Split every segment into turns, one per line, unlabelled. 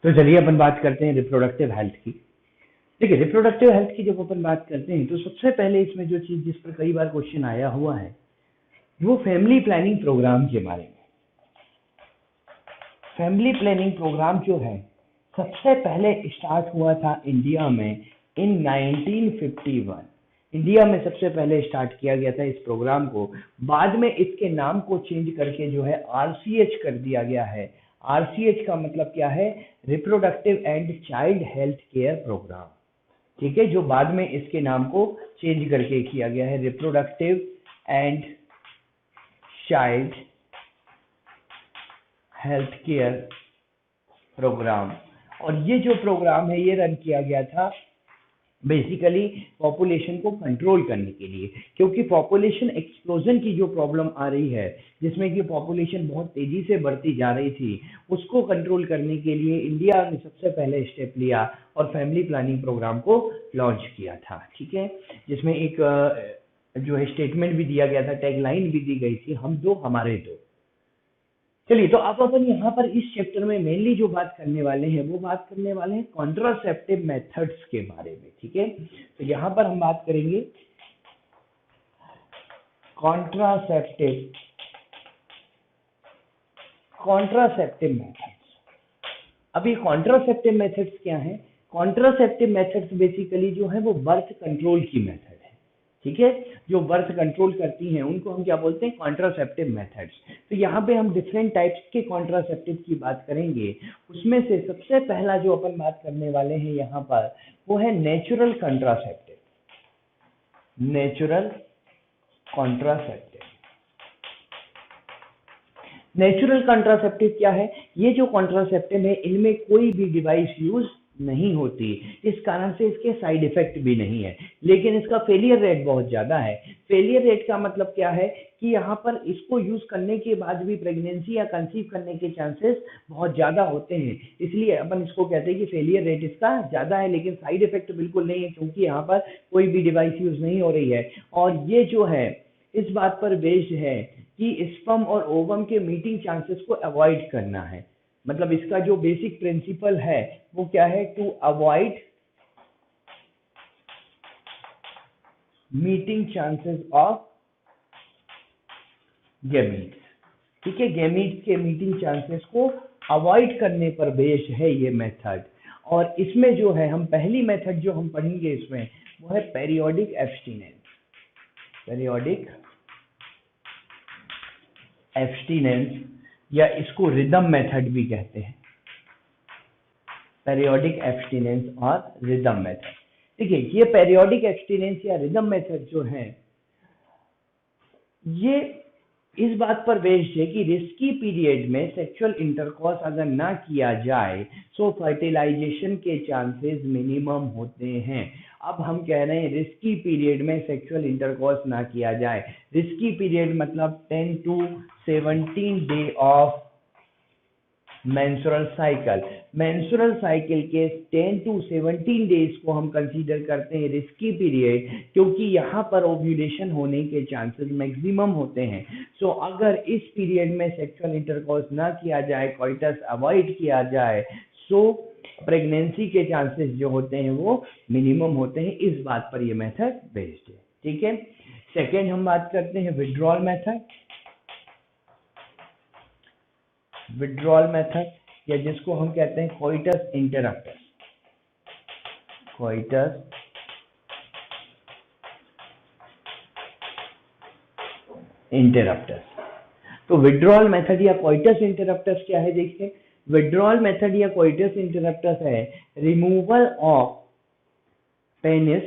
तो चलिए अपन बात करते हैं रिप्रोडक्टिव हेल्थ की। देखिए, रिप्रोडक्टिव हेल्थ की जब अपन बात करते हैं तो सबसे पहले इसमें जो चीज जिस पर कई बार क्वेश्चन आया हुआ है वो फैमिली प्लानिंग प्रोग्राम के बारे में। फैमिली प्लानिंग प्रोग्राम जो है सबसे पहले स्टार्ट हुआ था इंडिया में इन 1951। इंडिया में सबसे पहले स्टार्ट किया गया था इस प्रोग्राम को। बाद में इसके नाम को चेंज करके जो है आरसीएच कर दिया गया है। आरसीएच का मतलब क्या है? Reproductive and child health care programme. ठीक है, जो बाद में इसके नाम को चेंज करके किया गया है reproductive and child health care programme. और ये जो प्रोग्राम है ये रन किया गया था बेसिकली पॉपुलेशन को कंट्रोल करने के लिए, क्योंकि पॉपुलेशन एक्सप्लोजन की जो प्रॉब्लम आ रही है जिसमें कि पॉपुलेशन बहुत तेजी से बढ़ती जा रही थी, उसको कंट्रोल करने के लिए इंडिया ने सबसे पहले स्टेप लिया और फैमिली प्लानिंग प्रोग्राम को लॉन्च किया था। ठीक है, जिसमें एक जो है स्टेटमेंट भी दिया गया था, टैगलाइन भी दी गई थी, हम दो हमारे दो। चलिए, तो अब अपन यहाँ पर इस चैप्टर में मेनली जो बात करने वाले हैं वो बात करने वाले हैं कॉन्ट्रासेप्टिव मेथड्स के बारे में। ठीक है, तो यहाँ पर हम बात करेंगे कॉन्ट्रासेप्टिव मेथड्स। अब ये कॉन्ट्रासेप्टिव मेथड्स क्या है? कॉन्ट्रासेप्टिव मेथड्स बेसिकली जो है वो बर्थ कंट्रोल की मेथड है। ठीक है, जो बर्थ कंट्रोल करती हैं उनको हम क्या बोलते हैं? Contraceptive methods. तो यहाँ पे हम डिफरेंट टाइप्स के कॉन्ट्रासेप्टिव की बात करेंगे। उसमें से सबसे पहला जो अपन बात करने वाले हैं यहाँ पर वो है natural contraceptive. Natural contraceptive natural contraceptive क्या है? ये जो कॉन्ट्रासेप्टिव है इनमें कोई भी डिवाइस यूज नहीं होती, इस कारण से इसके साइड इफेक्ट भी नहीं है, लेकिन इसका फेलियर रेट बहुत ज्यादा है। फेलियर रेट का मतलब क्या है कि यहाँ पर इसको यूज करने के बाद भी प्रेगनेंसी या कंसीव करने के चांसेस बहुत ज्यादा होते हैं, इसलिए अपन इसको कहते हैं कि फेलियर रेट इसका ज्यादा है, लेकिन साइड इफेक्ट बिल्कुल नहीं है क्योंकि यहाँ पर कोई भी डिवाइस यूज नहीं हो रही है। और ये जो है इस बात पर बेस्ड है कि स्पर्म और ओवम के मीटिंग चांसेस को अवॉइड करना है। मतलब इसका जो बेसिक प्रिंसिपल है वो क्या है? To avoid meeting chances of gametes. ठीक है, गैमीट्स के मीटिंग चांसेस को अवॉइड करने पर बेस्ड है ये मेथड। और इसमें जो है हम पहली मेथड जो हम पढ़ेंगे इसमें वो है पेरियोडिक एब्स्टिनेंस। पेरियोडिक एब्स्टिनेंस या इसको रिदम मेथड भी कहते हैं। पेरियोडिक एब्स्टिनेंस और रिदम मेथड। देखिए, ये पेरियोडिक एब्स्टिनेंस या रिदम मेथड जो है ये इस बात पर बेस्ड है कि रिस्की पीरियड में सेक्सुअल इंटरकॉर्स अगर ना किया जाए तो फर्टिलाइजेशन के चांसेस मिनिमम होते हैं। अब हम कह रहे हैं रिस्की पीरियड में सेक्सुअल इंटरकॉर्स ना किया जाए। रिस्की पीरियड मतलब 10 to 17 day of menstrual cycle. Menstrual cycle के 10 to 17 डेज को हम कंसीडर करते हैं रिस्की पीरियड, क्योंकि यहाँ पर ओव्यूलेशन होने के चांसेस मैक्सिमम होते हैं। सो अगर इस पीरियड में सेक्सुअल इंटरकॉर्स ना किया जाए, कोइटस अवॉइड किया जाए, सो प्रेगनेंसी के चांसेस जो होते हैं वो मिनिमम होते हैं। इस बात पर ये मेथड बेस्ड है। ठीक है, सेकेंड हम बात करते हैं विड्रॉल मेथड। विड्रॉल मेथड या जिसको हम कहते हैं कोइटस इंटरप्टस। Coitus interruptus. तो विड्रॉल मेथड या कोइटस इंटरप्टस क्या है? देखिए, विड्रॉल मेथड या कोइटस इंटरप्टस है removal of penis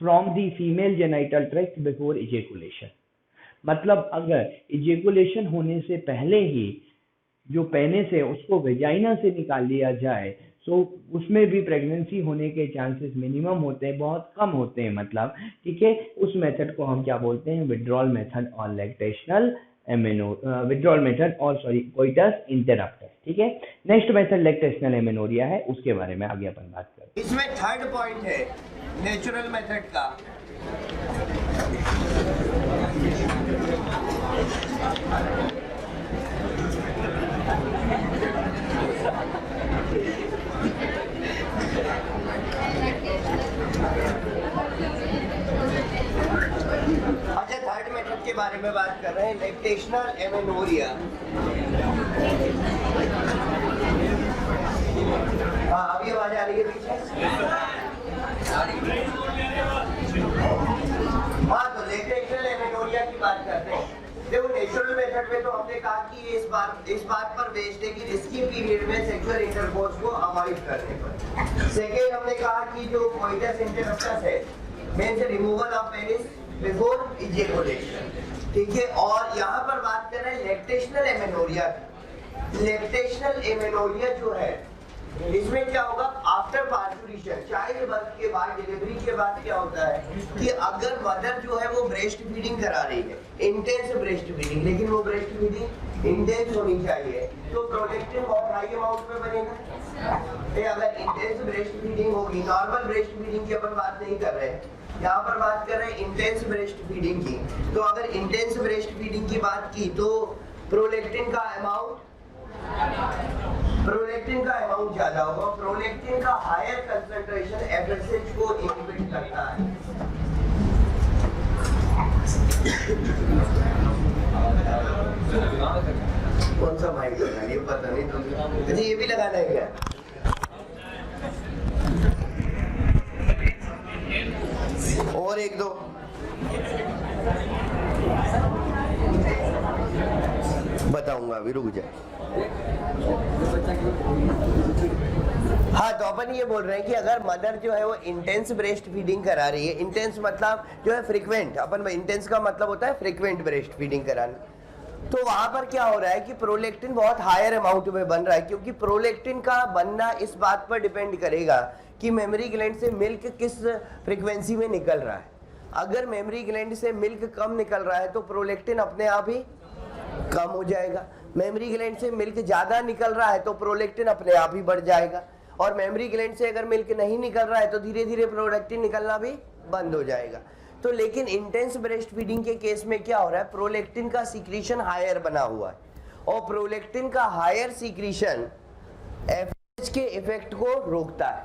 from the female genital tract before ejaculation. मतलब अगर इजेकुलेशन होने से पहले ही जो पेनिस है उसको वेजाइना से निकाल लिया जाए तो उसमें भी प्रेगनेंसी होने के चांसेस मिनिमम होते हैं, बहुत कम होते हैं मतलब। ठीक है, उस मेथड को हम क्या बोलते हैं? विड्रॉल मेथड और लैक्टेशनल विड्रॉल मेथड और कोइटस इंटरप्टस। ठीक है, नेक्स्ट मेथड लैक्टेशनल एमेनोरिया है, उसके बारे में आगे अपन बात करते हैं।
इसमें थर्ड पॉइंट है नेचुरल मेथड का। अच्छा, थर्ड मेथड के बारे में बात कर रहे हैं, लैक्टेशनल एमेनोरिया। हाँ, अभी आवाज आ रही है पीछे? हाँ, तो लैक्टेशनल एमेनोरिया की बात करते हैं। देखो, नेचुरल मेथड में तो हमने कहा कि ये इस बात पर बेस्ड है कि रिस्की पीरियड में सेक्सुअल इंटरकोर्स को अवॉइड करने पर। सेकेंड, हमने कहा कि जो कोइटस इंटररप्टस है, means removal of penis before ejaculation, ठीक है। और यहाँ पर बात कर रहे हैं लैक्टेशनल एमेनोरिया की। लैक्टेशनल एमेनोरिया जो है, इसमें क्या होगा, आफ्टर पार्चुरेशन, चाइल्ड बर्थ के बाद, डिलीवरी के बाद क्या होता है कि अगर मदर जो है वो ब्रेस्ट फीडिंग करा रही है, इंटेंस ब्रेस्ट फीडिंग, लेकिन वो ब्रेस्ट फीडिंग इंटेंस होनी चाहिए, तो प्रोलेक्टिन बहुत हाई अमाउंट में बनेगा। अगर इंटेंस ब्रेस्ट फीडिंग होगी, नॉर्मल ब्रेस्ट फीडिंग की अपन बात नहीं कर रहे हैं, यहाँ पर बात कर रहे हैं इंटेंस ब्रेस्ट फीडिंग की। तो अगर इंटेंस ब्रेस्ट फीडिंग की बात की तो प्रोलेक्टिन का अमाउंट ज्यादा होगा। प्रोलेक्टिन का हायर कंसंट्रेशन एफएसएच को इनहिबिट करता है। कौन सा माइक लगाना है ये पता नहीं, तो ये भी लगाना है क्या? और एक दो बताऊंगा, अभी रुक जाए। हाँ, तो अपन ये बोल रहे हैं कि अगर मदर जो है वो इंटेंस ब्रेस्ट फीडिंग करा रही है, इंटेंस मतलब जो है फ्रीक्वेंट, अपन इंटेंस का मतलब होता है फ्रीक्वेंट ब्रेस्ट फीडिंग कराना, तो वहां पर क्या हो रहा है कि प्रोलेक्टिन बहुत हायर अमाउंट में बन रहा है, क्योंकि प्रोलेक्टिन का बनना इस बात पर डिपेंड करेगा कि मेमोरी ग्लैंड से मिल्क किस फ्रीक्वेंसी में निकल रहा है। अगर मेमोरी ग्लैंड से मिल्क कम निकल रहा है तो प्रोलेक्टिन अपने आप ही कम हो जाएगा। मेमोरी ग्लैंड से मिल्क ज्यादा निकल रहा है तो प्रोलेक्टिन अपने आप ही बढ़ जाएगा। और मेमोरी ग्लैंड से अगर मिल्क नहीं निकल रहा है तो धीरे धीरे प्रोलेक्टिन निकलना भी बंद हो जाएगा। तो लेकिन इंटेंस ब्रेस्ट फीडिंग के केस में क्या हो रहा है, प्रोलेक्टिन का सीक्रेशन हायर बना हुआ है, और प्रोलेक्टिन का हायर सीक्रेशन एफएसएच के इफेक्ट को रोकता है,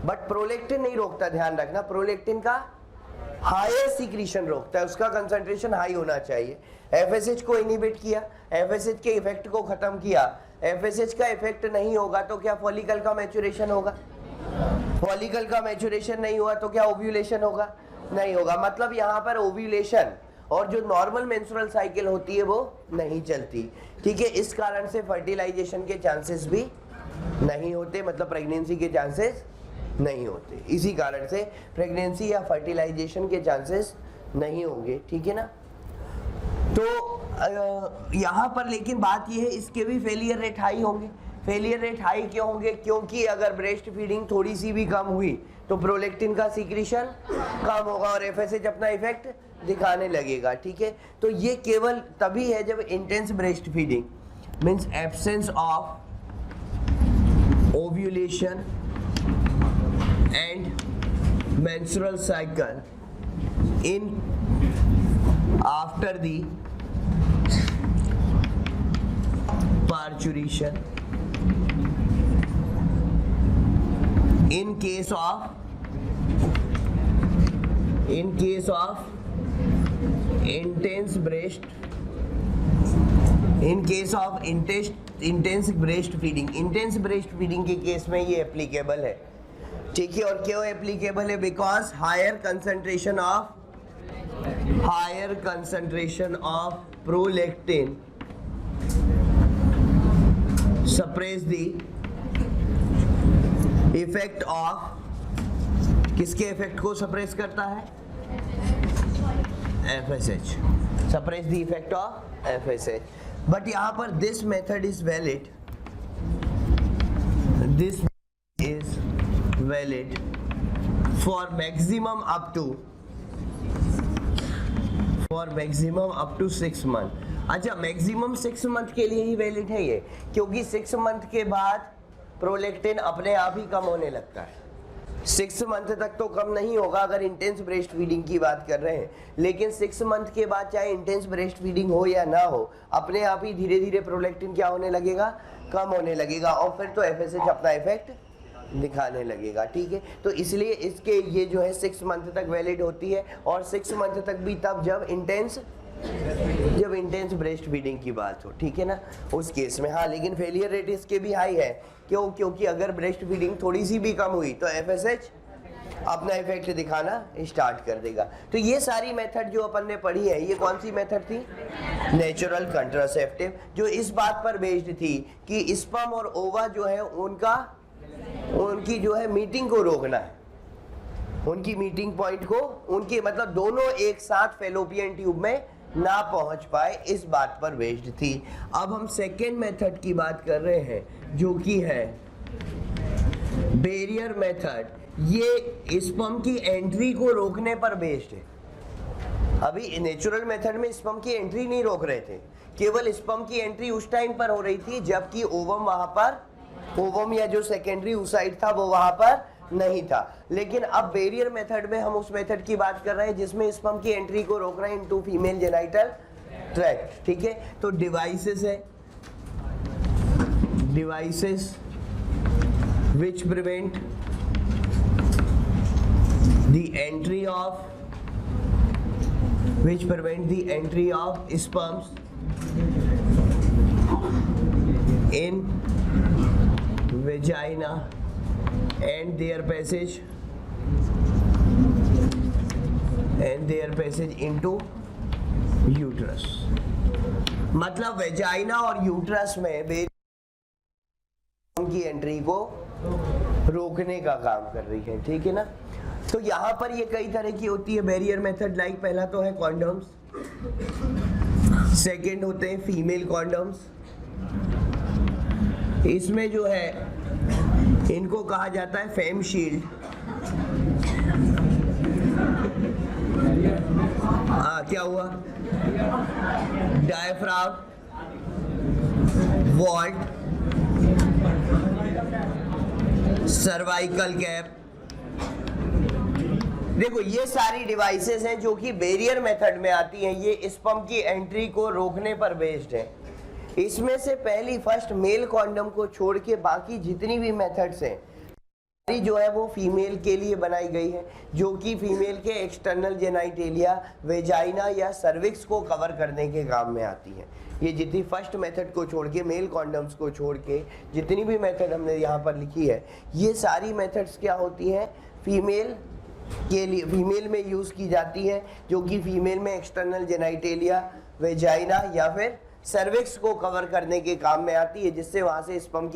बट प्रोलेक्टिन नहीं रोकता। ध्यान रखना, प्रोलेक्टिन का हायर सीक्रेशन रोकता है, उसका कंसंट्रेशन हाई होना चाहिए। एफएसएच को इनहिबिट किया, एफएसएच के इफेक्ट को खत्म किया। एफएसएच का इफेक्ट नहीं होगा तो क्या फॉलिकल का मैच्योरेशन होगा? फॉलिकल का मैच्योरेशन नहीं हुआ तो क्या ओव्यूलेशन होगा? नहीं होगा। मतलब यहाँ पर ओव्यूलेशन और जो नॉर्मल मेंस्ट्रुअल साइकिल होती है वो नहीं चलती, ठीक है। इस कारण से फर्टिलाइजेशन के चांसेस भी नहीं होते, मतलब प्रेगनेंसी के चांसेस नहीं होते। इसी कारण से प्रेगनेंसी या फर्टिलाइजेशन के चांसेस नहीं होंगे, ठीक है ना। तो यहाँ पर लेकिन बात यह है, इसके भी फेलियर रेट हाई होंगे। फेलियर रेट हाई क्यों होंगे? क्योंकि अगर ब्रेस्ट फीडिंग थोड़ी सी भी कम हुई तो प्रोलेक्टिन का सीक्रेशन कम होगा और एफएसएच अपना इफेक्ट दिखाने लगेगा, ठीक है। तो ये केवल तभी है जब intense breast feeding means absence of ovulation and menstrual cycle in after the parturition in case of intense breast intense breast feeding के केस में ये एप्लीकेबल है, ठीक है। और क्यों एप्लीकेबल है? Because higher concentration of prolactin suppress the effect of, किसके इफेक्ट को सप्रेस करता है? FSH, suppress the effect of FSH. But यहां पर this method is valid, this is valid for maximum up to 6 month। अच्छा, maximum 6 month के लिए ही valid है ये, क्योंकि 6 मंथ के बाद प्रोलेक्टिन अपने आप ही कम होने लगता है, 6 मंथ तक तो कम नहीं होगा अगर इंटेंस ब्रेस्ट फीडिंग की बात कर रहे हैं, लेकिन 6 मंथ के बाद चाहे इंटेंस ब्रेस्ट फीडिंग हो या ना हो, अपने आप ही धीरे धीरे प्रोलैक्टिन क्या होने लगेगा, कम होने लगेगा, और फिर तो एफएसएच अपना इफेक्ट दिखाने लगेगा। ठीक है, तो इसलिए इसके ये जो है 6 मंथ तक वैलिड होती है, और 6 मंथ तक भी तब जब इंटेंस ब्रेस्ट फीडिंग की बात हो। ठीक है ना, उस केस में। हाँ, लेकिन फेलियर रेट इसके भी हाई है। क्यों? क्योंकि अगर ब्रेस्ट फीडिंग थोड़ी सी भी कम हुई तो एफएसएच अपना इफेक्ट दिखाना स्टार्ट कर देगा। तो ये सारी मेथड जो अपन ने पढ़ी है, ये कौन सी मेथड थी? नेचुरल कंट्रासेप्टिव, जो इस बात पर बेस्ड थी कि स्पर्म और ओवा जो है उनकी जो है मीटिंग को रोकना है, उनकी मीटिंग पॉइंट को, उनके मतलब दोनों एक साथ फेलोपियन ट्यूब में ना पहुंच पाए, इस बात पर बेस्ड थी। अब हम सेकेंड मेथड की बात कर रहे हैं जो कि है बैरियर मेथड। ये स्पर्म की एंट्री को रोकने पर बेस्ड है। अभी नेचुरल मेथड में स्पर्म की एंट्री नहीं रोक रहे थे, केवल स्पर्म की एंट्री उस टाइम पर हो रही थी जबकि ओवम वहां पर, ओवम या जो सेकेंडरी oocyte था वो वहां पर नहीं था। लेकिन अब बैरियर मेथड में हम उस मेथड की बात कर रहे हैं जिसमें स्पर्म की एंट्री को रोक रहे हैं इनटू फीमेल जेनिटल ट्रैक्ट। ठीक है, तो डिवाइसेस है, devices which prevent the entry of sperms in vagina and their passage into uterus। मतलब वेजाइना और यूट्रस में की एंट्री को रोकने का काम कर रही है। ठीक है ना, तो यहाँ पर ये कई तरह की होती है बैरियर मेथड। लाइक पहला तो है कॉन्डम्स, सेकंड होते हैं फीमेल कॉन्डम्स। इसमें जो है इनको कहा जाता है फेम शील्ड। क्या हुआ? Diaphragm, vault, cervical cap. देखो ये सारी डिवाइसेस हैं जो कि बैरियर मेथड में आती हैं, ये स्पर्म की एंट्री को रोकने पर बेस्ड है। इसमें से पहली फर्स्ट मेल कॉन्डम को छोड़ के बाकी जितनी भी मेथड्स हैं जो है वो फीमेल के लिए बनाई गई है, जो कि फीमेल के एक्सटर्नल जेनाइटेलिया, वेजाइना या सर्विक्स को कवर करने के काम में आती है। ये जितनी फर्स्ट मेथड को छोड़ के, मेल कॉन्डम्स को छोड़ के जितनी भी मेथड हमने यहाँ पर लिखी है, ये सारी मेथड्स क्या होती हैं? फीमेल के लिए, फीमेल में यूज़ की जाती है, जो कि फीमेल में एक्सटर्नल जेनाइटेलिया, वेजाइना या फिर सर्विक्स को कवर करने के काम में आती है, जिससे वहाँ से स्पर्म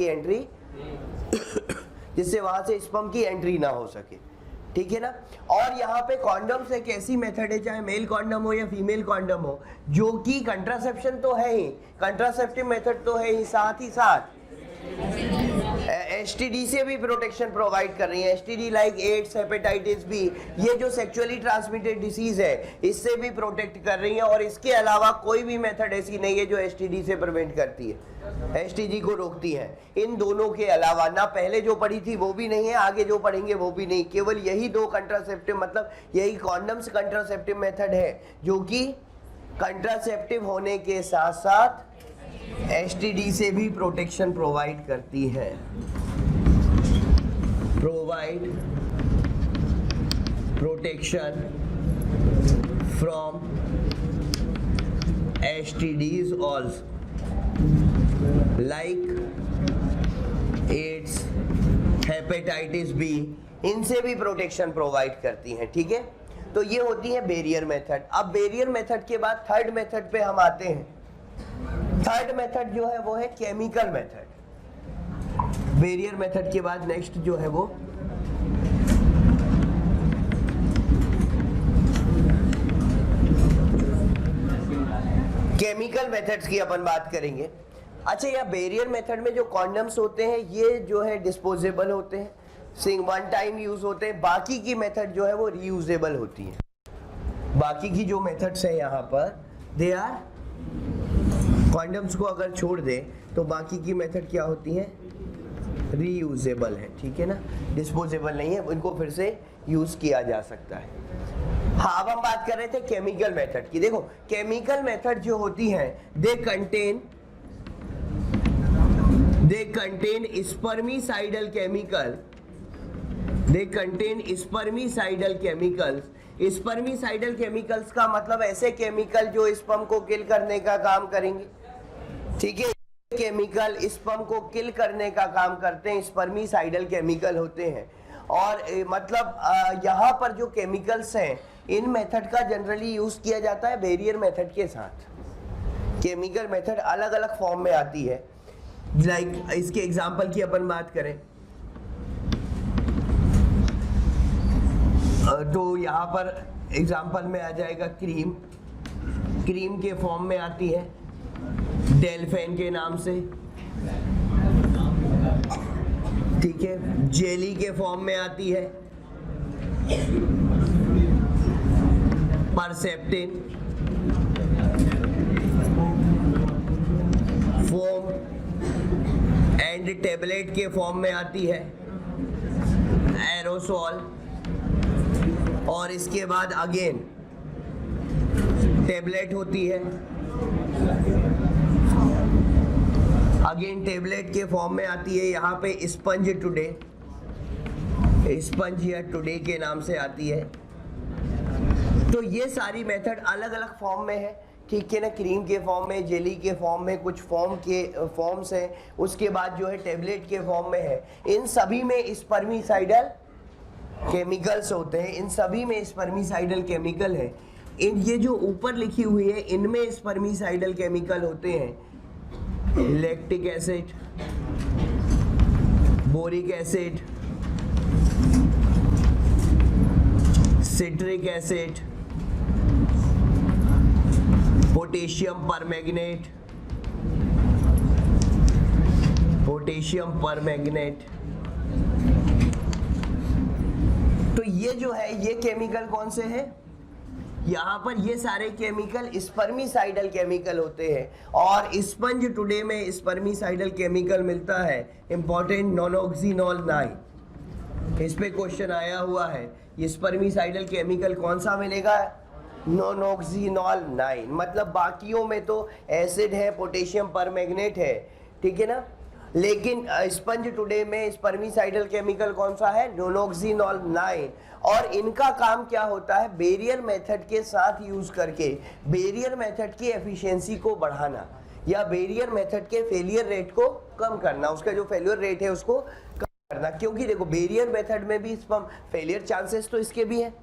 की एंट्री ना हो सके। ठीक है ना, और यहाँ पे कॉन्डम्स एक ऐसी मेथड है, चाहे मेल कॉन्डम हो या फीमेल कॉन्डम हो, जो कि कंट्रासेप्शन तो है ही, कंट्रासेप्टिव मेथड तो है ही, साथ ही साथ एसटीडी से भी प्रोटेक्शन प्रोवाइड कर रही है। STD like AIDS, hepatitis B, ये जो सेक्सुअली ट्रांसमिटेड डिसीज है, इससे भी प्रोटेक्ट कर रही है। और इसके अलावा कोई भी मेथड ऐसी नहीं है जो एसटीडी से प्रिवेंट करती है, एसटीडी को रोकती है। इन दोनों के अलावा ना पहले जो पढ़ी थी वो भी नहीं है, आगे जो पढ़ेंगे वो भी नहीं, केवल यही दो कंट्रासेप्टिव, मतलब यही कॉन्डम्स कंट्रासेप्टिव मेथड है जो कि कंट्रासेप्टिव होने के साथ साथ एसटीडी से भी प्रोटेक्शन प्रोवाइड करती है। Provide protection from STDs also, like AIDS, hepatitis B, इनसे भी प्रोटेक्शन प्रोवाइड करती हैं। ठीक है, तो ये होती है बैरियर मेथड। अब बैरियर मेथड के बाद थर्ड मेथड पे हम आते हैं। थर्ड मेथड जो है वो है केमिकल मेथड। बैरियर मेथड के बाद नेक्स्ट जो है वो केमिकल मेथड्स की अपन बात करेंगे। अच्छा, यह बैरियर मेथड में जो कॉन्डम्स होते हैं ये जो है डिस्पोजेबल होते हैं, वन टाइम यूज होते हैं। बाकी की मेथड जो है वो रीयूजेबल होती है। बाकी की जो मेथड्स है यहाँ पर दे आर, कॉन्डम्स को अगर छोड़ दे तो बाकी की मेथड क्या होती हैं? रीयूजेबल है, ठीक है ना, डिस्पोजेबल नहीं है, इनको फिर से यूज किया जा सकता है। हाँ, अब हम बात कर रहे थे केमिकल मेथड की। देखो केमिकल मेथड जो होती हैं they contain spermicidal chemical, they contain spermicidal chemicals. Spermicidal chemicals का मतलब ऐसे केमिकल जो स्पर्म को किल करने का काम करेंगे, ठीक है, केमिकल स्पर्म को किल करने का काम करते हैं, स्पर्मिसाइडल केमिकल होते हैं। और मतलब यहाँ पर जो केमिकल्स हैं इन मेथड का जनरली यूज किया जाता है बैरियर मेथड के साथ। केमिकल मेथड अलग अलग फॉर्म में आती है, लाइक इसके एग्जांपल की अपन बात करें तो यहाँ पर एग्जांपल में आ जाएगा क्रीम, क्रीम के फॉर्म में आती है डेल्फेन के नाम से, ठीक है, जेली के फॉर्म में आती है परसेप्टिन, फोम एंड टेबलेट के फॉर्म में आती है एरोसोल, और इसके बाद अगेन टेबलेट होती है, अगेन टेबलेट के फॉर्म में आती है यहाँ पे स्पंज टुडे, स्पंज या टुडे के नाम से आती है। तो ये सारी मेथड अलग अलग फॉर्म में है, ठीक है ना, क्रीम के फॉर्म में, जेली के फॉर्म में, कुछ फॉर्म्स हैं, उसके बाद जो है टेबलेट के फॉर्म में है। इन सभी में स्पर्मिसाइडल केमिकल्स होते हैं, इन सभी में स्पर्मिसाइडल केमिकल है। इन ये जो ऊपर लिखी हुई है इनमें स्पर्मिसाइडल केमिकल होते हैं lactic acid, boric acid, citric acid, potassium permanganate, potassium permanganate. तो ये जो है ये केमिकल कौन से हैं? यहाँ पर ये सारे केमिकल स्पर्मिसाइडल केमिकल होते हैं। और स्पंज टुडे में स्पर्मिसाइडल केमिकल मिलता है इंपॉर्टेंट नॉनऑक्सिनॉल 9। इस पे क्वेश्चन आया हुआ है, ये स्पर्मिसाइडल केमिकल कौन सा मिलेगा? नॉनऑक्सिनॉल 9। मतलब बाकियों में तो एसिड है, पोटेशियम परमैंगनेट है, ठीक है ना, लेकिन स्पंज टुडे में स्पर्मिसाइडल केमिकल कौन सा है? नॉनऑक्सिनॉल 9। और इनका काम क्या होता है? बैरियर मेथड के साथ यूज करके बैरियर मेथड की एफिशिएंसी को बढ़ाना या बैरियर मेथड के फेलियर रेट को कम करना, उसका जो फेलियर रेट है उसको कम करना। क्योंकि देखो बैरियर मेथड में भी स्पर्म फेलियर चांसेस तो इसके भी है।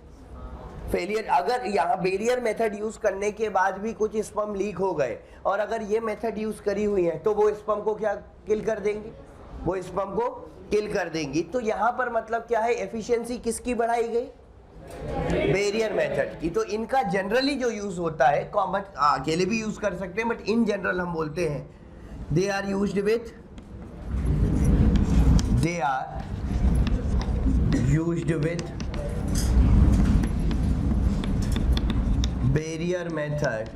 फेलियर अगर यहाँ बैरियर मेथड यूज करने के बाद भी कुछ स्पर्म लीक हो गए और अगर ये मेथड यूज करी हुई है तो वो स्पर्म को क्या किल कर देंगे? वो स्पर्म को किल कर देंगी। तो यहाँ पर मतलब क्या है, एफिशिएंसी किसकी बढ़ाई गई? बैरियर मेथड की। तो इनका जनरली जो यूज होता है, बट अकेले भी यूज कर सकते हैं, बट इन जनरल हम बोलते हैं they are used with barrier method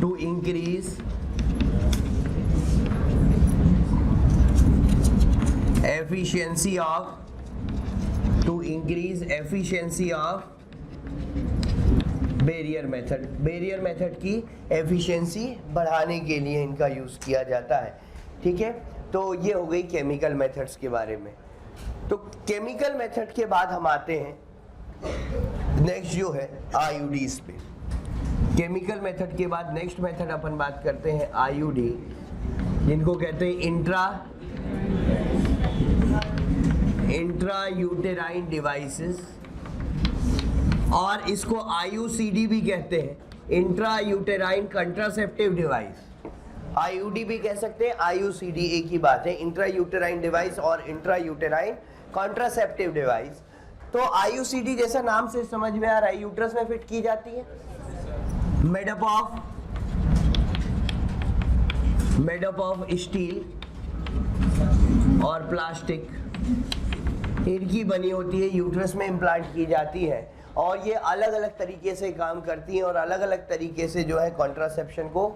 to increase efficiency of barrier method. Barrier method की एफिशिएंसी बढ़ाने के लिए इनका यूज किया जाता है, ठीक है। तो ये हो गई केमिकल मेथड्स के बारे में। तो केमिकल मेथड के बाद हम आते हैं नेक्स्ट जो है आईयूडीज पे। केमिकल मेथड के बाद नेक्स्ट मेथड अपन बात करते हैं आईयूडी, जिनको कहते हैं इंट्रायूटेराइन डिवाइसेस, और इसको आईयूसीडी भी कहते हैं, इंट्रायूटेराइन कंट्रासेप्टिव डिवाइस। आईयूडी भी कह सकते हैं, आईयूसीडी एक ही बात है, इंट्रायूटेराइन डिवाइस और इंट्रायूटेराइन कंट्रासेप्टिव डिवाइस। तो आईयूसीडी जैसा नाम से समझ में आ रहा है, यूट्रस में फिट की जाती है, मेड अप ऑफ स्टील और प्लास्टिक इनकी बनी होती है, यूट्रस में इम्प्लांट की जाती है। और ये अलग अलग तरीके से काम करती हैं और अलग अलग तरीके से जो है कॉन्ट्रासेप्शन को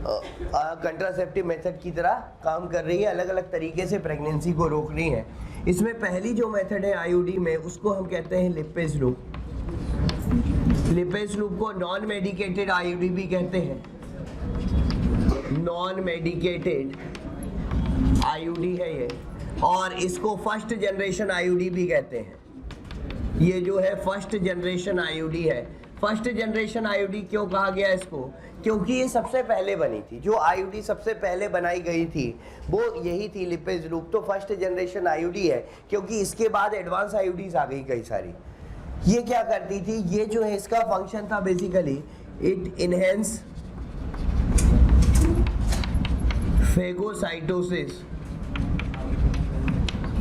कंट्रासेप्टिव मेथड की तरह काम कर रही है, अलग अलग तरीके से प्रेगनेंसी को रोक रही है। इसमें पहली जो मेथड है आईयूडी में, उसको हम कहते हैं लिपेज लूप। लिपेज लूप को नॉन मेडिकेटेड आईयूडी भी कहते हैं, नॉन मेडिकेटेड आईयूडी है ये, और इसको फर्स्ट जनरेशन आईयूडी भी कहते हैं। ये जो है फर्स्ट जनरेशन आईयूडी है। फर्स्ट जनरेशन आईयूडी क्यों कहा गया इसको? क्योंकि ये सबसे पहले बनी थी, जो आईयूडी सबसे पहले बनाई गई थी वो यही थी, लिपेज लूप। तो फर्स्ट जनरेशन आईयूडी है, क्योंकि इसके बाद एडवांस आईयूडीज आ गई कई सारी। ये क्या करती थी, ये जो है इसका फंक्शन था basically, it enhance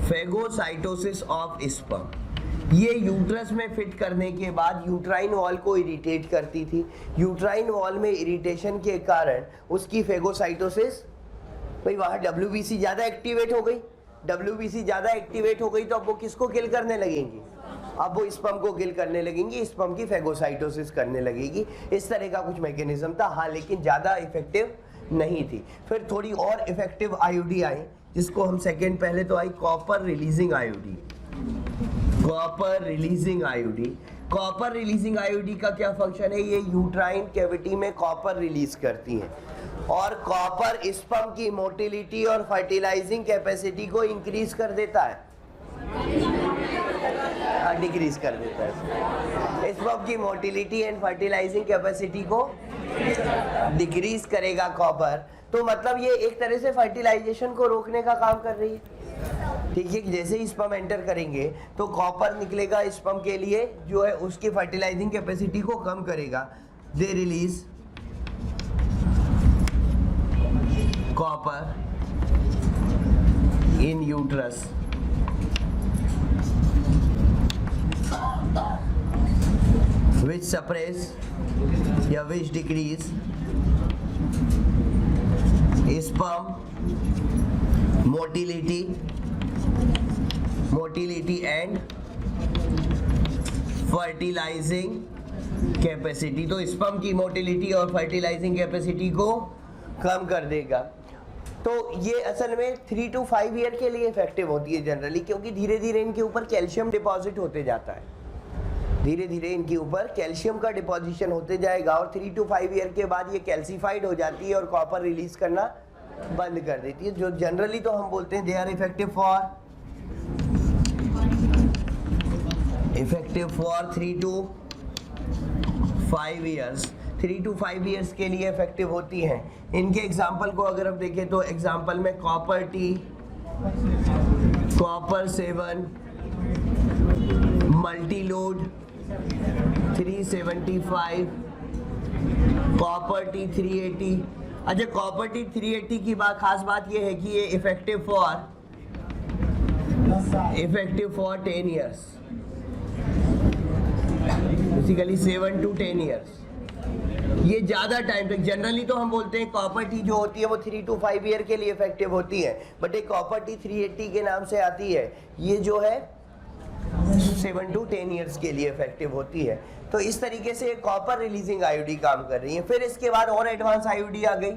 phagocytosis of sperm. ये यूट्रस में फिट करने के बाद यूट्राइन वॉल को इरिटेट करती थी। यूट्राइन वॉल में इरिटेशन के कारण उसकी फेगोसाइटोसिस, भाई वहाँ WBC ज़्यादा एक्टिवेट हो गई। WBC ज़्यादा एक्टिवेट हो गई तो अब वो किसको किल करने लगेंगी? अब वो स्पर्म को किल करने लगेंगी, स्पर्म की फेगोसाइटोसिस करने लगेगी। इस तरह का कुछ मैकेनिज्म था, हाँ, लेकिन ज़्यादा इफेक्टिव नहीं थी। फिर थोड़ी और इफेक्टिव आईयूडी आई, जिसको हम सेकेंड, पहले तो आई copper releasing IUD. Copper releasing IUD, copper releasing IUD का क्या फंक्शन है? ये यूट्राइन कैविटी में कॉपर रिलीज करती है, और कॉपर स्पर्म की मोटिलिटी और फर्टिलाइजिंग कैपेसिटी को इंक्रीज कर देता है, डिक्रीज कर देता है। स्पर्म की मोटिलिटी एंड फर्टिलाइजिंग कैपेसिटी को डिक्रीज करेगा कॉपर। तो मतलब ये एक तरह से फर्टिलाइजेशन को रोकने का काम कर रही है। ठीक है, जैसे ही स्पर्म एंटर करेंगे तो कॉपर निकलेगा स्पर्म के लिए, जो है उसकी फर्टिलाइजिंग कैपेसिटी को कम करेगा। They release copper in uterus which suppress या which decrease sperm motility and fertilizing capacity. तो स्पर्म की मोटिलिटी और फर्टिलाइजिंग कैपेसिटी को कम कर देगा। तो ये असल में 3 to 5 ईयर के लिए इफेक्टिव होती है जनरली, क्योंकि धीरे धीरे इनके ऊपर कैल्शियम डिपॉजिट होते जाता है, धीरे धीरे इनके ऊपर कैल्शियम का डिपोजिशन होते जाएगा, और 3 to 5 ईयर के बाद ये कैल्सीफाइड हो जाती है और कॉपर रिलीज करना बंद कर देती है। जो जनरली तो हम बोलते हैं they are effective for 3 to 5 years. 3 to 5 years के लिए इफेक्टिव होती हैं। इनके एग्जाम्पल को अगर हम देखें तो एग्जाम्पल में copper T, copper 7, Multiload 375, copper T 380। अच्छा, कॉपर टी 380 की खास बात ये है कि ये effective for 10 years, basically 7 to 10 years. ये ज़्यादा टाइम तक, जनरली तो हम बोलते हैं कॉपर टी जो होती है वो 3 to 5 ईयर के लिए इफेक्टिव होती है, बट एक कॉपर टी 380 के नाम से आती है, ये जो है 7 to 10 ईयर्स के लिए इफेक्टिव होती है। तो इस तरीके से कॉपर रिलीजिंग आईयूडी काम कर रही है। फिर इसके बाद और एडवांस आईयूडी आ गई,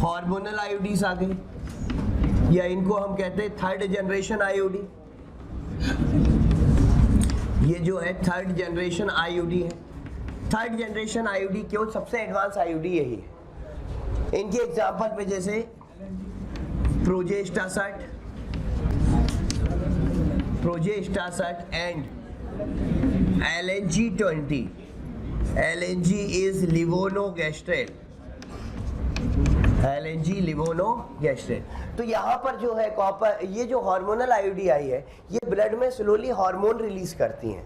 हार्मोनल आईयूडीज आ गई, या इनको हम कहते हैं थर्ड जनरेशन आईयूडी। ये जो है थर्ड जनरेशन आईयूडी है। थर्ड जनरेशन आईयूडी क्यों? सबसे एडवांस आईयूडी यही है। इनके एग्जांपल पे जैसे progestasert and LNG-20। LNG is levonorgestrel, levonorgestrel. तो यहाँ पर जो है कॉपर, ये जो हार्मोनल आईयूडी आई है, ये ब्लड में स्लोली हार्मोन रिलीज करती हैं,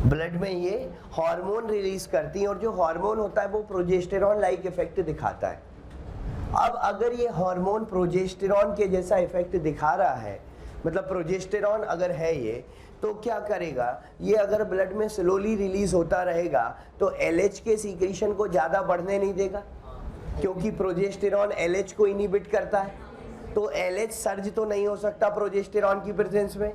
ब्लड में ये हार्मोन रिलीज करती हैं, और जो हार्मोन होता है वो प्रोजेस्टेरॉन लाइक इफेक्ट दिखाता है। अब अगर ये हार्मोन प्रोजेस्टेरॉन के जैसा इफेक्ट दिखा रहा है, मतलब प्रोजेस्टेरॉन अगर है ये, तो क्या करेगा ये? अगर ब्लड में स्लोली रिलीज होता रहेगा तो LH के सीक्रेशन को ज़्यादा बढ़ने नहीं देगा, क्योंकि प्रोजेस्टेरॉन LH को इनिबिट करता है। तो LH सर्ज तो नहीं हो सकता प्रोजेस्टेरॉन की प्रेजेंस में,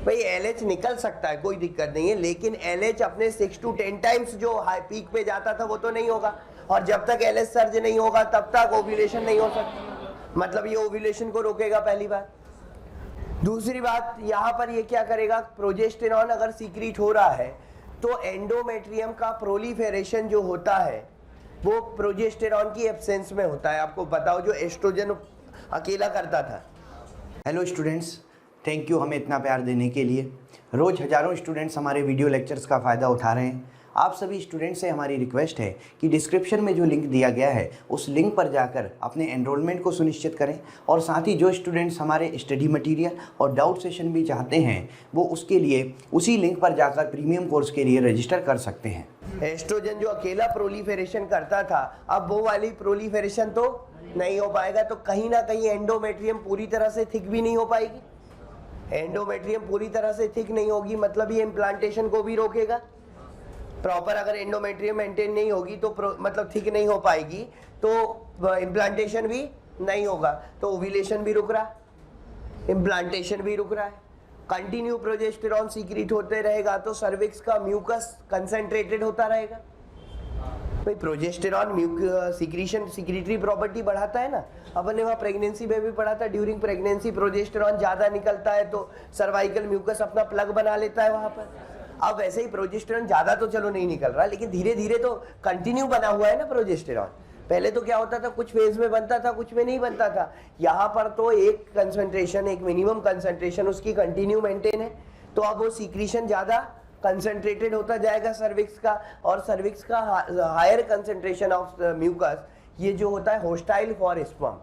भाई LH निकल सकता है, कोई दिक्कत नहीं है, लेकिन LH अपने 6 to 10 टाइम्स जो हाई पीक पे जाता था वो तो नहीं होगा, और जब तक LH सर्ज नहीं होगा तब तक ओव्यूलेशन नहीं हो सकता, मतलब ये ओव्यूलेशन को रोकेगा, पहली बात। दूसरी बात, यहाँ पर ये क्या करेगा, प्रोजेस्टेरॉन अगर सीक्रेट हो रहा है तो एंडोमेट्रियम का प्रोलिफेरेशन जो होता है वो प्रोजेस्टेरॉन की एब्सेंस में होता है। आपको बताओ जो एस्ट्रोजन अकेला करता था।
हेलो स्टूडेंट्स, थैंक यू हमें इतना प्यार देने के लिए। रोज़ हज़ारों स्टूडेंट्स हमारे वीडियो लेक्चर्स का फ़ायदा उठा रहे हैं। आप सभी स्टूडेंट्स से हमारी रिक्वेस्ट है कि डिस्क्रिप्शन में जो लिंक दिया गया है उस लिंक पर जाकर अपने एनरोलमेंट को सुनिश्चित करें, और साथ ही जो स्टूडेंट्स हमारे स्टडी मटेरियल और डाउट सेशन भी चाहते हैं वो उसके लिए उसी लिंक पर जाकर प्रीमियम कोर्स के लिए रजिस्टर कर सकते हैं।
एस्ट्रोजन जो अकेला प्रोलिफेरेशन करता था, अब वो वाली प्रोलिफेरेशन तो नहीं हो पाएगा, तो कहीं ना कहीं एंडोमेट्रियम पूरी तरह से थिक भी नहीं हो पाएगी। एंडोमेट्रियम पूरी तरह से थिक नहीं होगी, मतलब ये इम्प्लांटेशन को भी रोकेगा। प्रॉपर अगर एंडोमेट्रियम मेंटेन नहीं होगी तो मतलब थिक नहीं हो पाएगी, तो इम्प्लांटेशन भी नहीं होगा, तो ओव्यूलेशन भी रुक रहा है, इम्प्लांटेशन भी रुक रहा है। कंटिन्यू प्रोजेस्टेरॉन सीक्रेट होते रहेगा तो सर्विक्स का म्यूकस कंसंट्रेटेड होता रहेगा। भाई प्रोजेस्टेरॉन सीक्रेशन सीक्रेटरी प्रॉपर्टी बढ़ाता है ना, अपन ने वहाँ प्रेगनेंसी में भी पढ़ा था। ड्यूरिंग प्रेगनेंसी प्रोजेस्टेरॉन ज्यादा निकलता है तो सर्वाइकल म्यूकस अपना प्लग बना लेता है वहां पर। अब वैसे ही प्रोजेस्टेरॉन ज्यादा तो चलो नहीं निकल रहा, लेकिन धीरे धीरे तो कंटिन्यू बना हुआ है ना प्रोजेस्टेरॉन। पहले तो क्या होता था, कुछ फेज में बनता था, कुछ में नहीं बनता था। यहाँ पर तो एक कंसंट्रेशन, एक मिनिमम कंसंट्रेशन उसकी कंटिन्यू मेंटेन है, तो अब वो सीक्रेशन ज्यादा कंसंट्रेटेड होता जाएगा सर्विक्स का, और सर्विक्स का हायर कंसंट्रेशन ऑफ म्यूकस ये जो होता है होस्टाइल फॉर स्पर्म,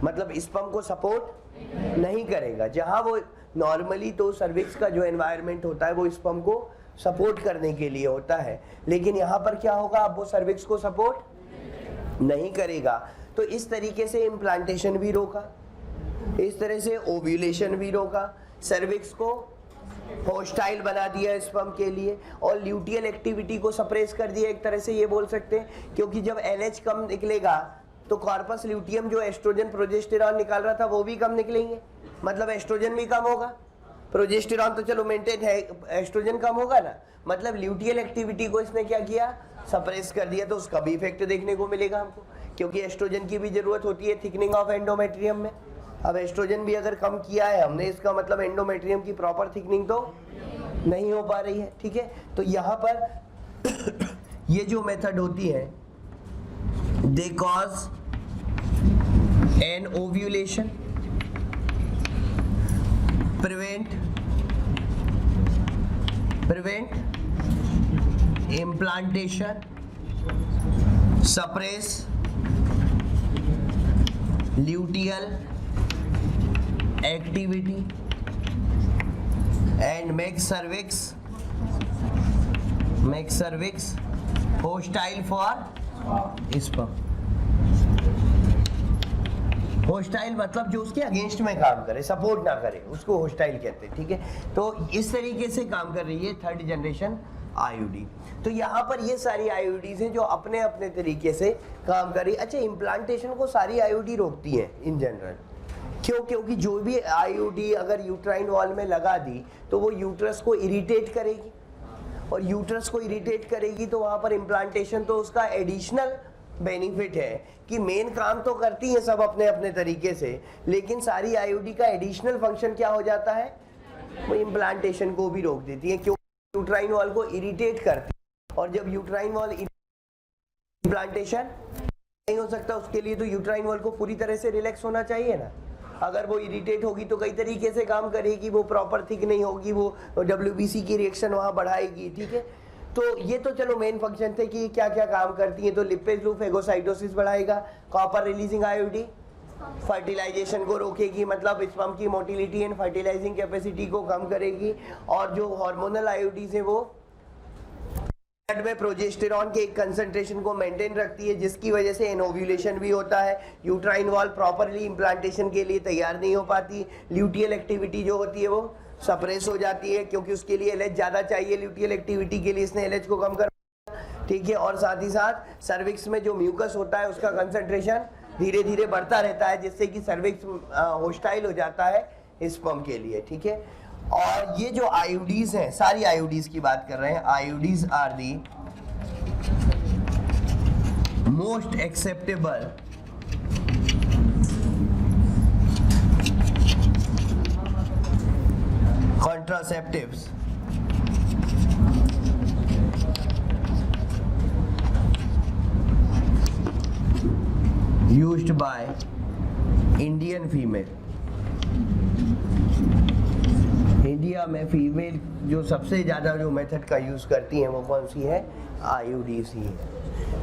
मतलब स्पर्म को सपोर्ट नहीं करेगा। जहां वो नॉर्मली तो सर्विक्स का जो एनवायरनमेंट होता है वो स्पर्म को सपोर्ट करने के लिए होता है, लेकिन यहाँ पर क्या होगा, अब वो सर्विक्स को सपोर्ट नहीं करेगा। तो इस तरीके से इम्प्लांटेशन भी रोका, इस तरह से ओव्यूलेशन भी रोका, सर्विक्स को होस्टाइल बना दिया स्पर्म के लिए, और ल्यूटियल एक्टिविटी को सप्रेस कर दिया, एक तरह से ये बोल सकते हैं। क्योंकि जब LH कम निकलेगा तो कॉर्पस ल्यूटियम जो एस्ट्रोजन प्रोजेस्टेरॉन निकाल रहा था वो भी कम निकलेंगे, मतलब एस्ट्रोजन भी कम होगा। प्रोजेस्टेरॉन तो चलो मेंटेन है, एस्ट्रोजन कम होगा ना, मतलब ल्यूटियल एक्टिविटी को इसने क्या किया, सप्रेस कर दिया, तो उसका भी इफेक्ट देखने को मिलेगा हमको, क्योंकि एस्ट्रोजन की भी जरूरत होती है थिकनिंग ऑफ एंडोमेट्रियम में। अब एस्ट्रोजन भी अगर कम किया है हमने, इसका मतलब एंडोमेट्रियम की प्रॉपर थिकनिंग तो नहीं हो पा रही है, ठीक है। तो यहाँ पर ये जो मेथड होती है, they cause anovulation, prevent implantation, suppress luteal activity and make cervix hostile for sperm। Hostile मतलब जो उसके अगेंस्ट में काम करे, सपोर्ट ना करे, उसको होस्टाइल कहते हैं, ठीक है। तो इस तरीके से काम कर रही है थर्ड जनरेशन आईयूडी। तो यहाँ पर ये सारी आईयूडीज हैं जो अपने अपने तरीके से काम कर रही है। अच्छा, इम्प्लांटेशन को सारी आईयूडी रोकती है इन जनरल, क्यों? क्योंकि जो भी आईयूडी अगर यूट्राइन वॉल में लगा दी तो वो यूट्रस को इरिटेट करेगी, और यूट्रस को इरिटेट करेगी तो वहाँ पर इम्प्लांटेशन तो उसका एडिशनल बेनिफिट है कि मेन काम तो करती है सब अपने अपने तरीके से, लेकिन सारी आईयूडी का एडिशनल फंक्शन क्या हो जाता है, वो इम्प्लांटेशन को भी रोक देती है, क्योंकि यूट्राइन वॉल को इरिटेट करती है। और जब यूट्राइन वॉल इम्प्लांटेशन नहीं हो सकता, उसके लिए तो यूट्राइन वॉल को पूरी तरह से रिलैक्स होना चाहिए ना। अगर वो इरिटेट होगी तो कई तरीके से काम करेगी, वो प्रॉपर थिक नहीं होगी, वो WBC की रिएक्शन वहाँ बढ़ाएगी, ठीक है। तो ये तो चलो मेन फंक्शन थे कि क्या क्या काम करती है। तो लिपेज लूप फेगोसाइटोसिस बढ़ाएगा, कॉपर रिलीजिंग आईयूडी फर्टिलाइजेशन को रोकेगी, मतलब स्पर्म की मोटिलिटी एंड फर्टिलाइजिंग कैपेसिटी को कम करेगी, और जो हार्मोनल आईयूडीज है वो ब्लड में प्रोजेस्टेरॉन के एक कंसंट्रेशन को मेंटेन रखती है, जिसकी वजह से एनोव्यूलेशन भी होता है। यूट्राइन वॉल प्रॉपरली इम्प्लांटेशन के लिए तैयार नहीं हो पाती, ल्यूटियल एक्टिविटी जो होती है वो सप्रेस हो जाती है, क्योंकि उसके लिए LH ज्यादा चाहिए ल्यूटियल एक्टिविटी के लिए, इसने LH को कम कर, ठीक है। और साथ ही साथ सर्विक्स में जो म्यूकस होता है उसका कंसंट्रेशन धीरे धीरे बढ़ता रहता है, जिससे कि सर्विक्स होस्टाइल हो जाता है स्पर्म के लिए, ठीक है। और ये जो आईयूडीज हैं, सारी आईयूडीज की बात कर रहे हैं, IUDs are the most acceptable contraceptives used by Indian female. India में फीमेल जो सबसे ज़्यादा जो मेथड का यूज़ करती हैं वो कौन सी है? आईयूडीज ही है।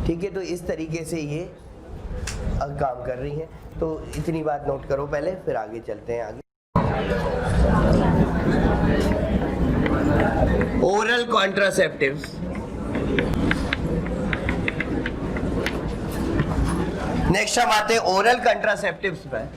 ठीक है, तो इस तरीके से ये काम कर रही हैं। तो इतनी बात नोट करो पहले, फिर आगे चलते हैं। आगे ओरल कॉन्ट्रासेप्टिव्स, नेक्स्ट हम आते हैं ओरल कॉन्ट्रासेप्टिव्स पर।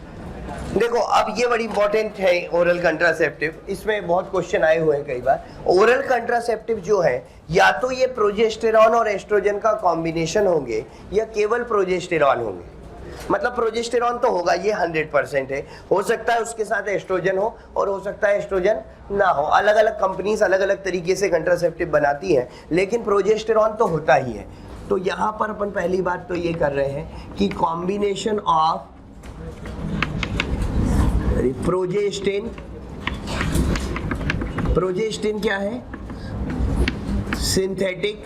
देखो अब ये बड़ी इंपॉर्टेंट है ओरल कंट्रासेप्टिव, इसमें बहुत क्वेश्चन आए हुए हैं कई बार। ओरल कंट्रासेप्टिव जो है या तो ये प्रोजेस्टेरॉन और एस्ट्रोजन का कॉम्बिनेशन होंगे या केवल प्रोजेस्टेरॉन होंगे। मतलब प्रोजेस्टेरॉन तो होगा, ये 100% है। हो सकता है उसके साथ एस्ट्रोजन हो और हो सकता है एस्ट्रोजन ना हो। अलग अलग कंपनीज अलग अलग तरीके से कंट्रासेप्टिव बनाती हैं, लेकिन प्रोजेस्टेरॉन तो होता ही है। तो यहाँ पर अपन पहली बात तो ये कर रहे हैं कि कॉम्बिनेशन ऑफ प्रोजेस्टिन, प्रोजेस्टिन क्या है? सिंथेटिक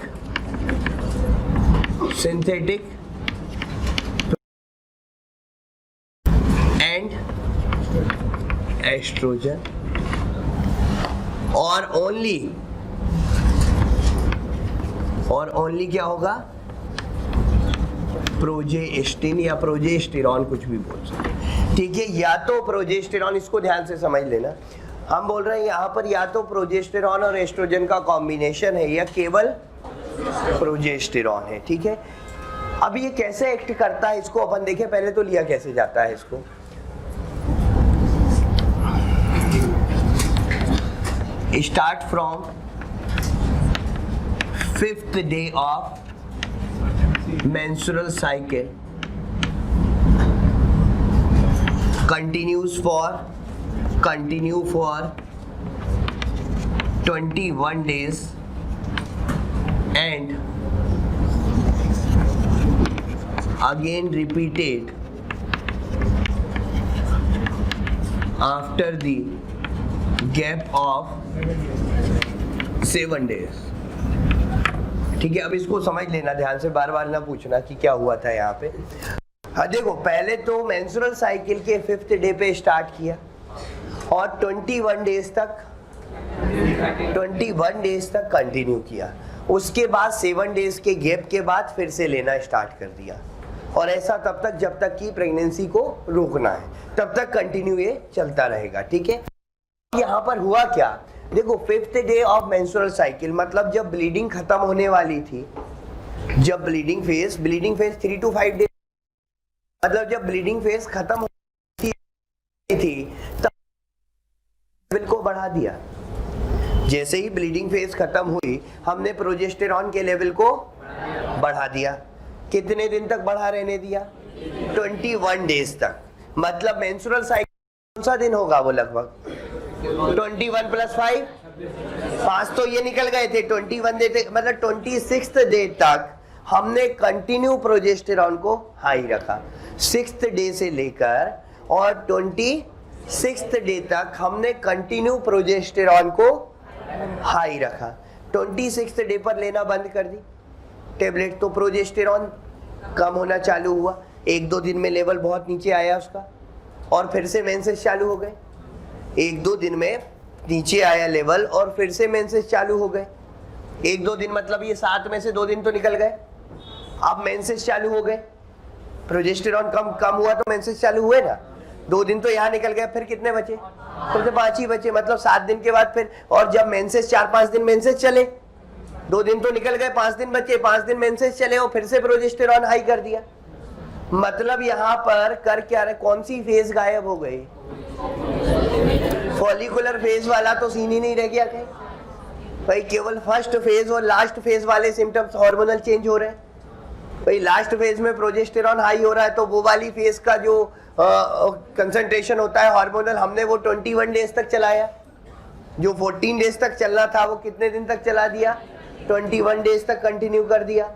एंड एस्ट्रोजन, और ओनली क्या होगा? प्रोजेस्टिन या प्रोजेस्टेरॉन, कुछ भी बोल सकते। ठीक है, या तो प्रोजेस्टेरॉन, इसको ध्यान से समझ लेना। हम बोल रहे हैं यहाँ पर या तो प्रोजेस्टेरॉन और एस्ट्रोजन का कॉम्बिनेशन है या केवल प्रोजेस्टेरॉन है। ठीक है, अब ये कैसे एक्ट करता है इसको अपन देखें। पहले तो लिया कैसे जाता है इसको। Start from 5th day of menstrual cycle, continue for 21 days and again repeated after the gap of 7 days। ठीक है, अब इसको समझ लेना ध्यान से, बार बार ना पूछना कि क्या हुआ था यहाँ पे। हाँ देखो, पहले तो मेंस्ट्रुअल साइकिल के 5th डे पे स्टार्ट किया और 21 डेज तक कंटिन्यू किया। उसके बाद 7 डेज के गैप के बाद फिर से लेना स्टार्ट कर दिया, और ऐसा तब तक जब तक कि प्रेगनेंसी को रोकना है, तब तक कंटिन्यू ये चलता रहेगा। ठीक है, यहाँ पर हुआ क्या? देखो 5th day of menstrual cycle मतलब जब ब्लीडिंग खत्म होने वाली थी, जब ब्लीडिंग फेज 3 to 5 डेज, मतलब जब ब्लीडिंग फेज खत्म होती थी तब लेवल को बढ़ा दिया। जैसे ही ब्लीडिंग फेज खत्म हुई हमने प्रोजेस्टेरॉन के लेवल को बढ़ा दिया। कितने दिन तक बढ़ा रहने दिया? 21 डेज तक। मतलब मेंस्ट्रुअल साइकिल कौन सा दिन होगा? वो लगभग 21 + 5 तो ये निकल गए थे। 21 डे तक, मतलब 26th डे तक हमने कंटिन्यू प्रोजेस्टेरॉन को हाई रखा। 6th डे से लेकर और 26th डे तक हमने कंटिन्यू प्रोजेस्टेरॉन को हाई रखा। 26th डे पर लेना बंद कर दी टेबलेट, तो प्रोजेस्टेरॉन कम होना चालू हुआ। 1-2 दिन में लेवल बहुत नीचे आया उसका, और फिर से मेंसेस चालू हो गए। 1-2 दिन में नीचे आया लेवल और फिर से मेंसेस चालू हो गए। 1-2 दिन मतलब ये 7 में से 2 दिन तो निकल गए। अब मेंसेस चालू हो गए, प्रोजेस्टेरॉन कम हुआ तो मेंसेस चालू हुए ना। 2 दिन तो यहाँ निकल गए, फिर कितने बचे? फिर तो 5 ही बचे। मतलब 7 दिन के बाद फिर, और जब मेंसेस 4-5 दिन मेंसेस चले, 2 दिन तो निकल गए, 5 दिन बचे, 5 दिन मेंसेस चले और फिर से प्रोजेस्टेरॉन हाई कर दिया। मतलब यहाँ पर कर क्या रहे? कौन सी फेज गायब हो गई? फॉलिकुलर फेज वाला तो सीन ही नहीं रह गया कहीं भाई। केवल फर्स्ट फेज और लास्ट फेज वाले सिम्टम्स हार्मोनल चेंज हो रहे हैं भाई। लास्ट फेज में प्रोजेस्टेरॉन हाई हो रहा है तो वो वाली फेज का जो कंसंट्रेशन होता है हार्मोनल, हमने वो 21 डेज तक चलाया। जो 14 डेज तक चलना था वो कितने दिन तक चला दिया, 21 डेज तक कंटिन्यू कर दिया,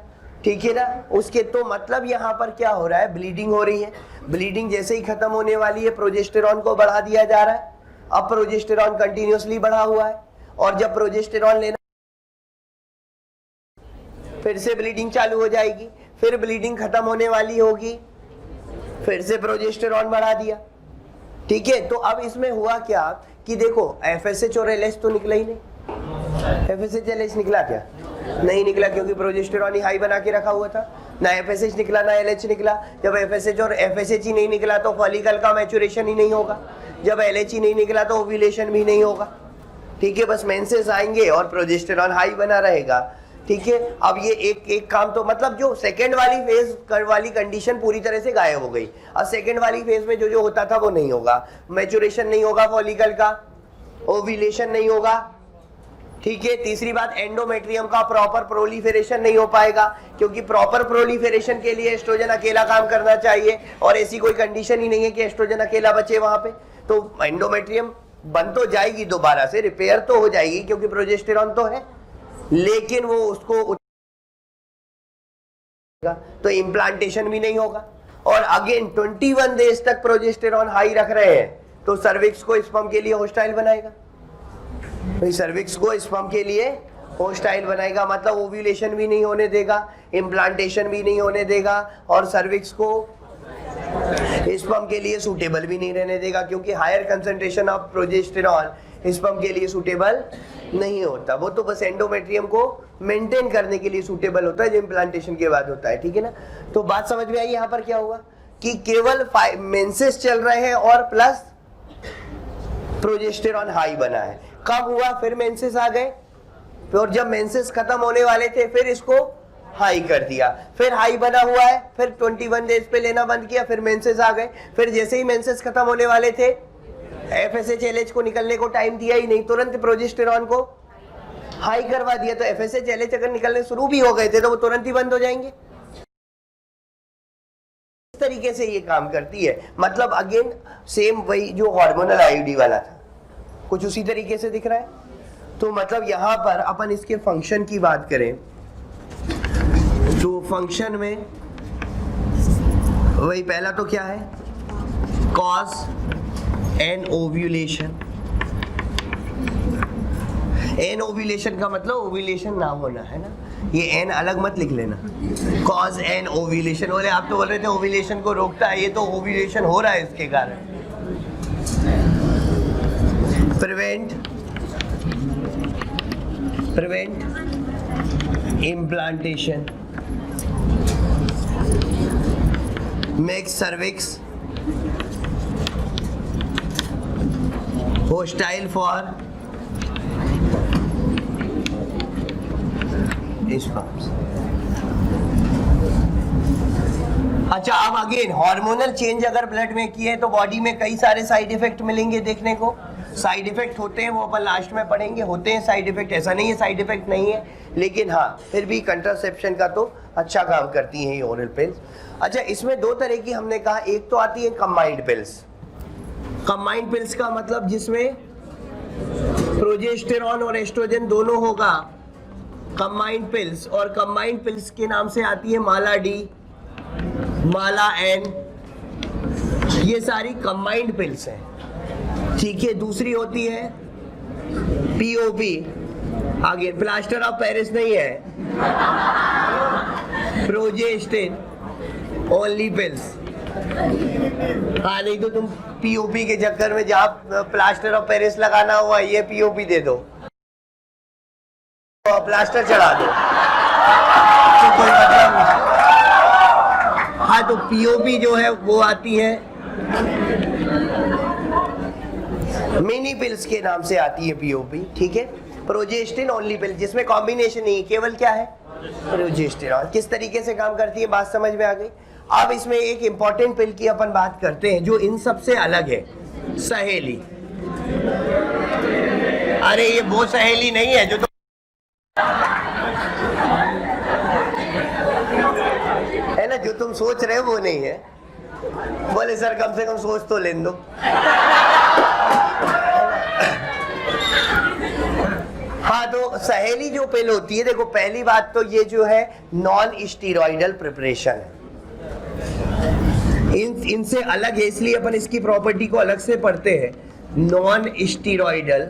ठीक है ना। उसके तो मतलब यहाँ पर क्या हो रहा है, ब्लीडिंग हो रही है। ब्लीडिंग जैसे ही खत्म होने वाली है प्रोजेस्टेरॉन को बढ़ा दिया जा रहा है। अब प्रोजेस्टेरॉन कंटिन्यूअसली बढ़ा हुआ है और जब प्रोजेस्टेरॉन लेना फिर से ब्लीडिंग चालू हो जाएगी, फिर ब्लीडिंग खत्म होने वाली होगी, फिर से प्रोजेस्टेरॉन बढ़ा दिया, ठीक है। तो अब इसमें हुआ क्या कि देखो FSH और LH तो निकला ही नहीं। FSH LH निकला क्या, नहीं निकला, क्योंकि प्रोजेस्टेरॉन ही हाई बना के रखा हुआ था। ना FSH निकला ना LH निकला। जब FSH और FSH ही नहीं निकला तो फॉलिकल का मैच्योरेशन ही नहीं होगा। जब LH ही नहीं निकला तो ओव्यूलेशन भी नहीं होगा, ठीक है। बस मेंसेस आएंगे और प्रोजेस्टेरॉन हाई बना रहेगा, ठीक है। अब ये एक काम तो मतलब जो सेकेंड वाली फेज वाली कंडीशन पूरी तरह से गायब हो गई। अब सेकेंड वाली फेज में जो जो होता था वो नहीं होगा, मैच्योरेशन नहीं होगा फॉलिकल का, ओव्यूलेशन नहीं होगा, ठीक है। तीसरी बात, एंडोमेट्रियम का प्रॉपर प्रोलिफेरेशन नहीं हो पाएगा, क्योंकि प्रॉपर प्रोलिफेरेशन के लिए एस्ट्रोजन अकेला काम करना चाहिए और ऐसी कोई कंडीशन ही नहीं है कि एस्ट्रोजन अकेला बचे वहां पे। तो एंडोमेट्रियम बन तो जाएगी, दोबारा से रिपेयर तो हो जाएगी क्योंकि प्रोजेस्टेरॉन तो है, लेकिन वो उसको तो इम्प्लांटेशन भी नहीं होगा। और अगेन 21 डेज तक प्रोजेस्टेरॉन हाई रख रहे हैं तो सर्विक्स को स्पर्म के लिए होस्टाइल बनाएगा। भाई सर्विक्स को स्पर्म के लिए होस्टाइल बनाएगा, मतलब ओव्यूलेशन भी नहीं होने देगा, इम्प्लांटेशन भी नहीं होने देगा और सर्विक्स को स्पर्म के लिए सूटेबल भी नहीं रहने देगा, क्योंकि higher concentration of progesterone sperm के लिए सूटेबल नहीं होता। वो तो बस एंडोमेट्रियम को मेंटेन करने के लिए सूटेबल होता है, जो इम्प्लांटेशन के बाद होता है, ठीक है ना। तो बात समझ में आई। यहाँ पर क्या हुआ कि केवल मेंसेस चल रहे हैं और प्लस प्रोजेस्टेरॉन हाई बना है। कब हुआ, फिर मेंसेस आ गए और जब मेंसेस खत्म होने वाले थे फिर इसको हाई कर दिया, फिर हाई बना हुआ है, फिर 21 डेज पे लेना बंद किया, फिर मेंसेस आ गए। फिर जैसे ही मेंसेस खत्म होने वाले थे FSH LH को निकलने को टाइम दिया ही नहीं, तुरंत प्रोजेस्टेरॉन को हाई करवा दिया। तो FSH LH अगर निकलने शुरू भी हो गए थे तो वो तुरंत ही बंद हो जाएंगे। इस तरीके से ये काम करती है। मतलब अगेन सेम वही जो हार्मोनल IUD वाला था, कुछ उसी तरीके से दिख रहा है। तो मतलब यहां पर अपन इसके फंक्शन की बात करें तो फंक्शन में वही पहला तो क्या है, cause anovulation. Anovulation का मतलब ओव्यूलेशन ना होना है ना, ये एन अलग मत लिख लेना। कॉज एन ओव्यूलेशन, बोले आप तो बोल रहे थे ओव्यूलेशन को रोकता है, ये तो ओव्यूलेशन हो रहा है इसके कारण। Prevent implantation, make cervix hostile for sperms। अच्छा, अब अगेन हार्मोनल चेंज अगर ब्लड में किए तो बॉडी में कई सारे साइड इफेक्ट मिलेंगे देखने को। साइड इफेक्ट होते हैं, वो अपन लास्ट में पढ़ेंगे, होते हैं साइड इफेक्ट, ऐसा नहीं है साइड इफेक्ट नहीं है, लेकिन हाँ फिर भी कंट्रासेप्शन का तो अच्छा काम करती हैं ये ओरल पिल्स। अच्छा, इसमें दो तरह की हमने कहा, एक तो आती है कंबाइंड पिल्स। कंबाइंड पिल्स का मतलब जिसमें प्रोजेस्टेरॉन और एस्ट्रोजन दोनों होगा, कंबाइंड पिल्स। और कंबाइंड पिल्स के नाम से आती है माला डी, माला एन, ये सारी कंबाइंड पिल्स हैं, ठीक है। दूसरी होती है POP, आगे प्लास्टर ऑफ पेरिस नहीं है, प्रोजेस्टिन ओनली पिल्स। हाँ, नहीं तो तुम POP के चक्कर में जहाँ प्लास्टर ऑफ पेरिस लगाना हुआ ये POP दे दो, तो प्लास्टर चढ़ा दो, तो कोई मतलब नहीं। हाँ, तो POP जो है वो आती है मिनी पिल्स के नाम से आती है POP, ठीक है। प्रोजेस्टिन ओनली पिल, जिसमें कॉम्बिनेशन नहीं, केवल क्या है प्रोजेस्टेरॉन। किस तरीके से काम करती है बात समझ में आ गई। अब इसमें एक इंपॉर्टेंट पिल की अपन बात करते हैं जो इन सब से अलग है, सहेली। अरे ये वो सहेली नहीं है जो तो है ना, जो तुम सोच रहे हो वो नहीं है। बोले सर कम से कम सोच तो लेने दो। हाँ, तो सहेली जो पिल होती है, देखो पहली बात तो ये जो है नॉन स्टीरॉइडल प्रिपरेशन है, इनसे अलग है, इसलिए अपन इसकी प्रॉपर्टी को अलग से पढ़ते हैं। नॉन स्टीरॉइडल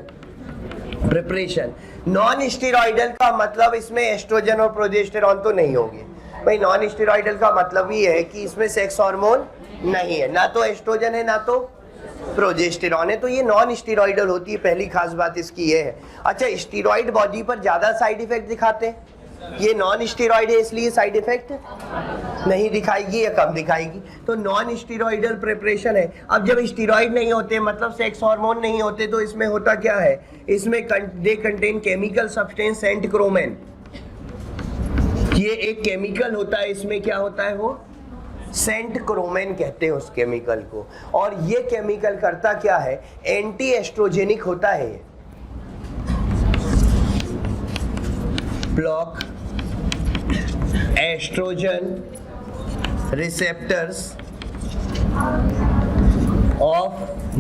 प्रिपरेशन, नॉन स्टीरॉइडल का मतलब इसमें एस्ट्रोजन और प्रोजेस्टेरॉन तो नहीं होंगे भाई। नॉन स्टीरॉइडल का मतलब ये है कि इसमें सेक्स हार्मोन नहीं है, ना तो एस्ट्रोजन है ना तो प्रोजेस्टेरॉन है, तो ये नॉन स्टीरॉइडल होती है। पहली खास बात इसकी ये है। अच्छा, स्टीरॉइड बॉडी पर ज्यादा साइड इफेक्ट दिखाते हैं, ये नॉन स्टीरॉइड है इसलिए साइड इफेक्ट नहीं दिखाएगी या कम दिखाएगी, तो नॉन स्टीरॉइडल प्रिपरेशन है। अब जब स्टीरॉइड नहीं होते, मतलब सेक्स हार्मोन नहीं होते, तो इसमें होता क्या है, इसमें they contain chemical substance centchroman, ये एक केमिकल होता है, इसमें क्या होता है, वो सेंट क्रोमेन कहते हैं उस केमिकल को। और ये केमिकल करता क्या है, एंटी एस्ट्रोजेनिक होता है, block estrogen receptors of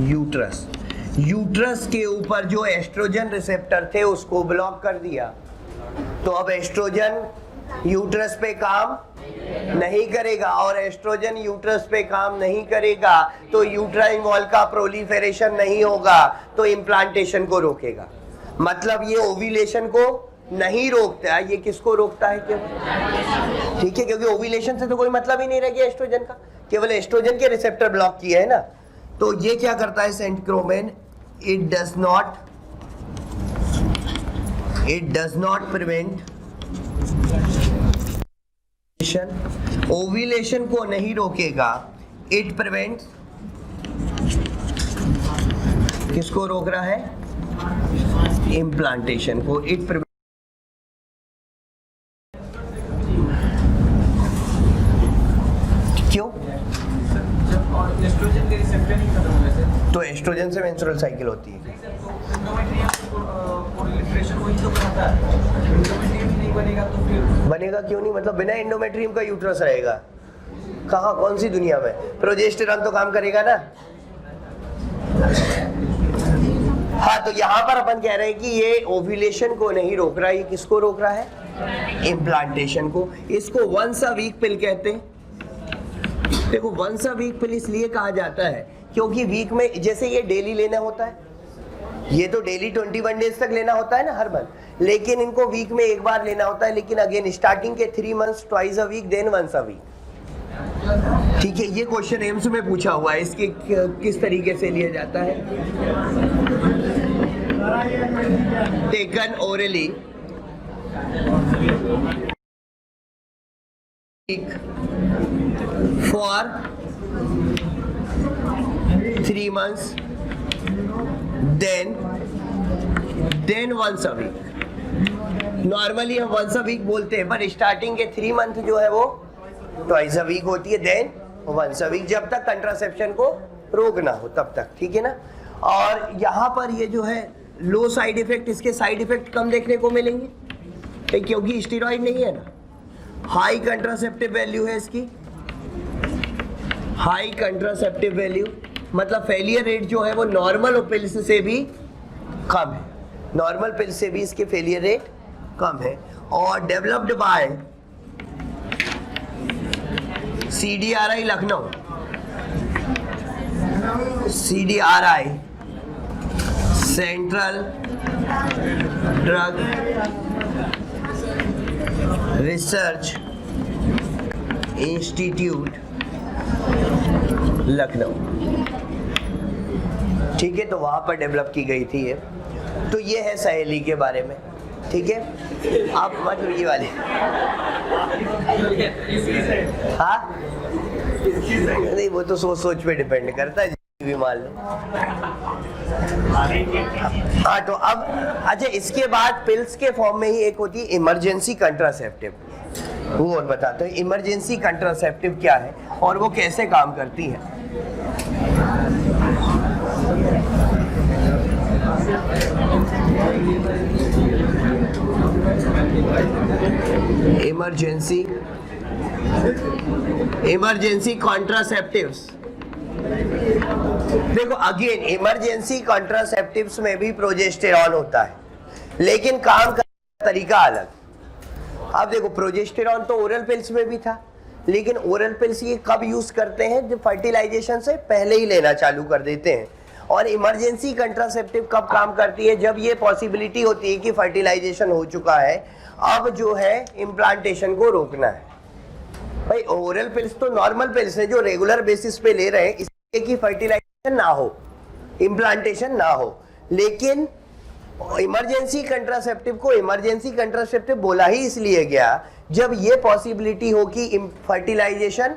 uterus. Uterus के ऊपर जो एस्ट्रोजन रिसेप्टर थे उसको ब्लॉक कर दिया, तो अब एस्ट्रोजन यूट्रस पे काम नहीं करेगा, और एस्ट्रोजन यूट्रस पे काम नहीं करेगा तो यूट्राइन वॉल का प्रोलिफेरेशन नहीं होगा, तो इम्प्लांटेशन को रोकेगा। मतलब ये ओव्यूलेशन को नहीं रोकता है, ये किसको रोकता है, क्यों? ठीक है, क्योंकि ओव्यूलेशन से तो कोई मतलब ही नहीं रह गया एस्ट्रोजन का, केवल एस्ट्रोजन के रिसेप्टर ब्लॉक किए है ना। तो ये क्या करता है centchroman, it does not prevent ovulation को नहीं रोकेगा, इट प्रिवेंट, किसको रोक रहा है, इम्प्लांटेशन को। इट प्रिवेंट, क्यों?
एस्ट्रोजन के रिसेप्टर नहीं खत्म हो गए
तो एस्ट्रोजन से मेंस्ट्रुअल साइकिल होती है, बनेगा क्यों नहीं, मतलब बिना एंडोमेट्रियम का यूट्रस रहेगा कहाँ, कौन सी दुनिया में? प्रोजेस्टेरॉन तो काम करेगा ना। हाँ, तो यहाँ पर अपन कह रहे हैं कि ये ओव्यूलेशन को नहीं रोक रहा, ये किसको रोक रहा है, इम्प्लांटेशन को। इसको वंस अ वीक पिल कहते हैं। देखो वंस अ वीक पिल इसलिए कहा जाता है क्योंकि वीक में, जैसे ये डेली लेना होता है, ये तो डेली 21 डेज तक लेना होता है ना हर मंथ, लेकिन इनको वीक में एक बार लेना होता है। लेकिन अगेन स्टार्टिंग के 3 months twice a week, then once a week. ठीक है, ये क्वेश्चन एम्स में पूछा हुआ है, इसके किस तरीके से लिया जाता है। Taken orally for 3 months, then once a week। Normally हम वंस अ वीक बोलते हैं, पर स्टार्टिंग के 3 मंथ जो है वो ट्वाइस अ वीक होती है, देन वंस अ वीक, जब तक कंट्रासेप्शन को रोकना हो तब तक। ठीक है ना। और यहाँ पर ये जो है लो साइड इफेक्ट, इसके साइड इफेक्ट कम देखने को मिलेंगे क्योंकि स्टेरॉइड नहीं है ना। हाई कंट्रासेप्टिव वैल्यू है इसकी, हाई कंट्रासेप्टिव वैल्यू, मतलब फेलियर रेट जो है वो नॉर्मल पिल्स से भी कम है, नॉर्मल पिल्स से भी इसके फेलियर रेट कम है। और developed by CDRI Lucknow, CDRI central drug research institute Lucknow. ठीक है, तो वहां पर डेवलप की गई थी ये। तो ये है सहेली के बारे में। ठीक है, आप मतलब ये वाले, हाँ नहीं, वो तो सोच पे डिपेंड करता है, भी मान लो। हाँ, तो अब अच्छा, इसके बाद पिल्स के फॉर्म में ही एक होती है इमरजेंसी कंट्रासेप्टिव, वो और बताते हैं इमरजेंसी कंट्रासेप्टिव क्या है और वो कैसे काम करती है। इमरजेंसी कॉन्ट्रासेप्टिव्स, देखो अगेन इमरजेंसी कॉन्ट्रासेप्टिव्स में भी प्रोजेस्टेरॉन होता है, लेकिन काम का तरीका अलग। अब देखो प्रोजेस्टेरॉन तो ओरल पिल्स में भी था, लेकिन ओरल पिल्स ये कब यूज करते हैं, जब फर्टिलाइजेशन से पहले ही लेना चालू कर देते हैं। और इमरजेंसी कंट्रासेप्टिव कब काम करती है, जब ये पॉसिबिलिटी होती है कि फर्टिलाइजेशन हो चुका है, अब जो है इम्प्लांटेशन को रोकना है। भाई ओरल पिल्स तो नॉर्मल पिल्स है जो रेगुलर बेसिस पे ले रहे हैं, इसलिए कि फर्टिलाइजेशन ना हो, इम्प्लांटेशन ना हो। लेकिन इमरजेंसी कंट्रासेप्टिव को इमरजेंसी कंट्रासेप्टिव बोला ही इसलिए गया जब ये पॉसिबिलिटी हो कि फर्टिलाइजेशन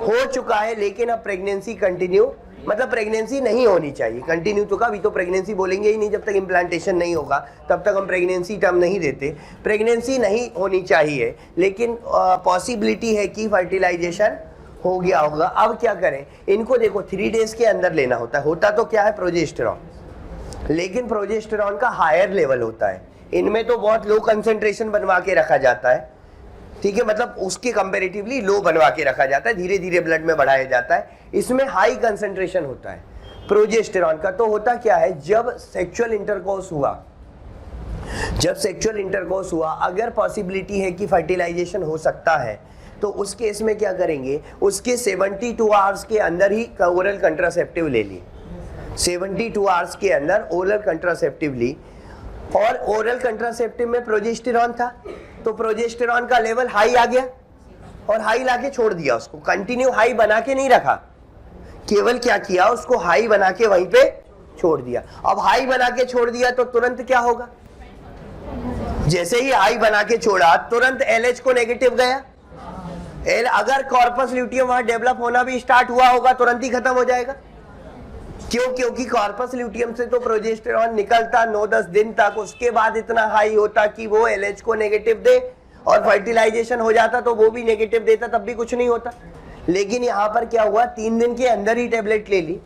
हो चुका है, लेकिन अब प्रेगनेंसी कंटिन्यू, मतलब प्रेगनेंसी नहीं होनी चाहिए। कंटिन्यू तो कभी तो प्रेगनेंसी बोलेंगे ही नहीं, जब तक इम्प्लांटेशन नहीं होगा तब तक हम प्रेगनेंसी टर्म नहीं देते। प्रेगनेंसी नहीं होनी चाहिए, लेकिन पॉसिबिलिटी है कि फर्टिलाइजेशन हो गया होगा। अब क्या करें, इनको देखो 3 डेज के अंदर लेना होता तो क्या है प्रोजेस्टेरॉन, लेकिन प्रोजेस्टेरॉन का हायर लेवल होता है। इनमें तो बहुत लो कंसेंट्रेशन बनवा के रखा जाता है, ठीक है, मतलब उसके कंपैरेटिवली लो बनवा के रखा जाता है, धीरे धीरे ब्लड में बढ़ाया जाता है। इसमें हाई कंसेंट्रेशन होता है प्रोजेस्टेरॉन का। तो होता क्या है, जब सेक्सुअल इंटरकोर्स हुआ, अगर पॉसिबिलिटी है कि फर्टिलाइजेशन हो सकता है, तो उस केस में क्या करेंगे, उसके 72 आवर्स के अंदर ही ओरल कंट्रासेप्टिव ले लिए, 72 आवर्स के अंदर ओरल कंट्रासेप्टिव ली। और ओरल कंट्रासेप्टिव में प्रोजेस्टेरॉन था, तो प्रोजेस्टेरॉन का लेवल हाई आ गया और हाई लाके छोड़ दिया, उसको कंटिन्यू हाई बना के नहीं रखा, केवल क्या किया, उसको हाई बना के वहीं पे छोड़ दिया। अब हाई बना के छोड़ दिया तो तुरंत क्या होगा, जैसे ही हाई बना के छोड़ा तुरंत LH को नेगेटिव गया। अगर कॉर्पस ल्यूटियम वहां डेवलप होना भी स्टार्ट हुआ होगा तुरंत ही खत्म हो जाएगा। क्यों, क्योंकि कॉर्पस ल्यूटियम से तो प्रोजेस्टेरॉन निकलता 9-10 दिन तक, उसके बाद इतना हाई होता कि वो LH को नेगेटिव दे, और फर्टिलाइजेशन हो जाता तो वो भी नेगेटिव देता, तब भी कुछ नहीं होता। लेकिन यहाँ पर क्या हुआ, 3 दिन के अंदर ही टेबलेट ले ली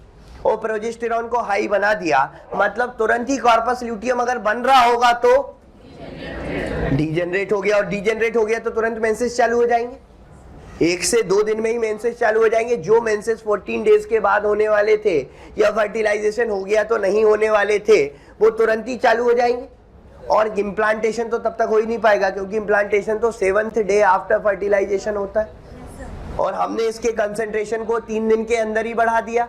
और प्रोजेस्टेरॉन को हाई बना दिया, मतलब तुरंत ही कॉर्पस ल्यूटियम अगर बन रहा होगा तो डीजेनरेट हो गया, और डीजेनरेट हो गया तो तुरंत मेंसेस चालू हो जाएंगे, 1 से 2 दिन में ही मेंसेस चालू हो जाएंगे। जो मेंसेस 14 डेज के बाद होने वाले थे या फर्टिलाइजेशन हो गया तो नहीं होने वाले थे, वो तुरंत ही चालू हो जाएंगे। और इम्प्लांटेशन तो तब तक हो ही नहीं पाएगा, क्योंकि इम्प्लांटेशन तो 7th डे आफ्टर फर्टिलाइजेशन होता है, और हमने इसके कंसेंट्रेशन को 3 दिन के अंदर ही बढ़ा दिया,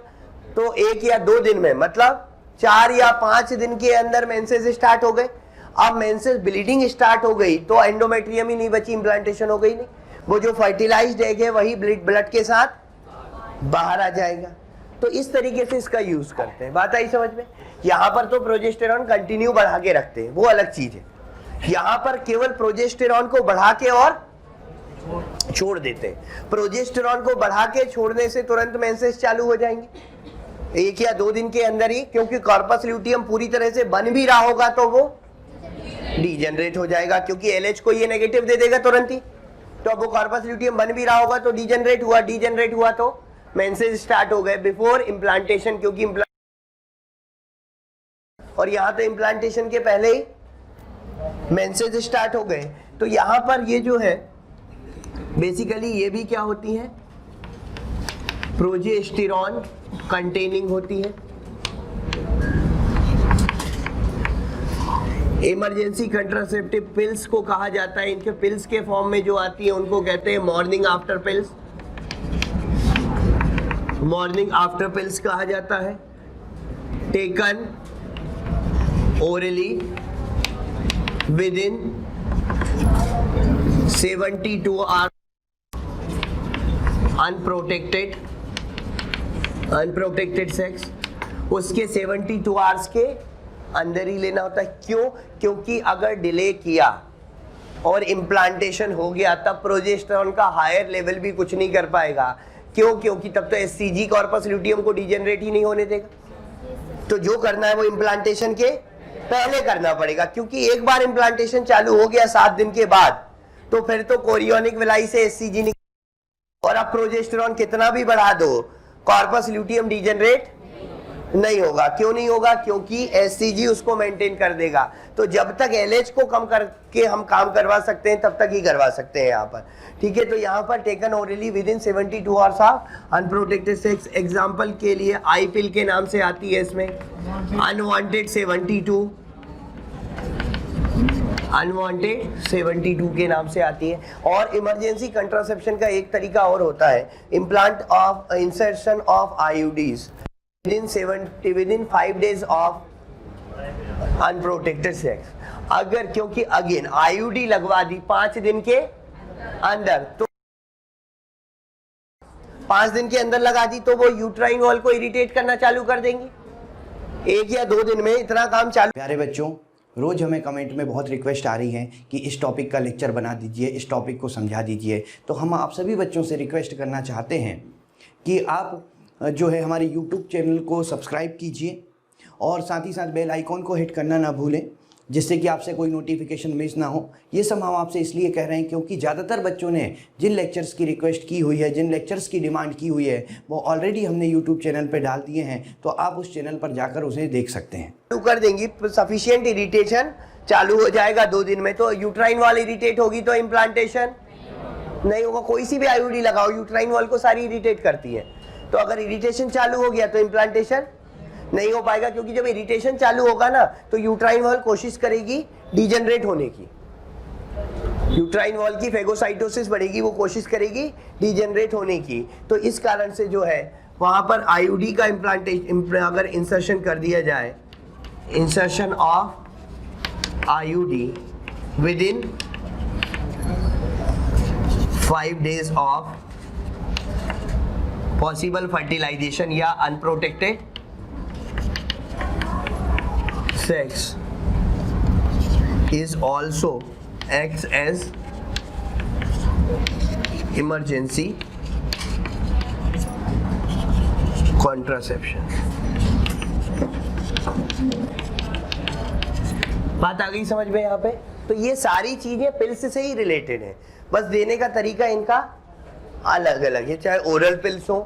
तो 1 या 2 दिन में, मतलब 4 या 5 दिन के अंदर मेंसेस स्टार्ट हो गए। अब मेंसेस ब्लीडिंग स्टार्ट हो गई तो एंडोमेट्रियम ही नहीं बची, इम्प्लांटेशन हो गई नहीं, वो जो फर्टिलाइज्ड एग है वही ब्लड के साथ बाहर आ जाएगा। तो इस तरीके से इसका यूज करते हैं। बात आई समझ में। यहाँ पर तो प्रोजेस्टेरॉन कंटिन्यू बढ़ा के रखते हैं, वो अलग चीज है। यहाँ पर केवल प्रोजेस्टेरॉन को बढ़ा के और छोड़ देते हैं। प्रोजेस्टेरॉन को बढ़ा के छोड़ने से तुरंत मेंसेस चालू हो जाएंगे 1 या 2 दिन के अंदर ही, क्योंकि कॉर्पस ल्यूटियम पूरी तरह से बन भी रहा होगा तो वो डीजेनरेट हो जाएगा, क्योंकि LH को ये नेगेटिव दे देगा तुरंत ही। तो अब वो कॉर्पस ल्यूटियम बन भी रहा होगा तो डीजेनरेट हुआ तो मेंसेस स्टार्ट हो गए बिफोर इम्प्लांटेशन, क्योंकि और यहाँ तो इम्प्लांटेशन के पहले ही मेंसेस स्टार्ट हो गए। तो यहाँ पर ये जो है बेसिकली ये भी क्या होती है, प्रोजेस्टेरॉन कंटेनिंग होती है। इमरजेंसी कंट्रासेप्टिव पिल्स को कहा जाता है, इनके पिल्स के फॉर्म में जो आती है उनको कहते हैं morning after pills. Morning after pills कहा जाता है। Taken orally with in 72 hours, unprotected sex, उसके 72 आवर्स के अंदर ही लेना होता है। क्यों? क्योंकि अगर डिले किया और इम्प्लांटेशन हो गया तब प्रोजेस्टेरॉन का हायर लेवल भी कुछ नहीं कर पाएगा। क्यों? क्योंकि तब तो SCG कॉर्पस ल्यूटियम को डीजेनरेट ही नहीं होने देगा। तो जो करना है वो इम्प्लांटेशन के पहले करना पड़ेगा, क्योंकि एक बार इम्प्लांटेशन चालू हो गया 7 दिन के बाद तो फिर तो कोरियोनिक विलाई से SCG निकल, और अब प्रोजेस्टेरॉन कितना भी बढ़ा दो कॉर्पस ल्यूटियम डीजेनरेट नहीं होगा। क्यों नहीं होगा? क्योंकि SCG उसको मेंटेन कर देगा। तो जब तक LH को कम करके हम काम करवा सकते हैं तब तक ही करवा सकते हैं यहाँ पर, ठीक है। तो यहाँ पर taken orally with in 72 hours of unprotected sex, example के लिए आई पिल के नाम से आती है इसमें, अनवांटेड 72, अनवांटेड 72 के नाम से आती है। और इमरजेंसी कंट्रासेप्शन का एक तरीका और होता है, implant of insertion of IUDs within 5 days of unprotected sex. अगर क्योंकि अगेन आईयूडी लगवा दी 5 दिन के अंदर, तो 5 दिन के अंदर लगा दी तो वो यूट्राइन वॉल को इरिटेट करना चालू कर देंगी। 1 या 2 दिन में इतना काम चालू।
प्यारे बच्चों, रोज़ हमें कमेंट में बहुत रिक्वेस्ट आ रही है कि इस टॉपिक का लेक्चर बना दीजिए, इस टॉपिक को समझा दीजिए। तो हम आप सभी बच्चों से रिक्वेस्ट करना चाहते हैं कि आप जो है हमारे यूट्यूब चैनल को सब्सक्राइब कीजिए और साथ ही साथ बेल आइकॉन को हिट करना ना भूलें, जिससे कि आपसे कोई नोटिफिकेशन मिस ना हो। ये सब हम आपसे इसलिए कह रहे हैं क्योंकि ज़्यादातर बच्चों ने जिन लेक्चर्स की रिक्वेस्ट की हुई है, जिन लेक्चर्स की डिमांड की हुई है, वो ऑलरेडी हमने यूट्यूब चैनल पर डाल दिए हैं, तो आप उस चैनल पर जाकर उसे देख सकते हैं।
चालू कर देंगी, सफिशिएंट इरिटेशन चालू हो जाएगा 2 दिन में। तो यूट्राइन वॉल इरिटेट होगी तो इम्प्लांटेशन नहीं होगा। कोई सी भी आईयूडी लगाओ, यूट्राइन वॉल को सारी इरिटेट करती है। तो अगर इरिटेशन चालू हो गया तो इम्प्लांटेशन नहीं हो पाएगा, क्योंकि जब इरिटेशन चालू होगा ना तो यूट्राइन वॉल कोशिश करेगी डिजेनरेट होने की। यूट्राइन वॉल की फेगोसाइटोसिस बढ़ेगी, वो कोशिश करेगी डिजेनरेट होने की। तो इस कारण से जो है वहां पर आईयूडी का इम्प्लांटेशन अगर इंसर्शन कर दिया जाए, insertion of IUD within 5 days of possible fertilisation या unprotected sex is also acts as emergency contraception। बात आ गई समझ में यहाँ पे? तो ये सारी चीजें पिल्स से ही रिलेटेड है, बस देने का तरीका इनका अलग अलग है। चाहे ओरल पिल्स हो,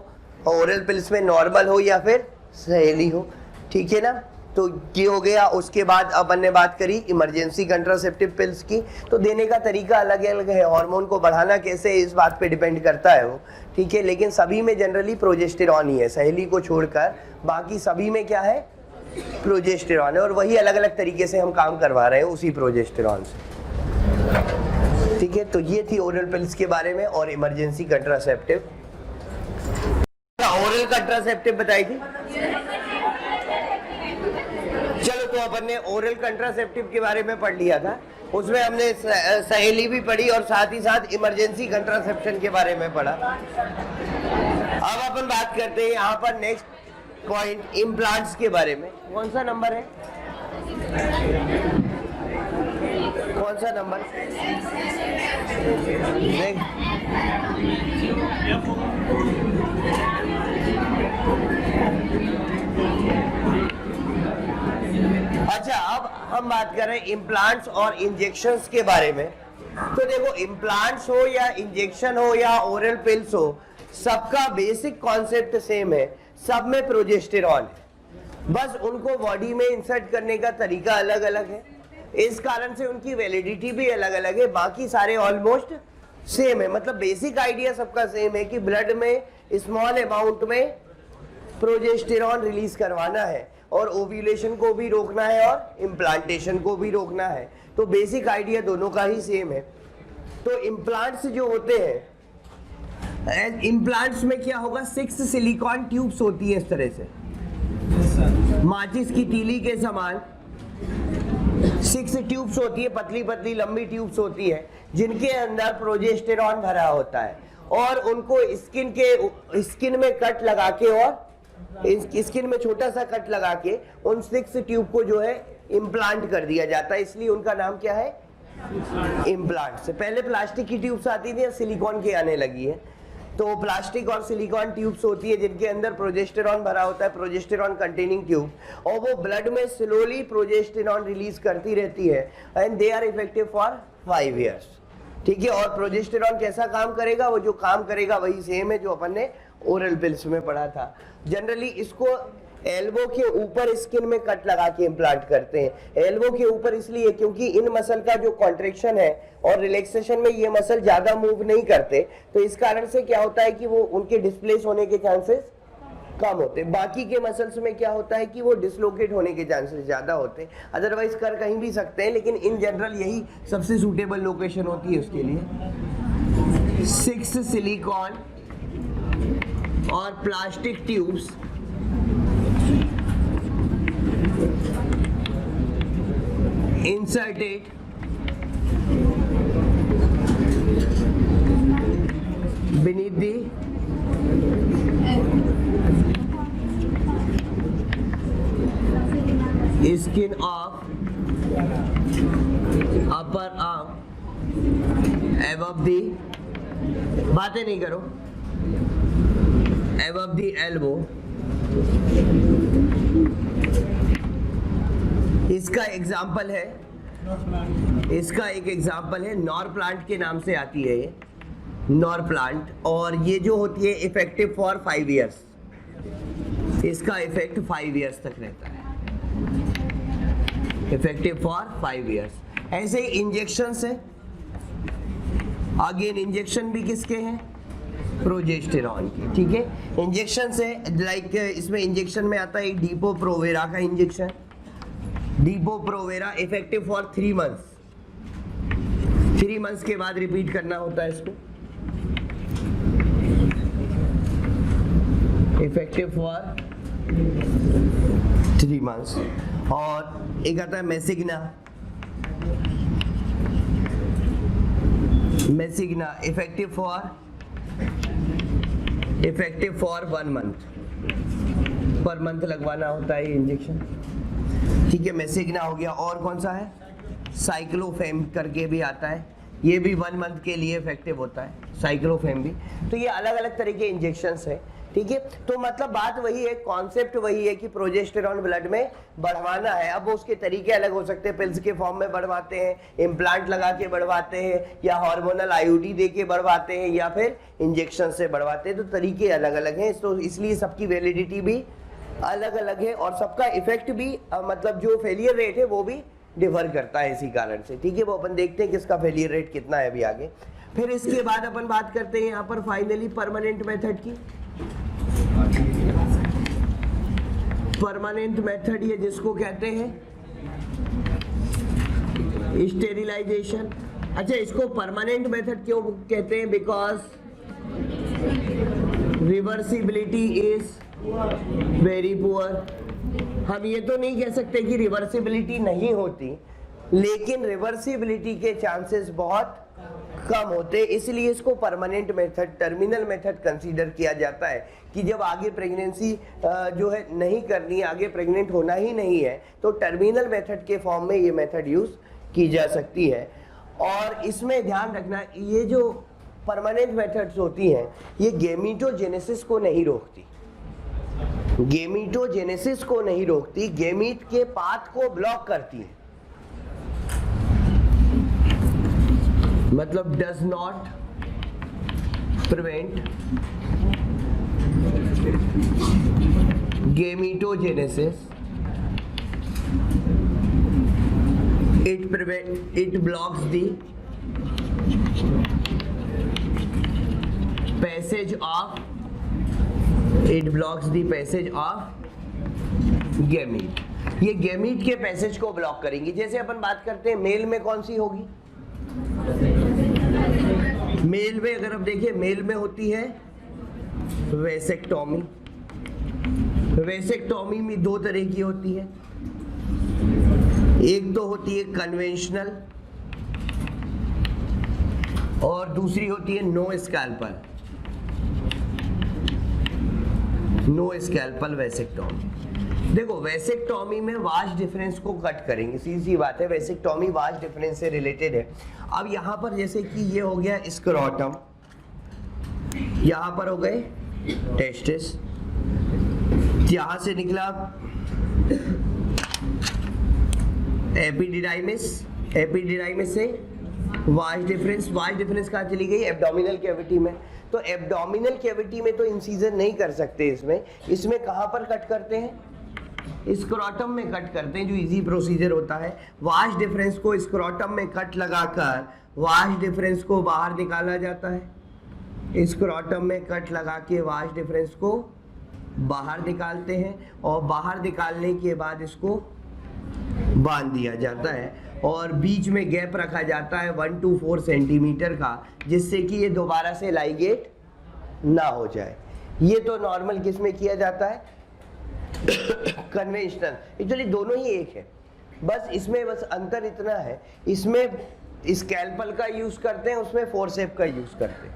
ओरल पिल्स में नॉर्मल हो या फिर सहेली हो, ठीक है ना। तो ये हो गया। उसके बाद अब हमने बात करी इमरजेंसी कंट्रासेप्टिव पिल्स की। तो देने का तरीका अलग अलग है, हार्मोन को बढ़ाना कैसे इस बात पे डिपेंड करता है वो, ठीक है। लेकिन सभी में जनरली प्रोजेस्टेरॉन ही है, सहेली को छोड़कर बाकी सभी में क्या है, प्रोजेस्टेरॉन है। और वही अलग अलग तरीके से हम काम करवा रहे हैं उसी प्रोजेस्टेरॉन से, ठीक है। तो ये थी ओरल पिल्स के बारे में और इमरजेंसी कंट्रासेप्टिव। ओरल कंट्रासेप्टिव बताई थी। चलो, तो अपन ने ओरल कंट्रासेप्टिव के बारे में पढ़ लिया था, उसमें हमने सहेली भी पढ़ी और साथ ही साथ इमरजेंसी कंट्रासेप्शन के बारे में पढ़ा। अब अपन बात करते हैं यहाँ पर नेक्स्ट पॉइंट इम्प्लांट्स के बारे में। कौन सा नंबर है, कौन सा नंबर? अच्छा, अब हम बात कर रहे हैं इम्प्लांट्स और इंजेक्शंस के बारे में। तो देखो, इम्प्लांट्स हो या इंजेक्शन हो या ओरल पिल्स हो, सबका बेसिक कॉन्सेप्ट सेम है, सब में प्रोजेस्टेरॉन है, बस उनको बॉडी में इंसर्ट करने का तरीका अलग अलग है। इस कारण से उनकी वैलिडिटी भी अलग अलग है, बाकी सारे ऑलमोस्ट सेम है। मतलब बेसिक आइडिया सबका सेम है कि ब्लड में स्मॉल अमाउंट में प्रोजेस्टेरॉन रिलीज करवाना है और ओव्यूलेशन को भी रोकना है और इम्प्लांटेशन को भी रोकना है। तो बेसिक आइडिया दोनों का ही सेम है। तो इम्प्लांट्स जो होते हैं, इम्प्लांट्स में क्या होगा, 6 सिलिकॉन ट्यूब्स होती है इस तरह से, माचिस की तीली के समान 6 ट्यूब्स होती है, पतली पतली लंबी ट्यूब्स होती है, जिनके अंदर प्रोजेस्टेरॉन भरा होता है। और उनको स्किन में कट लगा के और स्किन में छोटा सा कट लगा के उन 6 ट्यूब को जो है इम्प्लांट कर दिया जाता है, इसलिए उनका नाम क्या है, इम्प्लांट। से पहले प्लास्टिक की ट्यूब्स आती थी, अब सिलिकॉन की आने लगी है। तो प्लास्टिक और सिलिकॉन ट्यूब्स होती है जिनके अंदर प्रोजेस्टेरॉन भरा होता है, प्रोजेस्टेरॉन कंटेनिंग ट्यूब, और वो ब्लड में स्लोली प्रोजेस्टेरॉन रिलीज करती रहती है and they are effective for 5 years, ठीक है। और प्रोजेस्टेरॉन कैसा काम करेगा, वो जो काम करेगा वही सेम है जो अपन ने ओरल पिल्स में पढ़ा था। जनरली इसको एल्बो के ऊपर स्किन में कट लगा के इम्प्लांट करते हैं। एल्बो के ऊपर इसलिए क्योंकि इन मसल का जो कॉन्ट्रैक्शन है और रिलैक्सेशन में ये मसल ज्यादा मूव नहीं करते, तो इस कारण से क्या होता है कि वो उनके डिस्प्लेस होने के चांसेस कम होते हैं। बाकी के मसल्स में क्या होता है कि वो डिसलोकेट होने के चांसेस ज़्यादा होते हैं, अदरवाइज कर कहीं भी सकते हैं, लेकिन इन जनरल यही सबसे सूटेबल लोकेशन होती है उसके लिए। 6 सिलिकॉन और plastic tubes inserted beneath the skin of upper arm above the, बातें नहीं करो, above the elbow। इसका एग्जाम्पल है, इसका एक एग्जाम्पल है नॉर प्लांट के नाम से आती है ये, नॉर प्लांट, और ये जो होती है इफेक्टिव फॉर 5 इयर्स, इसका इफेक्ट 5 इयर्स तक रहता है, इफेक्टिव फॉर 5 इयर्स। ऐसे ही इंजेक्शन है, अगेन इंजेक्शन भी किसके हैं, प्रोजेस्टेरॉन की, ठीक है। इंजेक्शन से लाइक इसमें इंजेक्शन में आता है डीपो प्रोवेरा का injection, depot Provera effective for 3 months, 3 months के बाद रिपीट करना होता है इसको, इफेक्टिव फॉर 3 मंथ्स। और एक आता है Mesigyna, Mesigyna effective for 1 month, per month लगवाना होता है ये इंजेक्शन, ठीक है। मेसिग्ना हो गया, और कौन सा है, साइक्लोफेम करके भी आता है, ये भी 1 मंथ के लिए इफेक्टिव होता है, साइक्लोफेम भी। तो ये अलग अलग तरह के इंजेक्शंस है, ठीक है। तो मतलब बात वही है, कॉन्सेप्ट वही है कि प्रोजेस्टेरॉन ब्लड में बढ़वाना है। अब उसके तरीके अलग हो सकते हैं, पिल्स के फॉर्म में बढ़वाते हैं, इम्प्लांट लगा के बढ़वाते हैं, या हार्मोनल आईयूडी दे के बढ़वाते हैं, या फिर इंजेक्शन से बढ़वाते हैं। तो तरीके अलग अलग हैं, तो इसलिए सबकी वैलिडिटी भी अलग अलग है, और सबका इफेक्ट भी मतलब जो फेलियर रेट है वो भी डिफर करता है इसी कारण से, ठीक है। वो अपन देखते हैं किसका फेलियर रेट कितना है अभी आगे। फिर इसके बाद अपन बात करते हैं यहाँ पर फाइनली परमानेंट मेथड की। परमानेंट मेथड ये जिसको कहते हैं स्टेरिलाइजेशन। अच्छा, इसको परमानेंट मेथड क्यों कहते हैं, because reversibility is very poor. हम ये तो नहीं कह सकते कि रिवर्सिबिलिटी नहीं होती, लेकिन रिवर्सिबिलिटी के चांसेस बहुत कम होते, इसलिए इसको permanent method, terminal method consider किया जाता है कि जब आगे प्रेगनेंसी जो है नहीं करनी है, आगे प्रेग्नेंट होना ही नहीं है, तो टर्मिनल मेथड के फॉर्म में ये मेथड यूज की जा सकती है। और इसमें ध्यान रखना, ये जो परमानेंट मेथड्स होती हैं ये गेमीटोजेनेसिस को नहीं रोकती, गेमीटोजेनेसिस को नहीं रोकती, गेमीट के पाथ को ब्लॉक करती है, मतलब does not prevent gametogenesis, it blocks the passage of gamete। ये गैमीट के पैसेज को ब्लॉक करेंगी। जैसे अपन बात करते हैं मेल में कौन सी होगी, मेल में अगर आप देखिए, मेल में होती है वेसेक्टोमी। वेसेक्टोमी में 2 तरह की होती है, एक तो होती है कन्वेंशनल और दूसरी होती है नो स्कैल्पल वेसेक्टोमी। देखो, वेसेक्टोमी में वास्ट डिफरेंस को कट करेंगे, सीधी बात है, वेसेक्टोमी वास्ट डिफरेंस से रिलेटेड है। अब यहाँ पर जैसे कि ये हो गया स्क्रोटम, यहाँ पर हो गए टेस्टिस, यहाँ से निकला एपिडिडाइमिस, एपिडिडाइमिस से वास्ट डिफरेंस कहाँ चली गई, एब्डोमिनल कैविटी में। तो एब्डोमिनल कैविटी में तो इंसीजन नहीं कर सकते, इसमें कहाँ पर कट करते हैं, स्क्रोटम में कट करते हैं, जो इजी प्रोसीजर होता है। वास्ट डिफरेंस को स्क्रोटम में कट लगाकर वास्ट डिफरेंस को बाहर निकाला जाता है, स्क्रोटम में कट लगा के वास्ट डिफरेंस को बाहर निकालते हैं और बाहर निकालने के बाद इसको बांध दिया जाता है और बीच में गैप रखा जाता है 1 to 4 सेंटीमीटर का, जिससे कि ये दोबारा से लाइगेट ना हो जाए। ये तो नॉर्मल किस में किया जाता है, कन्वेंशनल। एक्चुअली दोनों ही एक है, बस इसमें बस अंतर इतना है, इसमें स्कैल्पल का यूज करते हैं, उसमें फोर्सेप का यूज करते हैं।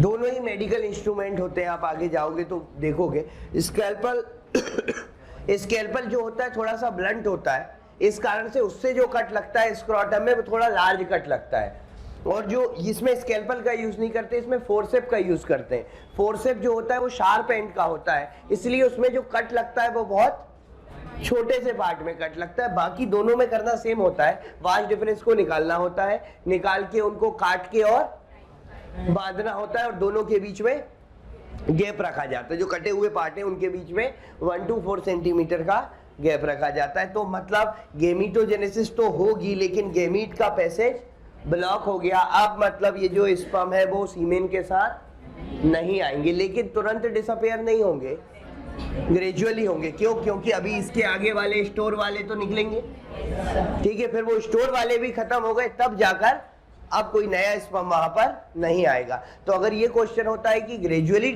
दोनों ही मेडिकल इंस्ट्रूमेंट होते हैं, आप आगे जाओगे तो देखोगे। स्कैल्पल जो होता है थोड़ा सा ब्लंट होता है, इस कारण से उससे जो कट लगता है स्क्रोटम में वो थोड़ा लार्ज कट लगता है। और जो इसमें स्कैल्पल का यूज नहीं करते, इसमें फोर्सेप का यूज करते हैं। फोर्सेप जो होता है वो शार्प एंड का होता है, इसलिए उसमें जो कट लगता है वो बहुत छोटे से पार्ट में कट लगता है। बाकी दोनों में करना सेम होता है, वास्ट डिफरेंस को निकालना होता है, निकाल के उनको काट के और बांधना होता है और दोनों के बीच में गैप रखा जाता है। जो कटे हुए पार्ट है उनके बीच में 1 to 4 सेंटीमीटर का गैप रखा जाता है। तो मतलब गेमीटोजेनेसिस तो होगी, लेकिन गेमीट का पैसेज ब्लॉक हो गया। अब मतलब ये जो स्पर्म है वो सीमेन के साथ नहीं आएंगे, लेकिन तुरंत डिसअपेयर नहीं होंगे, ग्रेजुअली होंगे। क्यों? क्योंकि अभी इसके आगे वाले स्टोर वाले तो निकलेंगे, ठीक है, फिर वो स्टोर वाले भी खत्म हो गए, तब जाकर अब कोई नया स्पर्म वहां पर नहीं आएगा। तो अगर ये क्वेश्चन होता है कि ग्रेजुअली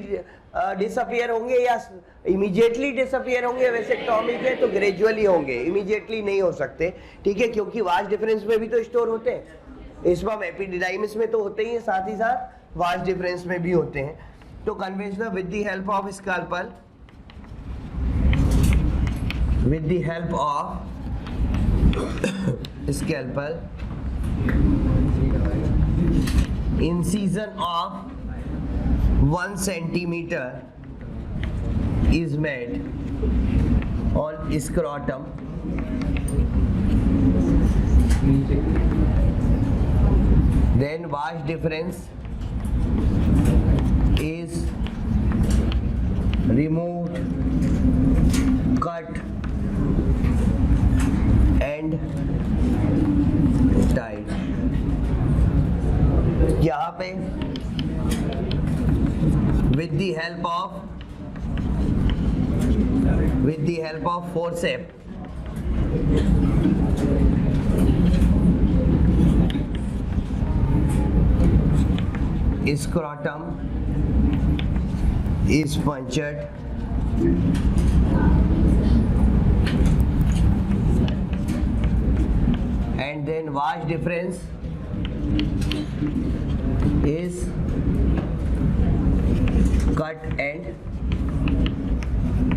डिसअपियर होंगे या इमीडिएटली डिसअपियर होंगे वेसेक्टोमी के, तो ग्रेजुअली होंगे, इमीडिएटली नहीं हो सकते, ठीक है, क्योंकि वास्ट डिफरेंस में भी तो स्टोर होते हैं। स्पर्म एपिडिडाइमिस में तो होते ही है, साथ ही साथ वास्ट डिफरेंस में भी होते हैं। तो conventional with the help of scalpel, with the help of scalpel, incision of 1 centimeter is made on scrotum, then wash difference is removed, cut and tied। यहाँ पे with the help of forceps scrotum is punctured and then wash difference is cut and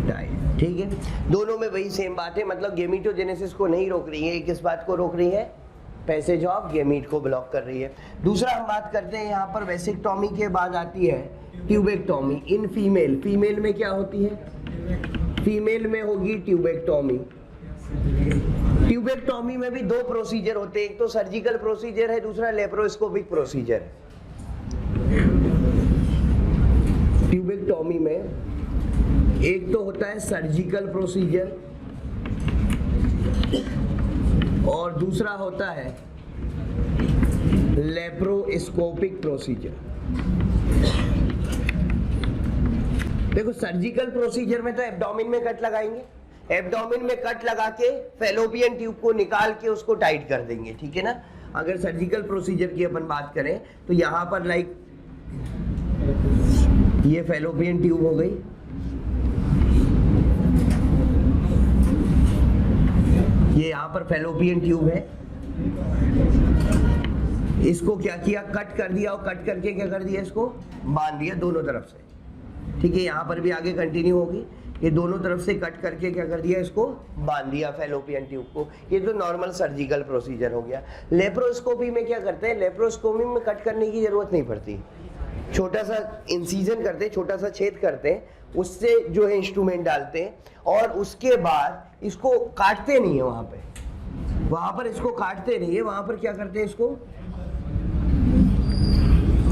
tied। ठीक है, दोनों में वही same बात है, मतलब गेमीटोजेनेसिस को नहीं रोक रही है, किस बात को रोक रही है, पैसेज ऑफ गेमीट को ब्लॉक कर रही है। दूसरा हम बात करते हैं यहाँ पर वेसेक्टोमी के बाद आती है ट्यूबेक्टोमी इन फीमेल। फीमेल में क्या होती है, फीमेल में होगी ट्यूबेक्टोमी। ट्यूबेक्टोमी में भी 2 प्रोसीजर होते हैं, एक तो सर्जिकल प्रोसीजर है, दूसरा लेप्रोस्कोपिक प्रोसीजर है। ट्यूबेक्टोमी में एक तो होता है सर्जिकल प्रोसीजर और दूसरा होता है लेप्रोस्कोपिक प्रोसीजर। देखो सर्जिकल प्रोसीजर में तो एब्डोमेन में कट लगाएंगे, एब्डोमेन में कट लगा के फैलोपियन ट्यूब को निकाल के उसको टाइट कर देंगे, ठीक है ना। अगर सर्जिकल प्रोसीजर की अपन बात करें तो यहाँ पर लाइक ये फैलोपियन ट्यूब हो गई, ये यहाँ पर फैलोपियन ट्यूब है, इसको क्या किया, कट कर दिया और कट करके क्या कर दिया, इसको बांध दिया दोनों तरफ से, ठीक है। यहाँ पर भी आगे कंटिन्यू होगी, ये दोनों तरफ से कट करके क्या कर दिया, इसको बांध दिया फैलोपियन ट्यूब को। ये तो नॉर्मल सर्जिकल प्रोसीजर हो गया। लेप्रोस्कोपी में क्या करते हैं, लेप्रोस्कोपी में कट करने की जरूरत नहीं पड़ती, छोटा सा इंसिजन करते हैं, छोटा सा छेद करते हैं, उससे जो है इंस्ट्रूमेंट डालते हैं और उसके बाद इसको काटते नहीं है, वहां पर इसको काटते नहीं है, वहां पर क्या करते हैं, इसको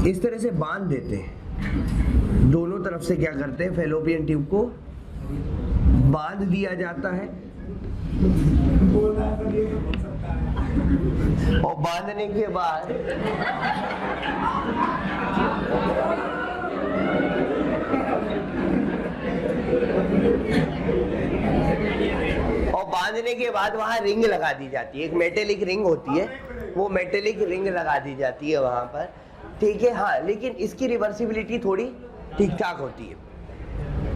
इस तरह से बांध देते हैं, दोनों तरफ से क्या करते हैं, फैलोपियन ट्यूब को बांध दिया जाता है और बांधने के बाद बांधने के बाद वहाँ रिंग लगा दी जाती है, एक मेटेलिक रिंग होती है, वो मेटेलिक रिंग लगा दी जाती है वहाँ पर, ठीक है। हाँ, लेकिन इसकी रिवर्सिबिलिटी थोड़ी ठीक ठाक होती है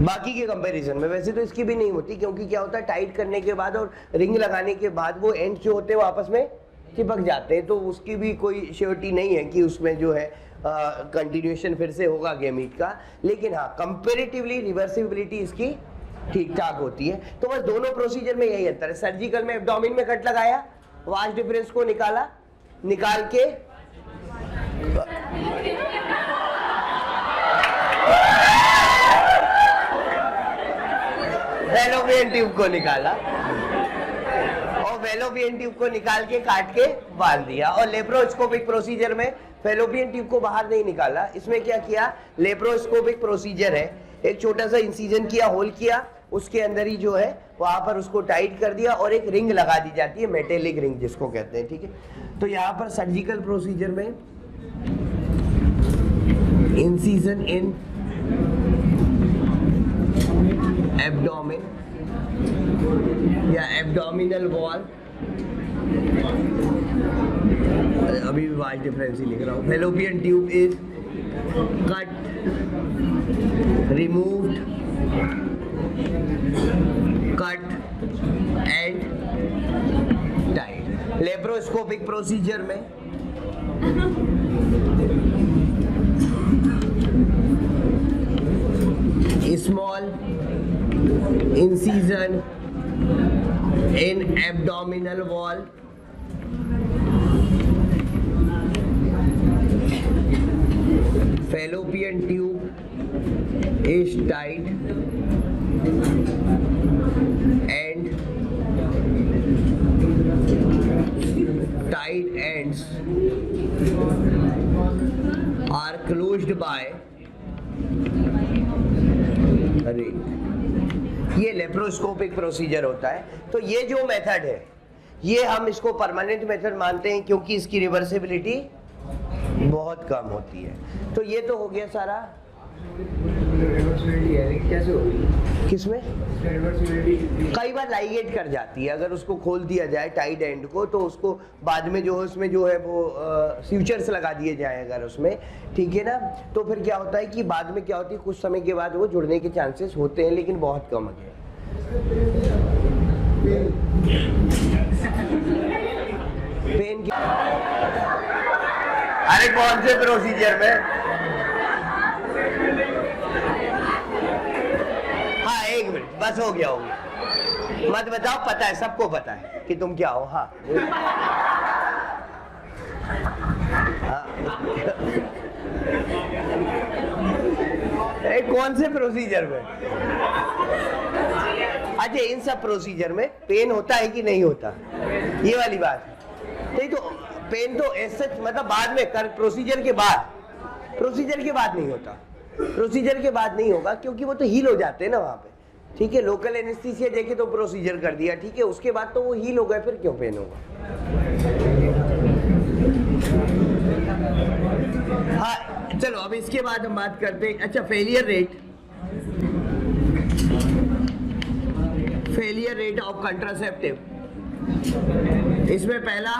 बाकी के कंपैरिजन में। वैसे तो इसकी भी नहीं होती, क्योंकि क्या होता है टाइट करने के बाद और रिंग लगाने के बाद वो एंड जो होते हैं वो आपस में चिपक जाते हैं, तो उसकी भी कोई श्योरिटी नहीं है कि उसमें जो है कंटिन्यूएशन फिर से होगा गैमीट का। लेकिन हाँ, कंपैरेटिवली रिवर्सिबिलिटी इसकी ठीक ठाक होती है। तो बस दोनों प्रोसीजर में यही अंतर है। सर्जिकल में एब्डोमेन में कट लगाया, वास्ट डिफरेंस को निकाला, निकाल के वेलोपियन ट्यूब को निकाला और वेलोपियन ट्यूब को निकाल के काट के बांध दिया। और लेप्रोस्कोपिक प्रोसीजर में फेलोपियन ट्यूब को बाहर नहीं निकाला, इसमें क्या किया, लेप्रोस्कोपिक प्रोसीजर है, एक छोटा सा इंसिजन किया, होल किया, उसके अंदर ही जो है वहां पर उसको टाइट कर दिया और एक रिंग लगा दी जाती है, मेटेलिक रिंग जिसको कहते हैं, ठीक है। तो यहाँ पर सर्जिकल प्रोसीजर में इंसिजन इन एब्डोमेन या एब्डोमिनल वॉल, अभी भी वाइड डिफरेंस ही लिख रहा हूँ। Fallopian tube is cut, removed, cut and tight. Laparoscopic procedure में small incision in abdominal wall, fallopian tube is tight and tight ends are closed by ring. ये laparoscopic procedure होता है। तो ये जो मेथड है ये हम इसको परमानेंट मेथड मानते हैं, क्योंकि इसकी रिवर्सिबिलिटी बहुत कम होती है। तो ये तो हो गया सारा।
कैसे होगी?
किसमें? कई बार लाइगेट कर जाती है, अगर उसको खोल दिया जाए टाइट एंड को, तो उसको बाद में जो है उसमें जो है वो फ्यूचर्स लगा दिए जाए अगर उसमें, ठीक है ना, तो फिर क्या होता है कि बाद में क्या होती है, कुछ समय के बाद वो जुड़ने के चांसेस होते हैं, लेकिन बहुत कम है। पेन की अरे कौन से प्रोसीजर में? हाँ, एक मिनट बस, हो गया मत बताओ, पता है, सबको पता है कि तुम क्या हो। हाँ, कौन से प्रोसीजर में? अच्छा, इन सब प्रोसीजर में पेन होता है कि नहीं होता, ये वाली बात नहीं। तो पेन तो ऐसे मतलब बाद में कर, प्रोसीजर के बाद नहीं होता, प्रोसीजर के बाद नहीं होगा, क्योंकि वो तो हील हो जाते हैं ना वहाँ पे, ठीक है। लोकल एनेस्थीसिया देके तो प्रोसीजर कर दिया, ठीक है, उसके बाद तो वो हील हो गए, फिर क्यों पेन होगा? हाँ, चलो अब इसके बाद हम बात करते हैं। अच्छा, फेलियर रेट ऑफ कंट्रासेप्टिव, इसमें पहला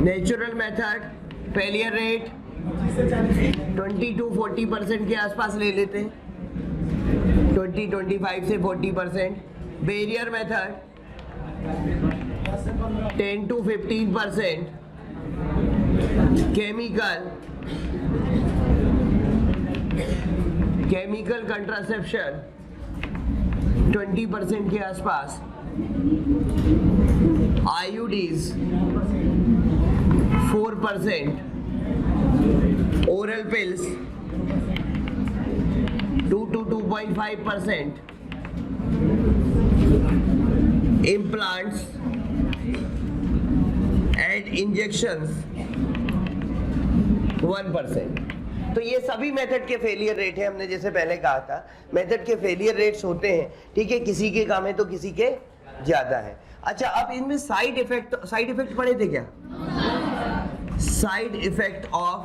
natural method failure rate 20 to 40% के आसपास ले लेते हैं, 25 से 40%। Barrier method 10 to 15%। Chemical contraception 20% के आसपास। IUDs 4%। Oral pills 2 to 2.5%। implants and injections 1%। तो ये सभी मेथड के फेलियर रेट है। हमने जैसे पहले कहा था, मेथड के फेलियर रेट्स होते हैं, ठीक है, किसी के कम है तो किसी के ज्यादा है। अच्छा, अब इनमें साइड इफेक्ट पढ़े थे क्या? Side effect of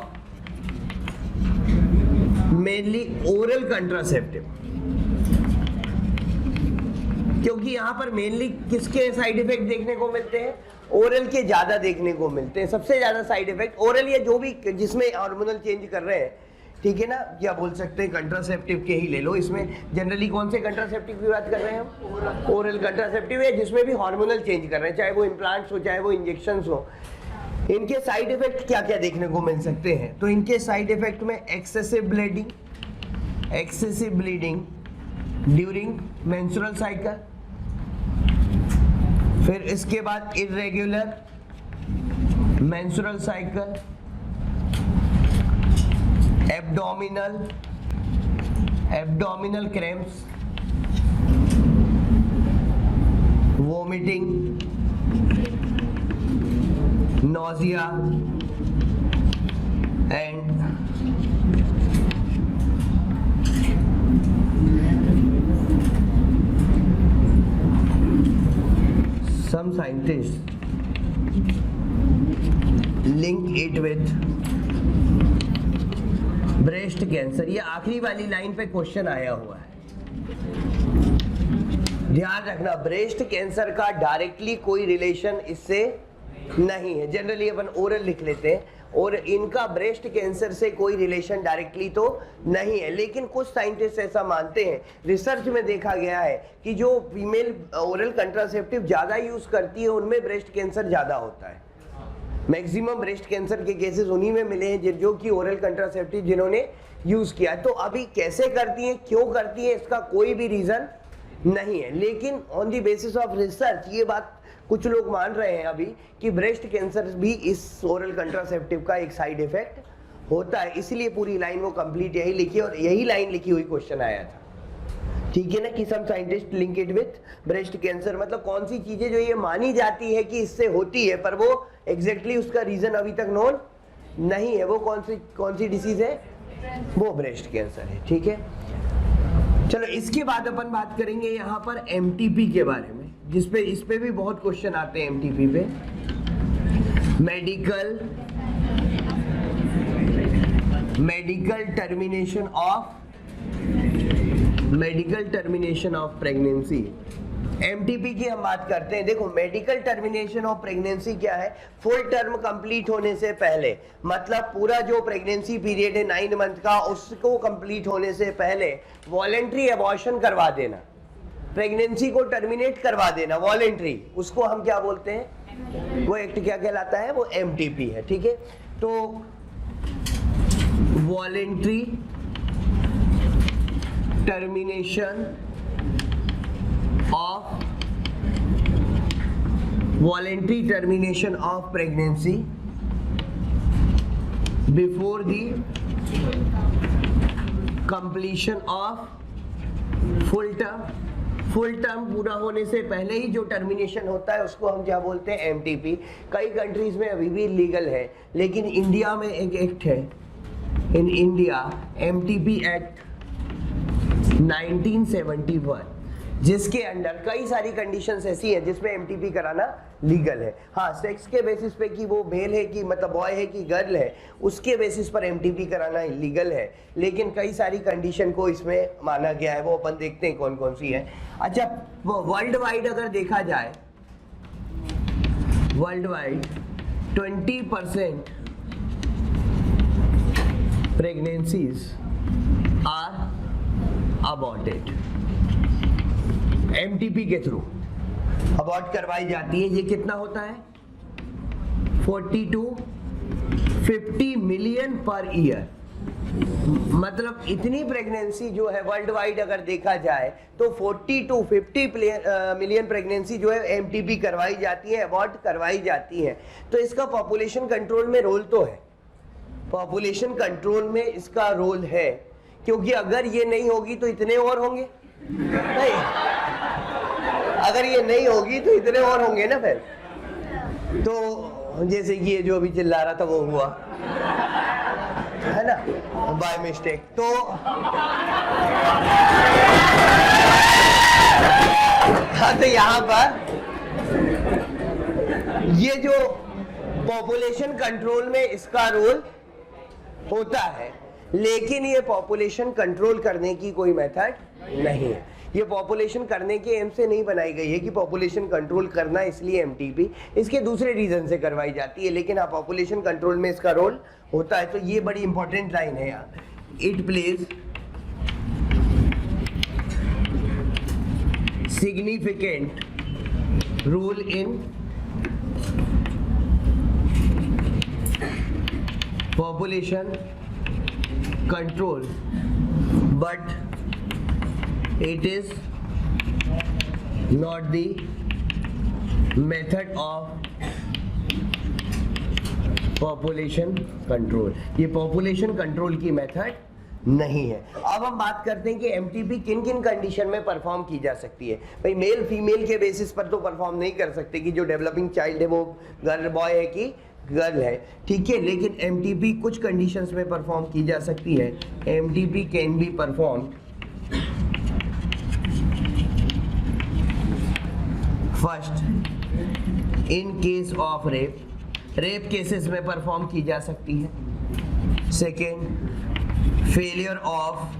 mainly oral contraceptive, क्योंकि यहाँ पर मेनली किसके साइड इफेक्ट देखने को मिलते हैं? ओरल के ज्यादा देखने को मिलते हैं। सबसे ज्यादा साइड इफेक्ट ओरल या जो भी जिसमें हार्मोनल चेंज कर रहे हैं, ठीक है ना, क्या बोल सकते हैं, कंट्रासेप्टिव के ही ले लो। इसमें जनरली कौन से कंट्रासेप्टिव की बात कर रहे हैं हम? ओरल कंट्रासेप्टिव है, जिसमें भी हार्मोनल चेंज कर रहे हैं, चाहे वो इम्प्लांट्स हो चाहे वो इंजेक्शंस हो। इनके साइड इफेक्ट क्या क्या देखने को मिल सकते हैं? तो इनके साइड इफेक्ट में excessive bleeding during menstrual cycle, फिर इसके बाद irregular menstrual cycle, abdominal cramps, vomiting, nausea and some scientists link it with breast cancer. ये आखिरी वाली लाइन पे क्वेश्चन आया हुआ है, ध्यान रखना। ब्रेस्ट कैंसर का डायरेक्टली कोई रिलेशन इससे नहीं है, जनरली अपन ओरल लिख लेते हैं, और इनका ब्रेस्ट कैंसर से कोई रिलेशन डायरेक्टली तो नहीं है। लेकिन कुछ साइंटिस्ट ऐसा मानते हैं, रिसर्च में देखा गया है कि जो फीमेल ओरल कंट्रासेप्टिव ज्यादा यूज करती है उनमें ब्रेस्ट कैंसर ज्यादा होता है। मैक्सिमम ब्रेस्ट कैंसर के केसेस उन्हीं में मिले हैं जो कि ओरल कंट्रासेप्टिव जिन्होंने यूज किया है। तो अभी कैसे करती हैं, क्यों करती हैं, इसका कोई भी रीजन नहीं है। लेकिन on the basis of research ये बात कुछ लोग मान रहे हैं अभी कि ब्रेस्ट कैंसर भी इस ओरल कंट्रासेप्टिव का एक साइड इफेक्ट होता है। इसलिए पूरी लाइन वो कंप्लीट यही लिखी और यही लाइन लिखी हुई क्वेश्चन आया था, ठीक है ना, कि some scientist link it with breast cancer. मतलब कौन सी चीजें जो ये मानी जाती है कि इससे होती है, पर वो एग्जैक्टली उसका रीजन अभी तक नोन नहीं है। वो कौन सी डिसीज है? वो ब्रेस्ट कैंसर है, ठीक है। चलो इसके बाद अपन बात करेंगे यहाँ पर एमटीपी के बारे में, जिसपे इस पे भी बहुत क्वेश्चन आते हैं एमटीपी पे। Medical termination of pregnancy. MTP की हम बात करते हैं। देखो मेडिकल टर्मिनेशन ऑफ प्रेगनेंसी क्या है? फुल टर्म कंप्लीट होने से पहले, मतलब पूरा जो प्रेगनेंसी पीरियड है 9 मंथ का, उसको कंप्लीट होने से पहले वॉलेंट्री अबॉर्शन करवा देना, प्रेगनेंसी को टर्मिनेट करवा देना वॉलेंट्री, उसको हम क्या बोलते हैं? वो एक्ट क्या कहलाता है? वो एमटीपी है, ठीक है। तो voluntary termination of pregnancy before the completion of full term पूरा होने से पहले ही जो टर्मिनेशन होता है उसको हम क्या बोलते हैं? एमटीपी। कई कंट्रीज में अभी भी लीगल है, लेकिन इंडिया में एक एक्ट है, इन इंडिया एमटीपी एक्ट 1971, जिसके अंडर कई सारी कंडीशंस ऐसी हैं जिसमें एमटीपी कराना लीगल है। हाँ, सेक्स के बेसिस पे कि वो मेल है कि मतलब बॉय है कि गर्ल है, उसके बेसिस पर एमटीपी कराना इलीगल है, लेकिन कई सारी कंडीशन को इसमें माना गया है। वो अपन देखते हैं कौन कौन सी है। अच्छा, वर्ल्ड वाइड अगर देखा जाए, world wide 20% pregnancies are aborted, MTP के थ्रू अबॉर्ट करवाई जाती है। ये कितना होता है? 40 to 50 मिलियन पर ईयर। मतलब इतनी प्रेगनेंसी जो है वर्ल्ड वाइड अगर देखा जाए तो 40 to 50 मिलियन प्रेगनेंसी जो है एमटीपी करवाई जाती है, अबॉर्ट करवाई जाती है। तो इसका पॉपुलेशन कंट्रोल में रोल तो है, पॉपुलेशन कंट्रोल में इसका रोल है, क्योंकि अगर ये नहीं होगी तो इतने और होंगे, नहीं, अगर ये नहीं होगी तो इतने और होंगे ना फिर। तो जैसे कि ये जो अभी चिल्ला रहा था वो हुआ है ना, बाय मिस्टेक। तो हाँ, तो यहाँ पर ये जो पॉपुलेशन कंट्रोल में इसका रोल होता है, लेकिन ये पॉपुलेशन कंट्रोल करने की कोई मेथड नहीं है। ये पॉपुलेशन करने के एम से नहीं बनाई गई है कि पॉपुलेशन कंट्रोल करना, इसलिए एमटीपी इसके दूसरे रीजन से करवाई जाती है, लेकिन हाँ पॉपुलेशन कंट्रोल में इसका रोल होता है। तो ये बड़ी इंपॉर्टेंट लाइन है यार, it plays significant role in population control, but it is not the method of population control. ये population control की मेथड नहीं है। अब हम बात करते हैं कि एमटीपी किन किन कंडीशन में परफॉर्म की जा सकती है। भाई मेल फीमेल के बेसिस पर तो परफॉर्म नहीं कर सकते कि जो डेवलपिंग चाइल्ड है वो गर्ल बॉय है कि गर्ल है, ठीक है, लेकिन एमटीपी कुछ कंडीशंस में परफॉर्म की जा सकती है। MTP can be perform first in case of rape, rape cases में परफॉर्म की जा सकती है। Second failure of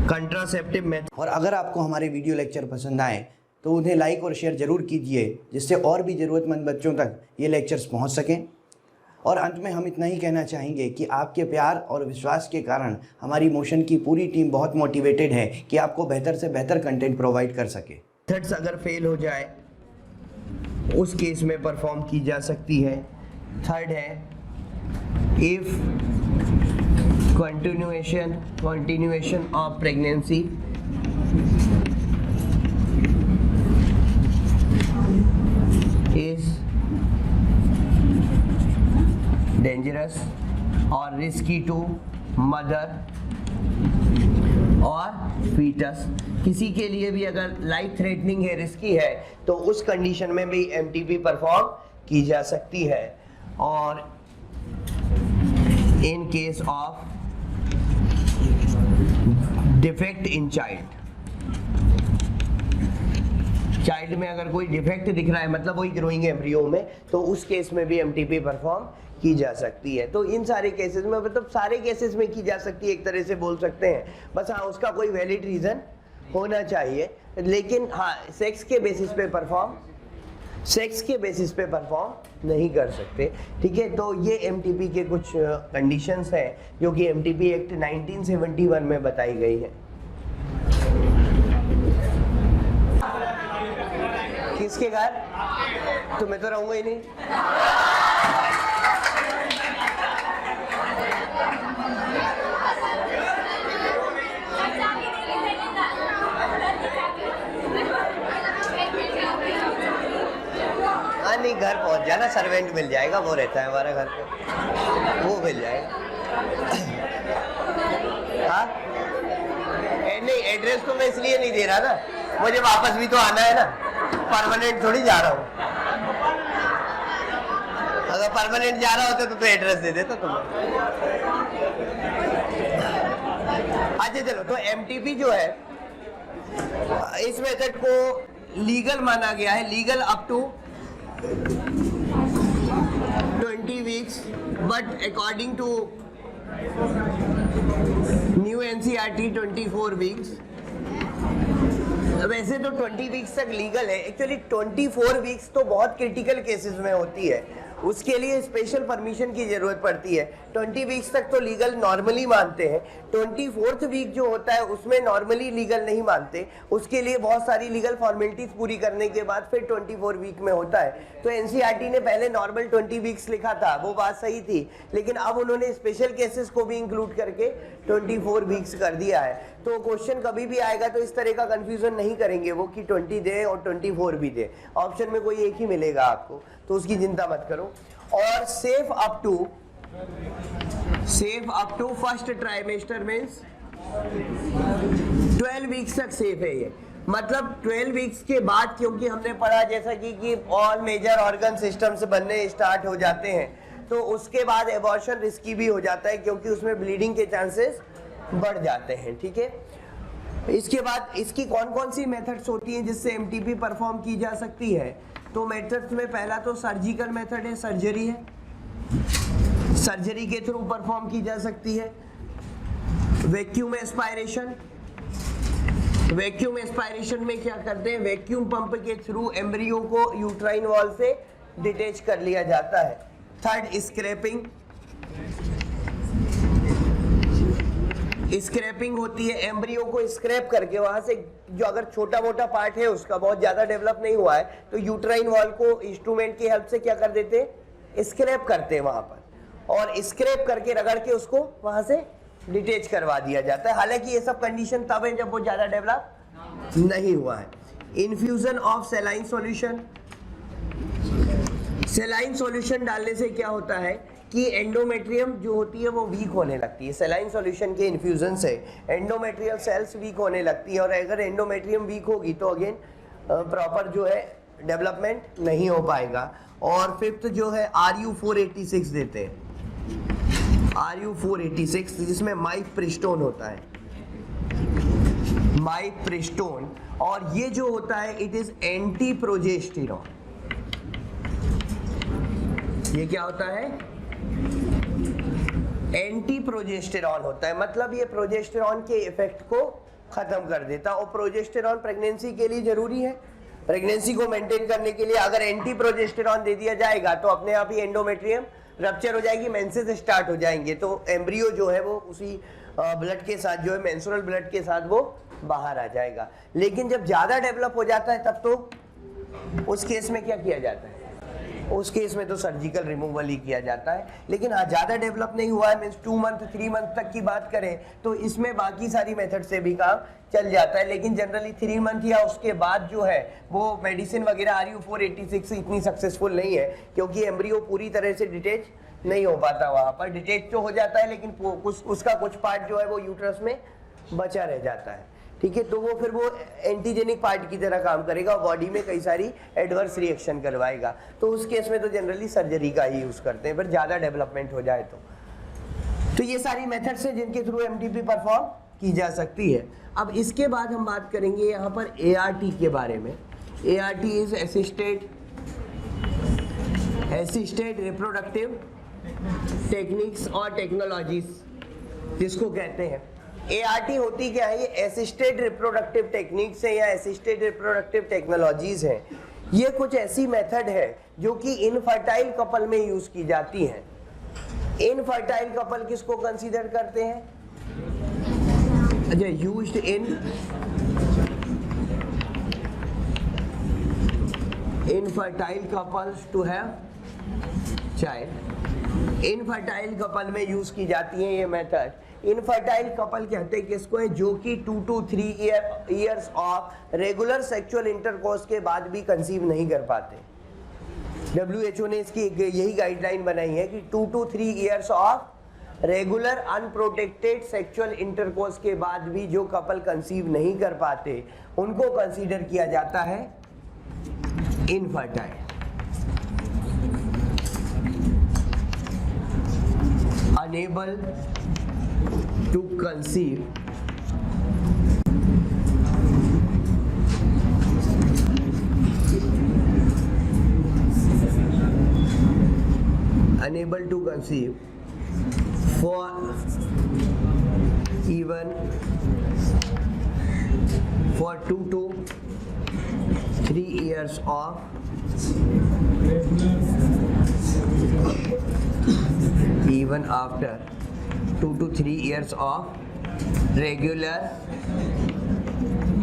contraceptive method.
और अगर आपको हमारे वीडियो लेक्चर पसंद आए तो उन्हें लाइक और शेयर ज़रूर कीजिए, जिससे और भी ज़रूरतमंद बच्चों तक ये लेक्चर्स पहुंच सकें। और अंत में हम इतना ही कहना चाहेंगे कि आपके प्यार और विश्वास के कारण हमारी मोशन की पूरी टीम बहुत मोटिवेटेड है कि आपको बेहतर से बेहतर कंटेंट प्रोवाइड कर सके।
मेथड्स अगर फेल हो जाए उस केस में परफॉर्म की जा सकती है। थर्ड है if continuation of pregnancy is dangerous or risky to mother और fetus। किसी के लिए भी अगर लाइफ थ्रेटनिंग है, रिस्की है, तो उस कंडीशन में भी एमटीपी परफॉर्म की जा सकती है। और in case of defect in child में अगर कोई डिफेक्ट दिख रहा है, मतलब वही ग्रोइंग एम्ब्रियो में, तो उस केस में भी एमटीपी परफॉर्म की जा सकती है। तो इन सारे केसेस में, मतलब सारे केसेस में की जा सकती है, एक तरह से बोल सकते हैं। बस हाँ उसका कोई वैलिड रीजन होना चाहिए, लेकिन हाँ सेक्स के बेसिस पे परफॉर्म नहीं कर सकते, ठीक है। तो ये एमटीपी के कुछ कंडीशंस हैं जो कि एमटीपी एक्ट 1971 में बताई गई है। किसके घर? तो मैं तो रहूंगा ही नहीं। नहीं, घर पहुंच जाना, सर्वेंट मिल जाएगा, वो रहता है हमारे घर पे, वो मिल जाएगा। हाँ नहीं, एड्रेस तो मैं इसलिए नहीं दे रहा ना, मुझे वापस भी तो आना है ना, परमानेंट थोड़ी जा रहा हूँ। अगर परमानेंट जा रहा होता तो एड्रेस दे देता तुम्हें। अच्छा चलो, तो एमटीपी जो है इस मेथड को लीगल माना गया है, legal up to 20 weeks, but according to new NCERT 24 weeks। वैसे तो 20 वीक्स तक लीगल है, एक्चुअली 24 वीक्स तो बहुत क्रिटिकल केसेस में होती है, उसके लिए स्पेशल परमिशन की जरूरत पड़ती है। 20 वीक्स तक तो लीगल नॉर्मली मानते हैं, 24th वीक जो होता है उसमें नॉर्मली लीगल नहीं मानते, उसके लिए बहुत सारी लीगल फॉर्मेलिटीज पूरी करने के बाद फिर 24 वीक में होता है। तो एनसीईआरटी ने पहले नॉर्मल 20 वीक्स लिखा था, वो बात सही थी, लेकिन अब उन्होंने स्पेशल केसेस को भी इंक्लूड करके 24 वीक्स कर दिया है। तो क्वेश्चन कभी भी आएगा तो इस तरह का कंफ्यूजन नहीं करेंगे वो कि 20 दे और 24 भी दे, ऑप्शन में कोई एक ही मिलेगा आपको, तो उसकी चिंता मत करो। और safe up to first trimester means 12 weeks तक सेफ है ये, मतलब 12 वीक्स के बाद, क्योंकि हमने पढ़ा जैसा कि ऑल मेजर ऑर्गन सिस्टम्स बनने स्टार्ट हो जाते हैं, तो उसके बाद एबॉर्शन रिस्की भी हो जाता है क्योंकि उसमें ब्लीडिंग के चांसेस बढ़ जाते हैं, ठीक है। इसके बाद इसकी कौन कौन सी मेथड्स होती हैं जिससे एमटीपी परफॉर्म की जा सकती है? तो मेथड्स में पहला तो सर्जिकल मेथड है, सर्जरी है, सर्जरी के थ्रू परफॉर्म की जा सकती है। वैक्यूम एस्पायरेशन, वैक्यूम एस्पायरेशन में क्या करते हैं, वैक्यूम पंप के थ्रू एम्ब्रियो को यूट्राइन वॉल से डिटैच कर लिया जाता है। थर्ड, स्क्रैपिंग, स्क्रैपिंग होती है, एम्ब्रियो को स्क्रैप करके वहां से जो अगर छोटा मोटा पार्ट है उसका बहुत ज्यादा डेवलप नहीं हुआ है तो यूट्राइन वॉल को इंस्ट्रूमेंट की हेल्प से क्या कर देते हैं, स्क्रैप करते हैं वहां पर, और स्क्रैप करके रगड़ के उसको वहां से डिटैच करवा दिया जाता है। हालांकि ये सब कंडीशन तब है जब वो ज्यादा डेवलप नहीं हुआ है। इन्फ्यूजन ऑफ सेलाइन सॉल्यूशन, सेलाइन सॉल्यूशन डालने से क्या होता है कि एंडोमेट्रियम जो होती है वो वीक होने लगती है। सेलाइन सॉल्यूशन के इन्फ्यूजन से एंडोमेट्रियल सेल्स वीक होने लगती है, और अगर एंडोमेट्रियम वीक होगी तो अगेन प्रॉपर जो है डेवलपमेंट नहीं हो पाएगा। और फिफ्थ जो है RU486 देते हैं, RU486 जिसमें माइप्रिस्टोन होता है, माइप्रिस्टोन, और ये जो होता है इट इज एंटी प्रोजेस्टेरॉन। ये क्या होता है, एंटी प्रोजेस्टेरॉन होता है, मतलब ये प्रोजेस्टेरॉन के इफेक्ट को खत्म कर देता है। और प्रोजेस्टेरॉन प्रेगनेंसी के लिए जरूरी है, प्रेगनेंसी को मेंटेन करने के लिए अगर एंटी प्रोजेस्टेरॉन दे दिया जाएगा तो अपने आप ही एंडोमेट्रियम रप्चर हो जाएगी, मेंसेस स्टार्ट हो जाएंगे, तो एम्ब्रियो जो है वो उसी ब्लड के साथ जो है मेंस्ट्रुअल ब्लड के साथ वो बाहर आ जाएगा। लेकिन जब ज्यादा डेवलप हो जाता है तब तो उस केस में क्या किया जाता है, उस केस में तो सर्जिकल रिमूवल ही किया जाता है। लेकिन हाँ ज्यादा डेवलप नहीं हुआ है, मीन्स 2 मंथ 3 मंथ तक की बात करें तो इसमें बाकी सारी मेथड से भी काम चल जाता है। लेकिन जनरली 3 मंथ या उसके बाद जो है वो मेडिसिन वगैरह RU486 इतनी सक्सेसफुल नहीं है, क्योंकि एम्ब्रियो पूरी तरह से डिटेच नहीं हो पाता, वहां पर डिटेच तो हो जाता है लेकिन उसका कुछ पार्ट जो है वो यूट्रस में बचा रह जाता है। ठीक है, तो वो फिर वो एंटीजेनिक पार्ट की तरह काम करेगा, बॉडी में कई सारी एडवर्स रिएक्शन करवाएगा। तो उस केस में तो जनरली सर्जरी का ही यूज करते हैं, फिर ज्यादा डेवलपमेंट हो जाए तो ये सारी मेथड्स हैं जिनके थ्रू एमटीपी परफॉर्म की जा सकती है। अब इसके बाद हम बात करेंगे यहाँ पर ART के बारे में। ART is assisted reproductive techniques और टेक्नोलॉजीज जिसको कहते हैं। ART होती क्या है, ये असिस्टेड रिप्रोडक्टिव टेक्निक्स है या असिस्टेड रिप्रोडक्टिव टेक्नोलॉजीज है। ये कुछ ऐसी मेथड है जो कि इनफर्टाइल कपल में यूज की जाती हैं। इनफर्टाइल कपल किसको कंसीडर करते हैं, अच्छा, used in infertile couples to have child. Infertile couple में यूज की जाती है ये मेथड। इनफर्टाइल कपल कहते हैं किसको है, जो कि 2 to 3 years of regular sexual intercourse के बाद भी कंसीव नहीं कर पाते। WHO ने इसकी यही गाइडलाइन बनाई है कि 2 to 3 years of regular unprotected sexual intercourse के बाद भी जो कपल कंसीव नहीं कर पाते उनको कंसीडर किया जाता है infertile. Unable to conceive, unable to conceive for even for 2 to 3 years of even after 2 to 3 years of regular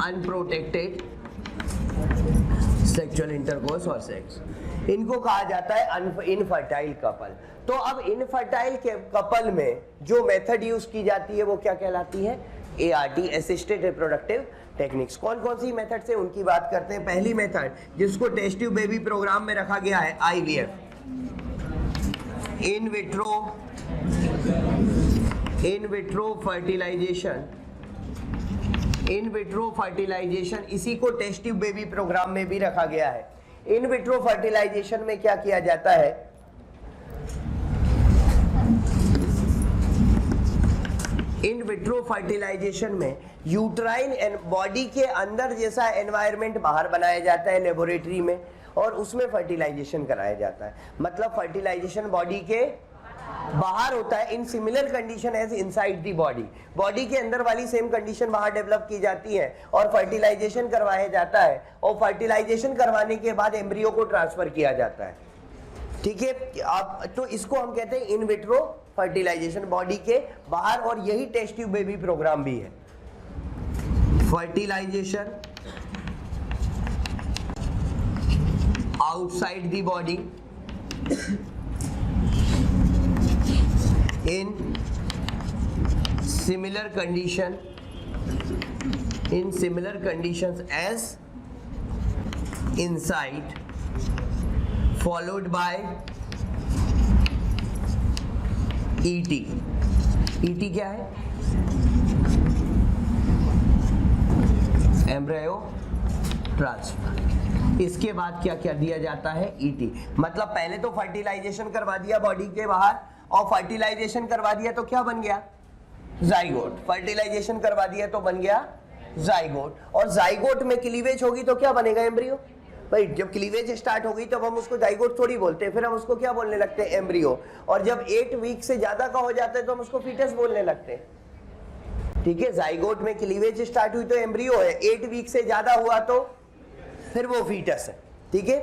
unprotected sexual intercourse or sex, इनको कहा जाता है इनफर्टाइल कपल। तो अब इनफर्टाइल के कपल में जो मेथड यूज की जाती है वो क्या कहलाती है, ART असिस्टेड रिप्रोडक्टिव टेक्निक्स। कौन कौन सी मेथड से उनकी बात करते हैं। पहली मेथड जिसको टेस्ट ट्यूब बेबी प्रोग्राम में रखा गया है IVF, in vitro fertilisation. In vitro fertilisation इसी को टेस्ट ट्यूब बेबी प्रोग्राम में भी रखा गया है। इन विट्रो फर्टिलाइजेशन में क्या किया जाता है, इन विट्रो फर्टिलाइजेशन में यूट्राइन बॉडी के अंदर जैसा एनवायरनमेंट बाहर बनाया जाता है लेबोरेटरी में, और उसमें फर्टिलाइजेशन कराया जाता है। मतलब फर्टिलाइजेशन बॉडी के बाहर होता है in similar condition as inside the body. Body के अंदर वाली सेम कंडीशन बाहर डेवलप की जाती है और फर्टिलाइजेशन करवाया जाता है, और फर्टिलाइजेशन करवाने के बाद एम्ब्रियो को ट्रांसफर किया जाता है। ठीक है, आप तो इसको हम कहते हैं इन विट्रो फर्टिलाइजेशन, बॉडी के बाहर, और यही टेस्ट ट्यूब बेबी प्रोग्राम भी है। Fertilisation outside the body in similar conditions as inside, followed by ET। ET क्या है? Embryo transfer. इसके बाद क्या क्या दिया जाता है? ET। मतलब पहले तो फर्टिलाइजेशन करवा दिया बॉडी के बाहर, और फर्टिलाइजेशन करवा दिया तो क्या बन गया? जाइगोट। फर्टिलाइजेशन करवा दिया तो बन गया जाइगोट, और जाइगोट में क्लीवेज होगी तो क्या बनेगा? एम्ब्रियो। भाई जब क्लीवेज स्टार्ट होगी तब हम उसको जाइगोट थोड़ी बोलते हैं, फिर हम उसको क्या बोलने लगते हैं? एम्ब्रियो। और जब 8 वीक से ज्यादा का हो जाता है तो हम उसको फीटस बोलने लगते हैं। ठीक है, जाइगोट में क्लीवेज स्टार्ट हुई तो एम्ब्रियो है, 8 वीक से ज्यादा हुआ तो फिर वो फीटस है। ठीक है,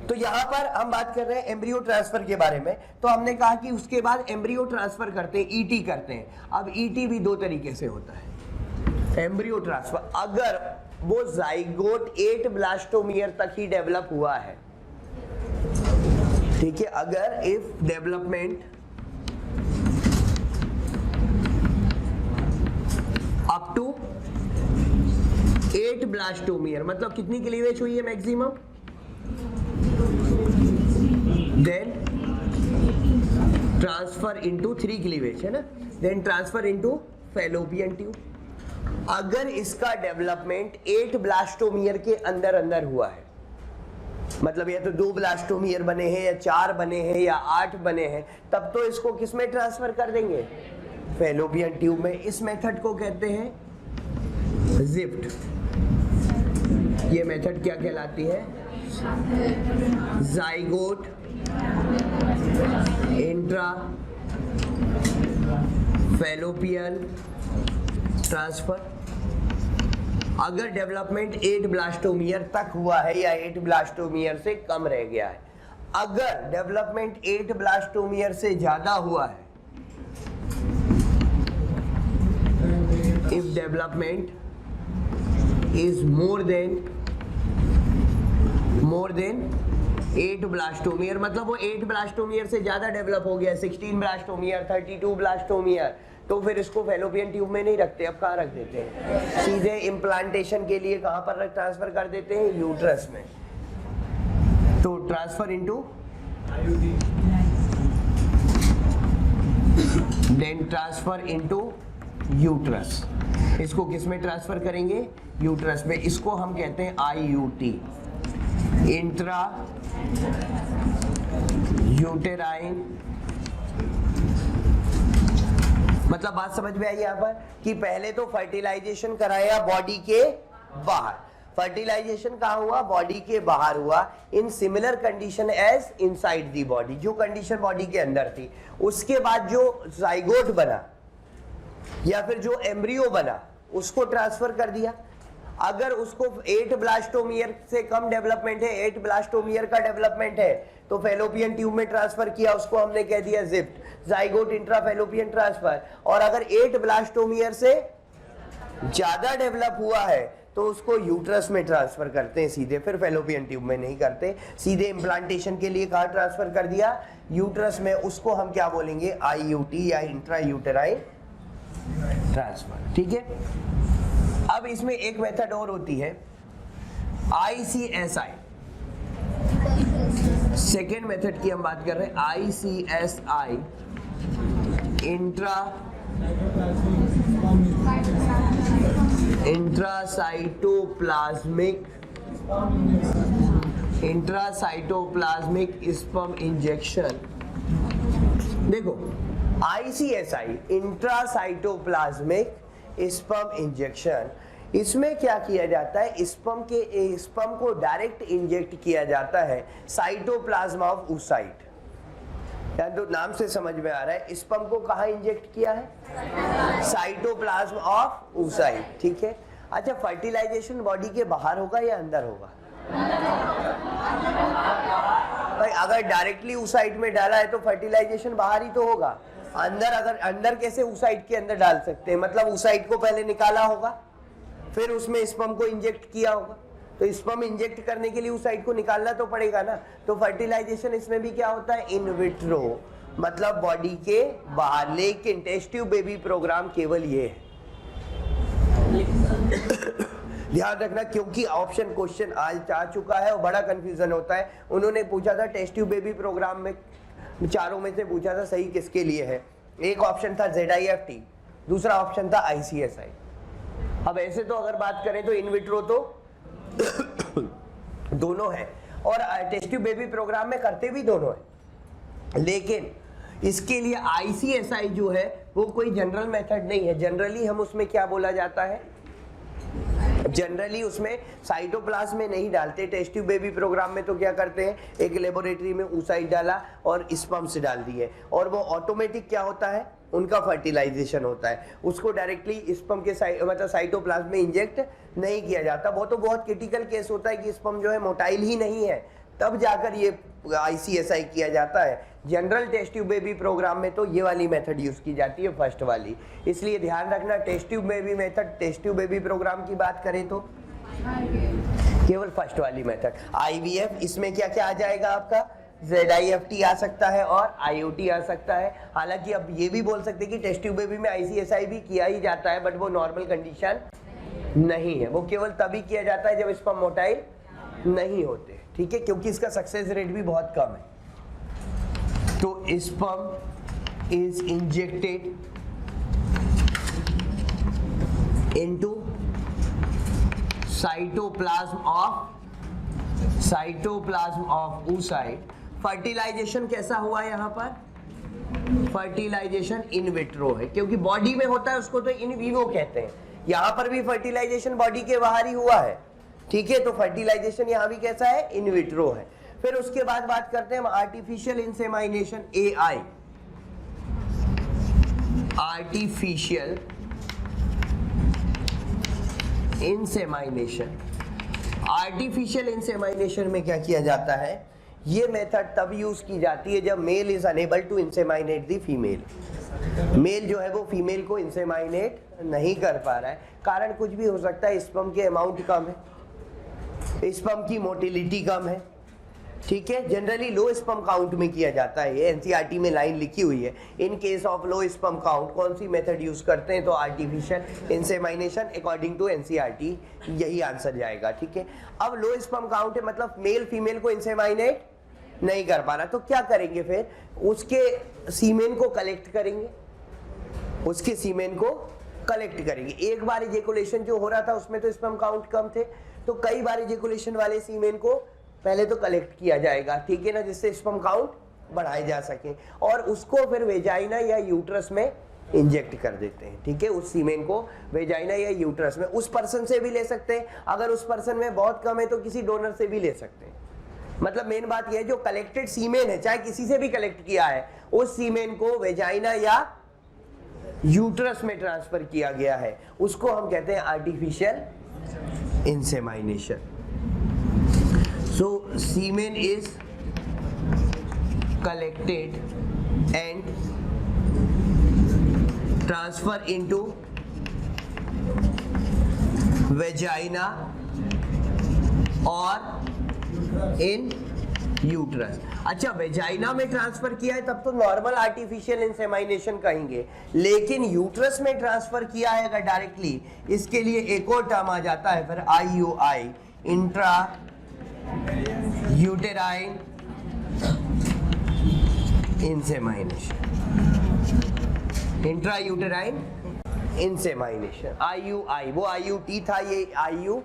तो यहाँ पर हम बात कर रहे हैं एम्ब्रियो ट्रांसफर के बारे में। तो हमने कहा कि उसके बाद एम्ब्रियो ट्रांसफर करते हैं, ईटी करते हैं। अब ईटी भी 2 तरीके से होता है एम्ब्रियो ट्रांसफर। अगर वो जाइगोट 8 ब्लास्टोमियर तक ही डेवलप हुआ है, ठीक है, अगर if development up to 8 blastomere, मतलब कितनी क्लीवेज हुई है maximum, then transfer into 3 cleavage है ना, then transfer into fallopian tube। अगर इसका डेवलपमेंट 8 ब्लास्टोमियर के अंदर अंदर हुआ है, मतलब या तो 2 ब्लास्टोमियर बने हैं या 4 बने हैं या 8 बने हैं, तब तो इसको किस में ट्रांसफर कर देंगे? फैलोपियन ट्यूब में। इस मेथड को कहते हैं जिप्ट। ये मेथड क्या कहलाती है? Zygote intra fallopian transfer. अगर डेवलपमेंट 8 ब्लास्टोमियर तक हुआ है या 8 ब्लास्टोमियर से कम रह गया है। अगर डेवलपमेंट 8 ब्लास्टोमियर से ज्यादा हुआ है, if development is more than 8 blastomere, मतलब वो 8 ब्लास्टोमियर से ज्यादा डेवलप हो गया, 16 ब्लास्टोमियर, 32 ब्लास्टोमियर, तो फिर इसको फैलोपियन ट्यूब में नहीं रखते। अब कहाँ रख देते हैं? सीधे इम्प्लांटेशन के लिए कहाँ पर ट्रांसफर कर देते हैं? यूट्रस में। तो transfer into then transfer into uterus. इसको किस में ट्रांसफर करेंगे? यूट्रस में। इसको हम कहते हैं IUT, इंट्रा यूटेराइन। मतलब बात समझ में आई यहाँ पर कि पहले तो फर्टिलाइजेशन कराया बॉडी के बाहर। फर्टिलाइजेशन कहाँ हुआ? बॉडी के बाहर हुआ, in similar condition as inside the body. जो कंडीशन बॉडी के अंदर थी, उसके बाद जो जाइगोट बना या फिर जो एम्ब्रियो बना उसको ट्रांसफर कर दिया। अगर उसको 8 ब्लास्टोमियर से कम डेवलपमेंट है, 8 ब्लास्टोमियर का डेवलपमेंट है, तो फैलोपियन ट्यूब में ट्रांसफर किया, उसको हमने कह दिया जिप्ट, जाइगोट इंट्रा फैलोपियन ट्रांसफर। और अगर 8 ब्लास्टोमियर से ज्यादा डेवलप हुआ है तो उसको यूट्रस में ट्रांसफर करते हैं सीधे, फिर फैलोपियन ट्यूब में नहीं करते। सीधे इम्प्लांटेशन के लिए कहाँ ट्रांसफर कर दिया? यूट्रस में। उसको हम क्या बोलेंगे? IUT या इंट्रा यूटेराइन ट्रांसफर। ठीक है, अब इसमें एक मेथड और होती है ICSI। सेकेंड मेथड की हम बात कर रहे हैं, ICSI, इंट्रासाइटोप्लाज्मिक स्पर्म इंजेक्शन। देखो ICSI, इंट्रासाइटोप्लाज्मिक स्पर्म इंजेक्शन, इसमें क्या किया जाता है, स्पर्म को डायरेक्ट इंजेक्ट किया जाता है साइटोप्लाज्म ऑफ oocyte। तो नाम से समझ में आ रहा है, स्पर्म को कहाँ इंजेक्ट किया है, साइटोप्लाज्म ऑफ oocyte, ठीक है। अच्छा, फर्टिलाइजेशन बॉडी के बाहर होगा या अंदर होगा? भाई अगर डायरेक्टली oocyte में डाला है तो फर्टिलाइजेशन बाहर ही तो होगा। अंदर कैसे oocyte के अंदर डाल सकते हैं? मतलब oocyte को पहले निकाला होगा, फिर उसमें स्पर्म को इंजेक्ट किया होगा। तो स्पर्म इंजेक्ट करने के लिए oocyte को निकालना तो पड़ेगा ना। तो फर्टिलाइजेशन इसमें भी क्या होता है, इन विट्रो, मतलब बॉडी के बाहर। लेकिन टेस्ट ट्यूब बेबी प्रोग्राम केवल ये है। ध्यान रखना, क्योंकि ऑप्शन क्वेश्चन आज आ चुका है और बड़ा कंफ्यूजन होता है। उन्होंने पूछा था टेस्ट ट्यूब बेबी प्रोग्राम में चारों में से पूछा था सही किसके लिए है। एक ऑप्शन था ZIFT, दूसरा ऑप्शन था ICSI। अब ऐसे तो अगर बात करें तो इन विट्रो तो दोनों है और टेस्ट ट्यूब बेबी प्रोग्राम में करते भी दोनों है, लेकिन इसके लिए ICSI जो है वो कोई जनरल मेथड नहीं है। जनरली हम उसमें क्या बोला जाता है, जनरली उसमें साइटोप्लाज्म में नहीं डालते। टेस्ट ट्यूब बेबी प्रोग्राम में तो क्या करते हैं, एक लेबोरेटरी में oocyte डाला और स्पर्म से डाल दिए, और वो ऑटोमेटिक क्या होता है, उनका फर्टिलाइजेशन होता है। उसको डायरेक्टली स्पर्म के मतलब साइटोप्लाज्म में इंजेक्ट नहीं किया जाता। वो तो बहुत क्रिटिकल केस होता है कि स्पर्म जो है मोटाइल ही नहीं है, तब जाकर ये ICSI किया जाता है। General test tube baby programme में तो ये वाली मेथड यूज की जाती है, फर्स्ट वाली। इसलिए ध्यान रखना, test tube baby method, test tube baby programme की बात करें तो केवल फर्स्ट वाली मेथड। IVF, इसमें क्या क्या आ जाएगा आपका, ZIFT आ सकता है और IOT आ सकता है। हालांकि अब ये भी बोल सकते हैं कि टेस्ट ट्यूब बेबी में ICSI भी किया ही जाता है, बट वो नॉर्मल कंडीशन नहीं है। वो केवल तभी किया जाता है जब स्पर्म मोटाइल नहीं होते, ठीक है, क्योंकि इसका सक्सेस रेट भी बहुत कम है। तो sperm is injected into cytoplasm of oocyte। Fertilisation कैसा हुआ यहाँ पर, फर्टिलाइजेशन इन विट्रो है, क्योंकि बॉडी में होता है उसको तो इन विवो कहते हैं। यहाँ पर भी फर्टिलाइजेशन बॉडी के बाहर ही हुआ है, ठीक है। तो फर्टिलाइजेशन यहाँ भी कैसा है, इन विट्रो है। फिर उसके बाद बात करते हैं हम आर्टिफिशियल इंसेमाइनेशन, AI, आर्टिफिशियल इंसेमाइनेशन। आर्टिफिशियल इंसेमाइनेशन में क्या किया जाता है, ये मेथड तब यूज की जाती है जब male is unable to inseminate the female. Male जो है वो फीमेल को इंसेमाइनेट नहीं कर पा रहा है, कारण कुछ भी हो सकता है, स्पर्म के अमाउंट कम है, स्पर्म की मोटिलिटी कम है, ठीक है। जनरली लो स्पर्म काउंट में किया जाता है, ये NCERT में लाइन लिखी हुई है। In case of low sperm count कौन सी मेथड यूज करते हैं, तो आर्टिफिशियल इंसेमाइनेशन अकॉर्डिंग टू NCERT, यही आंसर जाएगा, ठीक है। अब लो स्पर्म काउंट है, मतलब मेल फीमेल को इंसेमाइनेट नहीं कर पा रहा, तो क्या करेंगे, फिर उसके सीमेन को कलेक्ट करेंगे, उसके सीमेन को कलेक्ट करेंगे। एक बार इजेकुलेशन जो हो रहा था उसमें तो स्पर्म काउंट कम थे, तो कई बार इजेकुलेशन वाले सीमेन को पहले तो कलेक्ट किया जाएगा, ठीक है ना, जिससे स्पर्म काउंट बढ़ाए जा सके, और उसको फिर वेजाइना या यूट्रस में इंजेक्ट कर देते हैं, ठीक है। उस सीमेन को वेजाइना या यूट्रस में, उस पर्सन से भी ले सकते हैं, अगर उस पर्सन में बहुत कम है तो किसी डोनर से भी ले सकते हैं। मतलब मेन बात यह है, जो कलेक्टेड सीमेन है, चाहे किसी से भी कलेक्ट किया है, उस सीमेन को वेजाइना या यूट्रस में ट्रांसफर किया गया है, उसको हम कहते हैं artificial इंसेमाइनेशन। So semen is collected and transferred into vagina or in uterus. अच्छा, वेजाइना में ट्रांसफर किया है तब तो नॉर्मल आर्टिफिशियल इंसेमाइनेशन कहेंगे, लेकिन यूट्रस में ट्रांसफर किया है अगर डायरेक्टली, इसके लिए एक और टर्म आ जाता है फिर IUI, intra uterine insemination. Intra uterine insemination, IUI, वो IUT था, ये IUI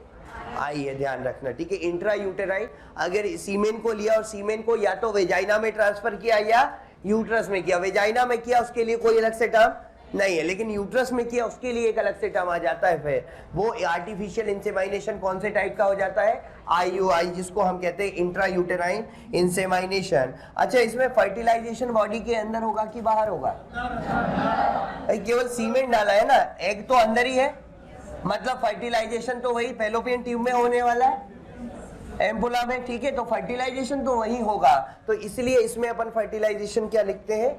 है, ध्यान रखना, ठीक है। इंट्रा यूटेराइन, अगर सीमेन को लिया और सीमेन को या तो वेजाइना में ट्रांसफर किया या यूट्रस में किया, वेजाइना में किया उसके लिए कोई अलग से टर्म नहीं है, लेकिन यूट्रस में किया उसके लिए एक अलग से टर्म आ जाता है। फिर वो आर्टिफिशियल इंसेमाइनेशन कौन से टाइप का हो जाता है? IUI, जिसको हम कहते हैं इंट्रा यूटेराइन इंसेमाइनेशन। अच्छा, इसमें फर्टिलाइजेशन बॉडी के अंदर होगा कि बाहर होगा? केवल सीमेंट डाला है ना, एग तो अंदर ही है, मतलब फर्टिलाइजेशन तो वही फैलोपियन ट्यूब में होने वाला है, एम्पुला में, ठीक है। तो फर्टिलाइजेशन तो वही होगा, तो इसलिए इसमें अपन फर्टिलाइजेशन क्या लिखते हैं?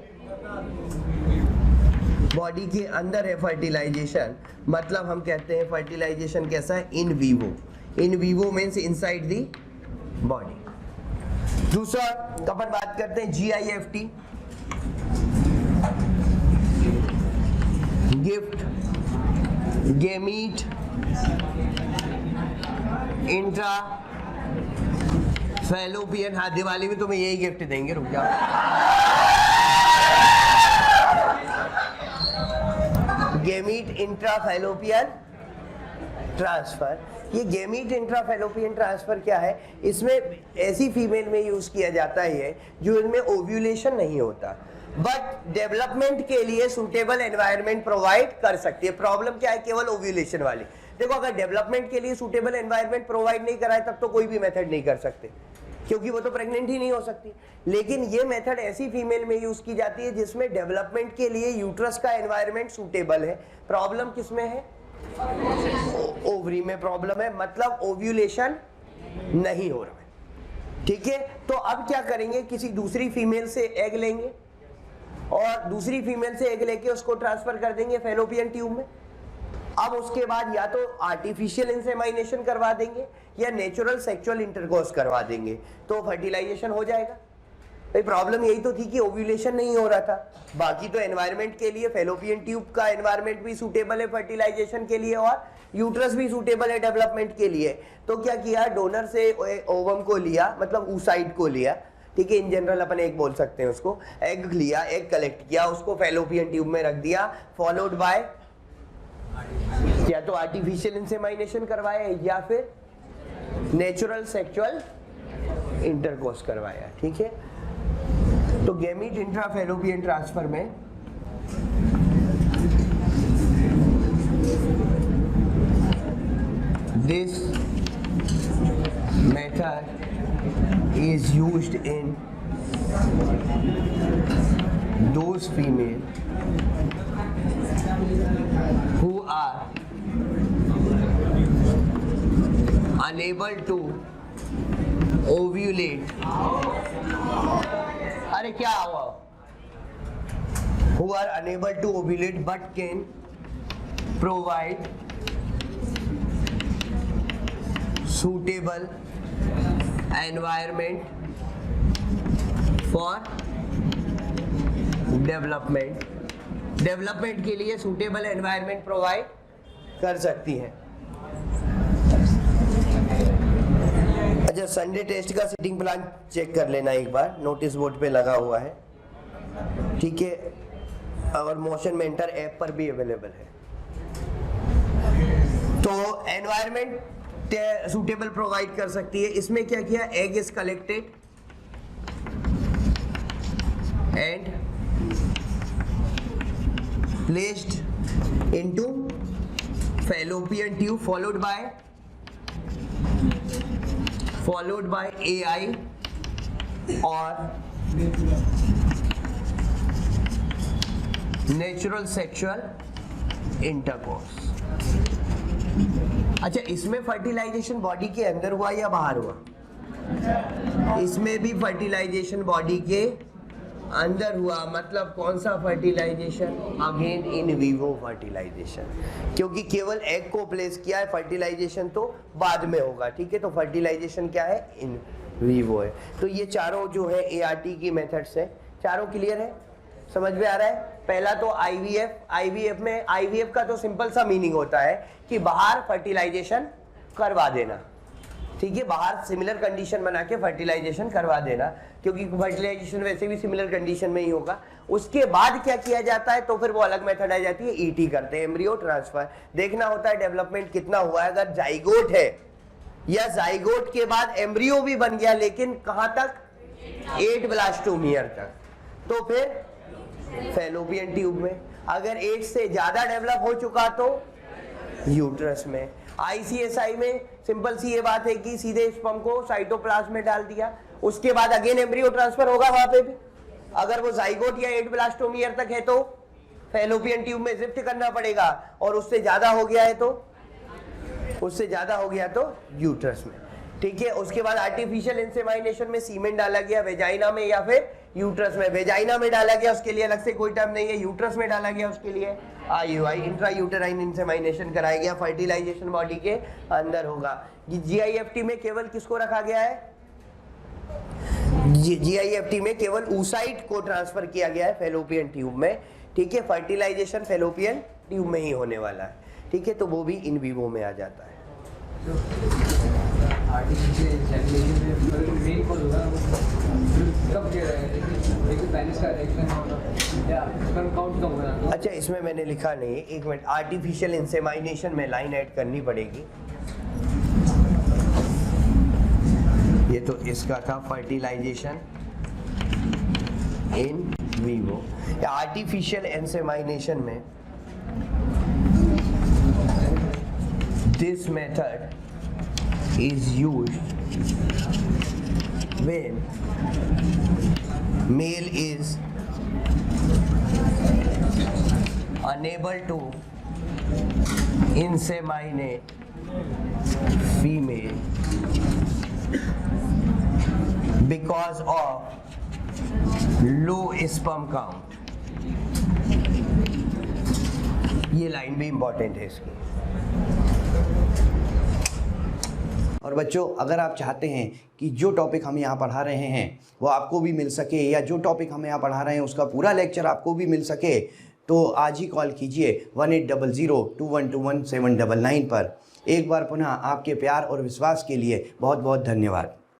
बॉडी के अंदर है फर्टिलाइजेशन, मतलब हम कहते हैं फर्टिलाइजेशन कैसा है? In vivo. In vivo means inside the body. दूसरा अपन बात करते हैं GIFT, gift gamete intra fallopian. हाँ, दिवाली में तुम्हें यही गिफ्ट देंगे, रुक जाओ। Gamete intrafallopian transfer. ये गेमीट इंट्राफैलोपियन ट्रांसफर क्या है? इसमें ऐसी फीमेल में यूज किया जाता है जो इनमें ओव्यूलेशन नहीं होता, बट डेवलपमेंट के लिए सुटेबल एनवायरनमेंट प्रोवाइड कर सकती है। प्रॉब्लम क्या है? केवल ओव्यूलेशन वाली। देखो, अगर डेवलपमेंट के लिए सुटेबल एनवायरनमेंट प्रोवाइड नहीं कराए तब तो कोई भी मेथड नहीं कर सकते, क्योंकि वो तो प्रेग्नेंट ही नहीं हो सकती। लेकिन ये मेथड ऐसी फीमेल में यूज की जाती है जिसमें डेवलपमेंट के लिए यूट्रस का एनवायरनमेंट सूटेबल है। प्रॉब्लम किसमें है? ओवरी में प्रॉब्लम है, मतलब ओव्यूलेशन नहीं हो रहा है, ठीक है। तो अब क्या करेंगे? किसी दूसरी फीमेल से एग लेंगे और दूसरी फीमेल से एग लेके उसको ट्रांसफर कर देंगे फैलोपियन ट्यूब में। अब उसके बाद या तो आर्टिफिशियल इंसेमाइनेशन करवा देंगे या नेचुरल सेक्सुअल इंटरकोर्स करवा देंगे, तो फर्टिलाइजेशन हो जाएगा। भाई प्रॉब्लम यही तो थी कि ओव्यूलेशन नहीं हो रहा था, बाकी तो एनवायरनमेंट के लिए फैलोपियन ट्यूब का एनवायरनमेंट भी सूटेबल है फर्टिलाइजेशन के लिए और यूट्रस भी सूटेबल है डेवलपमेंट के लिए। तो क्या किया? डोनर से ओवम को लिया, मतलब oocyte को लिया, ठीक है। इन जनरल अपन एक बोल सकते हैं उसको। एग लिया, एग कलेक्ट किया, उसको फैलोपियन ट्यूब में रख दिया, फॉलोड बाय या तो आर्टिफिशियल इंसेमाइनेशन करवाया या फिर नेचुरल सेक्सुअल इंटरकोर्स करवाया, ठीक है। तो गेमीट इंट्राफैलोपियन ट्रांसफर में this method is used in those female who are unable to ovulate, अरे क्या हुआ? Who are unable to ovulate but can provide suitable environment for development। Development के लिए सूटेबल एनवायरनमेंट प्रोवाइड कर सकती है। अच्छा, संडे टेस्ट का सिटिंग प्लान चेक कर लेना एक बार, नोटिस बोर्ड पे लगा हुआ है, ठीक है, और मोशन मेंटर ऐप पर भी अवेलेबल है। तो एनवायरनमेंट सूटेबल प्रोवाइड कर सकती है। इसमें क्या किया? Egg is collected and placed into fallopian tube followed by AI or natural sexual intercourse। अच्छा, इसमें फर्टिलाइजेशन बॉडी के अंदर हुआ या बाहर हुआ? इसमें भी फर्टिलाइजेशन बॉडी के अंदर हुआ, मतलब कौन सा fertilisation? Again in vivo fertilisation, क्योंकि केवल एग को प्लेस किया है, फर्टिलाइजेशन तो बाद में होगा, ठीक है। तो फर्टिलाइजेशन क्या है? इन वीवो है। तो ये चारों जो है ART की मेथड्स है, चारों क्लियर है, समझ में आ रहा है? पहला तो IVF में IVF का तो सिंपल सा मीनिंग होता है कि बाहर फर्टिलाइजेशन करवा देना, ठीक है, बाहर सिमिलर कंडीशन बना के फर्टिलाइजेशन करवा देना, क्योंकि फर्टिलाइजेशन वैसे भी सिमिलर कंडीशन में ही होगा। उसके बाद क्या किया जाता है? तो फिर वो अलग मेथड आ जाती है, ET करते हैं, एम्ब्रियो ट्रांसफर। देखना होता है डेवलपमेंट कितना हुआ है, अगर जाइगोट है या जाइगोट के बाद एम्ब्रियो भी बन गया, लेकिन कहां तक? 8 ब्लास्टोमियर तक, तो फिर फैलोपियन ट्यूब में। अगर 8 से ज्यादा डेवलप हो चुका तो यूट्रस में। ICSI में सिंपल सी ये बात है कि सीधे स्पर्म को साइटोप्लाज्म में डाल दिया, उसके बाद अगेन एम्ब्रियो ट्रांसफर होगा वहां पे भी। अगर वो जाइगोट या 8 ब्लास्टोमियर तक है तो फैलोपियन ट्यूब में शिफ्ट करना पड़ेगा, और उससे ज्यादा हो गया तो यूट्रस में। ठीक है, उसके बाद आर्टिफिशियल इंसेमाइनेशन में सीमेंट डाला गया वेजाइना में या फिर यूट्रस में। वेजाइना में डाला गया उसके लिए अलग से कोई टर्म नहीं है, यूट्रस में डाला गया उसके लिए IUI इंट्रा यूटेराइन इंसेमाइनेशन कराया गया, फर्टिलाइजेशन बॉडी के अंदर होगा। GIFT में केवल किसको रखा गया है? GIFT में केवल oocyte को ट्रांसफर किया गया है फैलोपियन ट्यूब में। ठीक है, फर्टिलाइजेशन फैलोपियन ट्यूब में ही होने वाला है। ठीक है, तो वो भी इन विवो में आ जाता है। अच्छा, इसमें मैंने लिखा नहीं, एक मिनट, आर्टिफिशियल इंसेमाइनेशन में लाइन ऐड करनी पड़ेगी। ये तो इसका था फर्टिलाइजेशन इन विवो। आर्टिफिशियल इंसेमाइनेशन में this method is used when male is unable to inseminate female because of low sperm count। ये लाइन भी इंपॉर्टेंट है इसकी।
और बच्चों, अगर आप चाहते हैं कि जो टॉपिक हम यहाँ पढ़ा रहे हैं वो आपको भी मिल सके, या जो टॉपिक हम यहाँ पढ़ा रहे हैं उसका पूरा लेक्चर आपको भी मिल सके, तो आज ही कॉल कीजिए 1800212179 पर। एक बार पुनः आपके प्यार और विश्वास के लिए बहुत बहुत धन्यवाद।